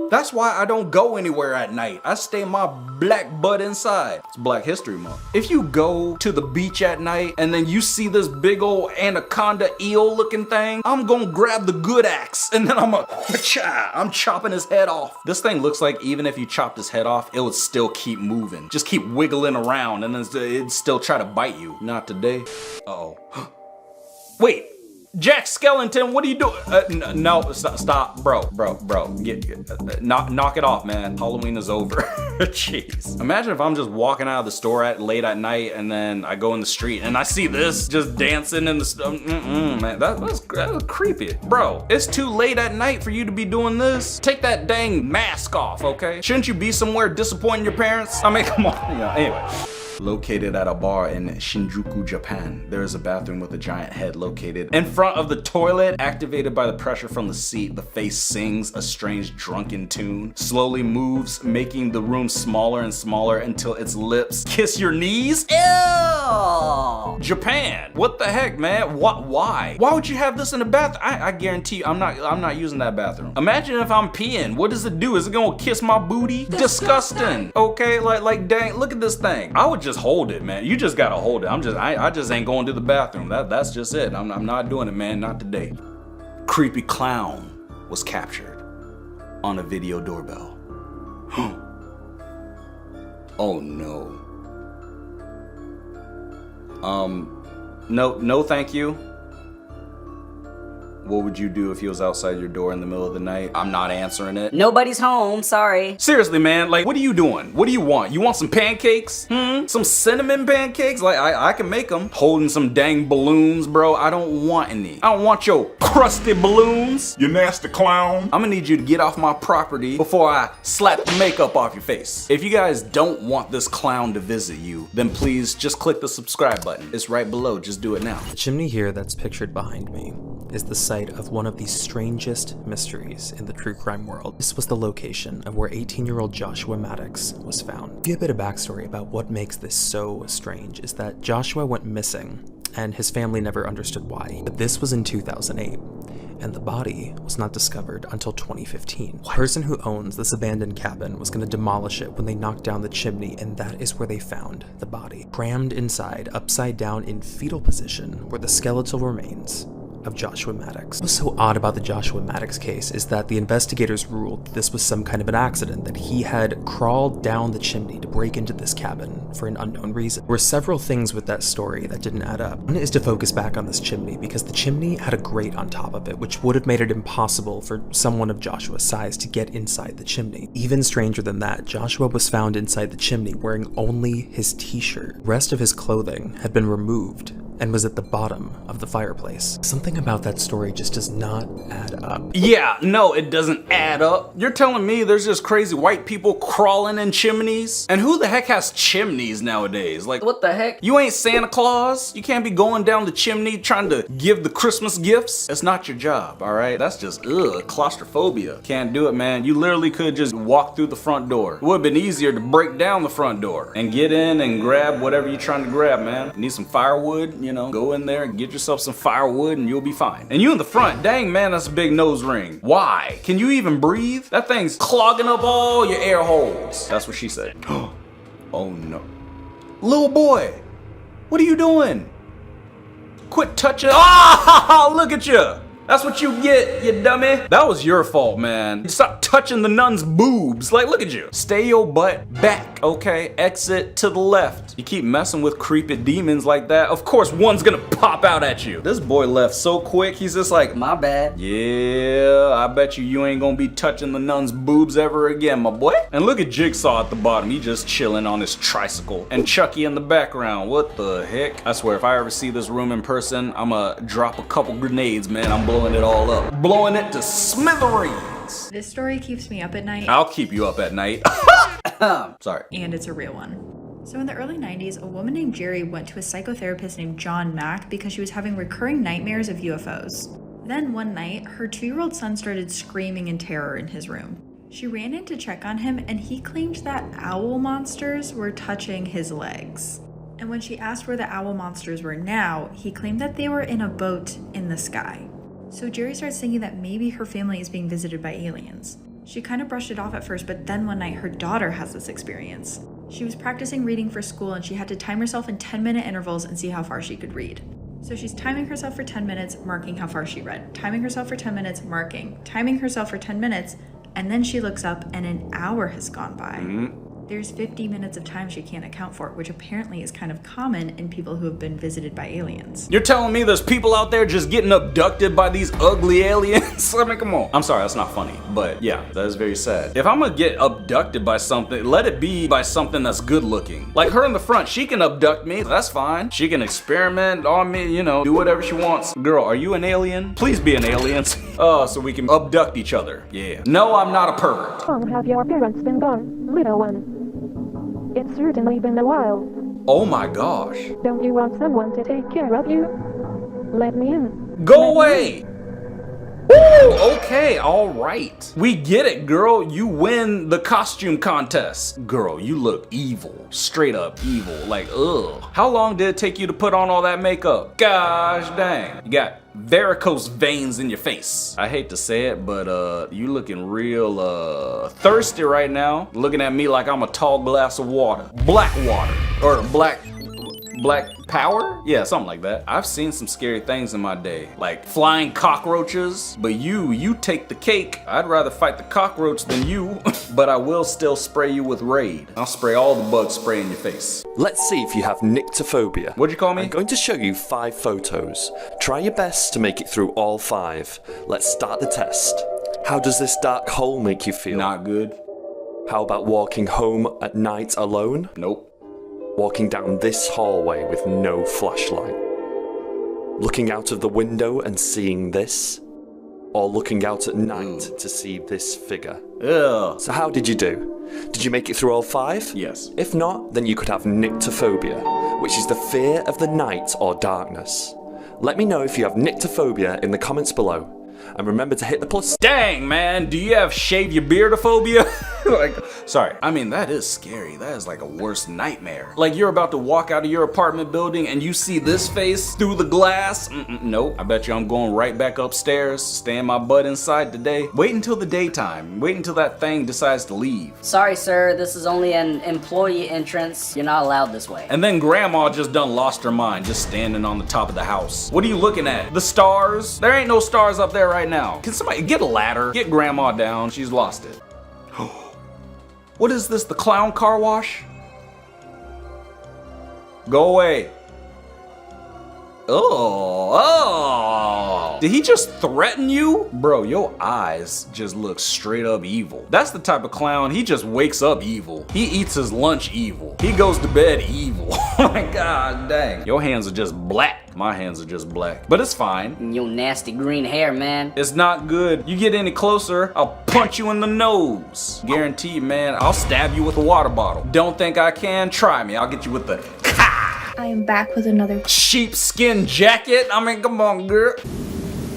That's why I don't go anywhere at night. I stay my black butt inside. It's Black History Month. If you go to the beach at night and then you see this big old anaconda eel looking thing, I'm gonna grab the good axe and then I'm chopping his head off. This thing looks like even if you chopped his head off, it would still keep moving. Just keep wiggling around and then it'd still try to bite you. Not today. Uh-oh. Wait. Jack Skellington, what are you doing? No, stop, bro. Knock it off, man. Halloween is over. Jeez. Imagine if I'm just walking out of the store late at night and then I go in the street and I see this just dancing in the man, that's creepy. Bro, it's too late at night for you to be doing this. Take that dang mask off, okay? Shouldn't you be somewhere disappointing your parents? I mean, come on. Anyway. Located at a bar in Shinjuku, Japan, there is a bathroom with a giant head located in front of the toilet. Activated by the pressure from the seat, the face sings a strange drunken tune, slowly moves, making the room smaller and smaller until its lips kiss your knees. Ew! Japan, what the heck, man? Why? Why would you have this in the bathroom? I guarantee you, I'm not using that bathroom. Imagine if I'm peeing. What does it do? Is it gonna kiss my booty? Disgusting. Okay, like dang, look at this thing. I would just hold it, man. You just gotta hold it. I just ain't going to the bathroom. That's just it. I'm not doing it, man. Not today. Creepy clown was captured on a video doorbell. Oh no. No thank you. What would you do if he was outside your door in the middle of the night? I'm not answering it. Nobody's home, sorry. Seriously, man, like, what are you doing? What do you want? You want some pancakes? Some cinnamon pancakes? Like, I can make them. Holding some dang balloons, bro. I don't want any. I don't want your crusty balloons. You nasty clown. I'm gonna need you to get off my property before I slap the makeup off your face. If you guys don't want this clown to visit you, then please just click the subscribe button. It's right below, just do it now. The chimney here that's pictured behind me is the site of one of the strangest mysteries in the true crime world. This was the location of where 18-year-old Joshua Maddox was found. To give a bit of backstory about what makes this so strange is that Joshua went missing and his family never understood why. But this was in 2008, and the body was not discovered until 2015. The person who owns this abandoned cabin was going to demolish it when they knocked down the chimney, and that is where they found the body. Crammed inside, upside down in fetal position, were the skeletal remains of Joshua Maddox. What's so odd about the Joshua Maddox case is that the investigators ruled this was some kind of an accident, that he had crawled down the chimney to break into this cabin for an unknown reason. There were several things with that story that didn't add up. One is to focus back on this chimney, because the chimney had a grate on top of it, which would have made it impossible for someone of Joshua's size to get inside the chimney. Even stranger than that, Joshua was found inside the chimney wearing only his t-shirt. The rest of his clothing had been removed and was at the bottom of the fireplace. Something about that story just does not add up. Yeah, no, it doesn't add up. You're telling me there's just crazy white people crawling in chimneys? And who the heck has chimneys nowadays? Like, what the heck? You ain't Santa Claus? You can't be going down the chimney trying to give the Christmas gifts? It's not your job, all right? That's just, claustrophobia. Can't do it, man. You literally could just walk through the front door. It would have been easier to break down the front door and get in and grab whatever you're trying to grab, man. Need some firewood? You know, go in there and get yourself some firewood and you'll be fine. And you in the front, dang man, that's a big nose ring. Why? Can you even breathe? That thing's clogging up all your air holes. That's what she said. Oh no. Little boy, what are you doing? Quit touching. Ah, look at you. That's what you get, you dummy. That was your fault, man. Stop touching the nun's boobs. Like, look at you. Stay your butt back, okay? Exit to the left. You keep messing with creepy demons like that, of course one's gonna pop out at you. This boy left so quick, he's just like, my bad. Yeah, I bet you ain't gonna be touching the nun's boobs ever again, my boy. And look at Jigsaw at the bottom. He just chilling on his tricycle. And Chucky in the background. What the heck? I swear, if I ever see this room in person, I'ma drop a couple grenades, man. I'm blowing it all up. Blowing it to smithereens. This story keeps me up at night. I'll keep you up at night. Sorry. And it's a real one. So in the early 90s, a woman named Jerry went to a psychotherapist named John Mack because she was having recurring nightmares of UFOs. Then one night, her 2-year-old son started screaming in terror in his room. She ran in to check on him, and he claimed that owl monsters were touching his legs. And when she asked where the owl monsters were now, he claimed that they were in a boat in the sky. So Jerry starts thinking that maybe her family is being visited by aliens. She kind of brushed it off at first, but then one night her daughter has this experience. She was practicing reading for school and she had to time herself in 10-minute intervals and see how far she could read. So she's timing herself for 10 minutes, marking how far she read. Timing herself for 10 minutes, marking. Timing herself for 10 minutes, and then she looks up and an hour has gone by. There's 50 minutes of time she can't account for, which apparently is kind of common in people who have been visited by aliens. You're telling me there's people out there just getting abducted by these ugly aliens? I mean, come on. I'm sorry, that's not funny, but yeah, that is very sad. If I'm gonna get abducted by something, let it be by something that's good looking. Like her in the front, she can abduct me, that's fine. She can experiment on me, you know, do whatever she wants. Girl, are you an alien? Please be an alien. So we can abduct each other. Yeah. No, I'm not a pervert. How long have your parents been gone, little one? It's certainly been a while. Oh my gosh. Don't you want someone to take care of you? Let me in. Go away! Ooh, okay, all right. We get it, girl. You win the costume contest. Girl, you look evil. Straight up evil. Like, ugh. How long did it take you to put on all that makeup? Gosh dang. You got varicose veins in your face. I hate to say it, but you looking real thirsty right now. Looking at me like I'm a tall glass of water. Black water. Or black power? Yeah, something like that. I've seen some scary things in my day, like flying cockroaches, but you take the cake. I'd rather fight the cockroach than you, but I will still spray you with Raid. I'll spray all the bug spray in your face. Let's see if you have nyctophobia. What'd you call me? I'm going to show you 5 photos. Try your best to make it through all 5. Let's start the test. How does this dark hole make you feel? Not good. How about walking home at night alone? Nope. Walking down this hallway with no flashlight? Looking out of the window and seeing this? Or looking out at night to see this figure? Ugh. So how did you do? Did you make it through all 5? Yes. If not, then you could have nyctophobia, which is the fear of the night or darkness. Let me know if you have nyctophobia in the comments below. And remember to hit the plus. Dang, man, do you have shave your beardophobia? Like, sorry. I mean, that is scary. That is like a worst nightmare. Like, you're about to walk out of your apartment building and you see this face through the glass. Nope. I bet you I'm going right back upstairs, staying my butt inside today. Wait until the daytime. Wait until that thing decides to leave. Sorry, sir. This is only an employee entrance. You're not allowed this way. And then grandma just done lost her mind, just standing on the top of the house. What are you looking at? The stars? There ain't no stars up there right now. Can somebody get a ladder? Get grandma down. She's lost it. What is this? The clown car wash? Go away. Oh. Did he just threaten you? Bro, your eyes just look straight up evil. That's the type of clown, he just wakes up evil. He eats his lunch evil. He goes to bed evil. Oh my god dang. Your hands are just black. My hands are just black. But it's fine. Your nasty green hair, man. It's not good. You get any closer, I'll punch you in the nose. Guaranteed, man. I'll stab you with a water bottle. Don't think I can? Try me. I'll get you with the I am back with another sheepskin jacket. I mean, come on, girl.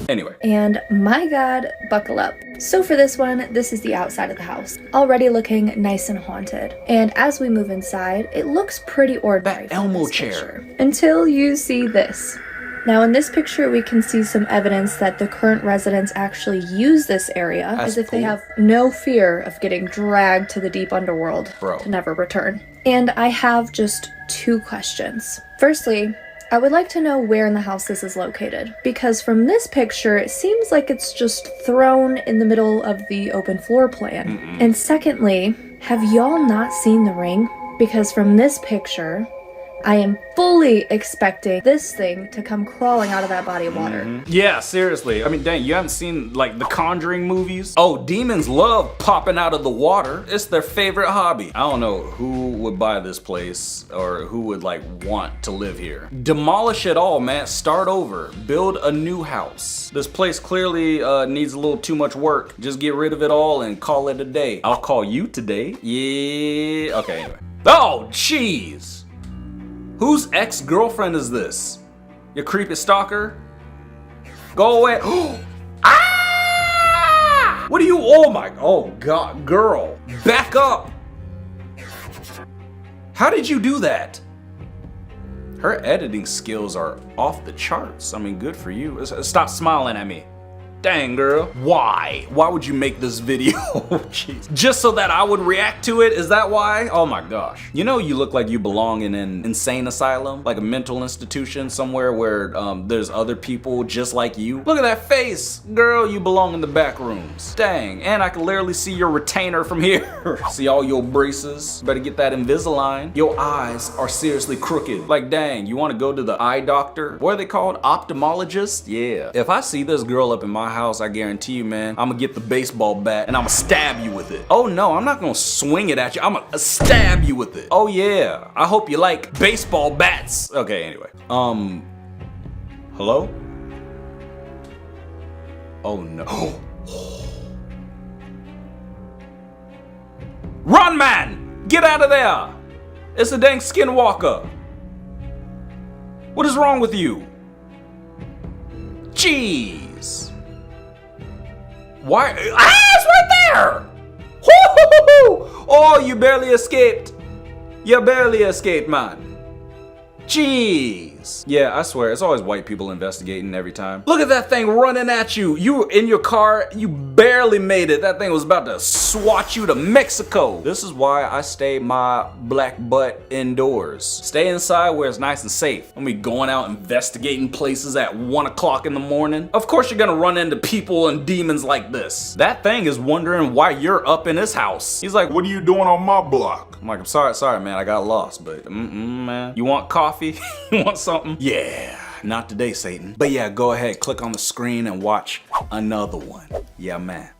Anyway. And my god, buckle up. So for this one, this is the outside of the house. Already looking nice and haunted. And as we move inside, it looks pretty ordinary. That Elmo chair. Until you see this. Now in this picture, we can see some evidence that the current residents actually use this area as if they have no fear of getting dragged to the deep underworld to never return. And I have just 2 questions. Firstly, I would like to know where in the house this is located, because from this picture, it seems like it's just thrown in the middle of the open floor plan. And secondly, have y'all not seen the ring? Because from this picture, I am fully expecting this thing to come crawling out of that body of water. Yeah, seriously. I mean, dang, you haven't seen like the Conjuring movies? Oh, demons love popping out of the water. It's their favorite hobby. I don't know who would buy this place or who would like want to live here. Demolish it all, man. Start over. Build a new house. This place clearly needs a little too much work. Just get rid of it all and call it a day. I'll call you today. Yeah. Okay, anyway. Oh, jeez. Whose ex-girlfriend is this? Your creepy stalker? Go away. Ah! What are you? Oh god, girl. Back up. How did you do that? Her editing skills are off the charts. I mean, good for you. Stop smiling at me. Dang, girl. Why? Why would you make this video? Jeez. Just so that I would react to it? Is that why? Oh my gosh. You know you look like you belong in an insane asylum, like a mental institution somewhere where there's other people just like you. Look at that face. Girl, you belong in the back rooms. Dang, and I can literally see your retainer from here. See all your braces? Better get that Invisalign. Your eyes are seriously crooked. Like, dang, you want to go to the eye doctor? What are they called? Ophthalmologist? Yeah. If I see this girl up in my house, I guarantee you, man, I'm gonna get the baseball bat and I'm gonna stab you with it. Oh no, I'm not gonna swing it at you. I'm gonna stab you with it. Oh yeah, I hope you like baseball bats. Okay, anyway. Hello? Oh no. Run, man! Get out of there! It's a dang skinwalker. What is wrong with you? Jeez. Why? Ah, it's right there! Woo-hoo-hoo-hoo! Oh, you barely escaped. You barely escaped, man. Jeez. Yeah, I swear, it's always white people investigating every time. Look at that thing running at you. You were in your car, you barely made it. That thing was about to swat you to Mexico. This is why I stay my black butt indoors. Stay inside where it's nice and safe. I'm gonna be going out investigating places at 1 o'clock in the morning. Of course you're gonna run into people and demons like this. That thing is wondering why you're up in his house. He's like, what are you doing on my block? I'm like, I'm sorry, man, I got lost, but man. You want coffee? You want something? Yeah, not today, Satan. But yeah, go ahead, click on the screen and watch another one. Yeah, man.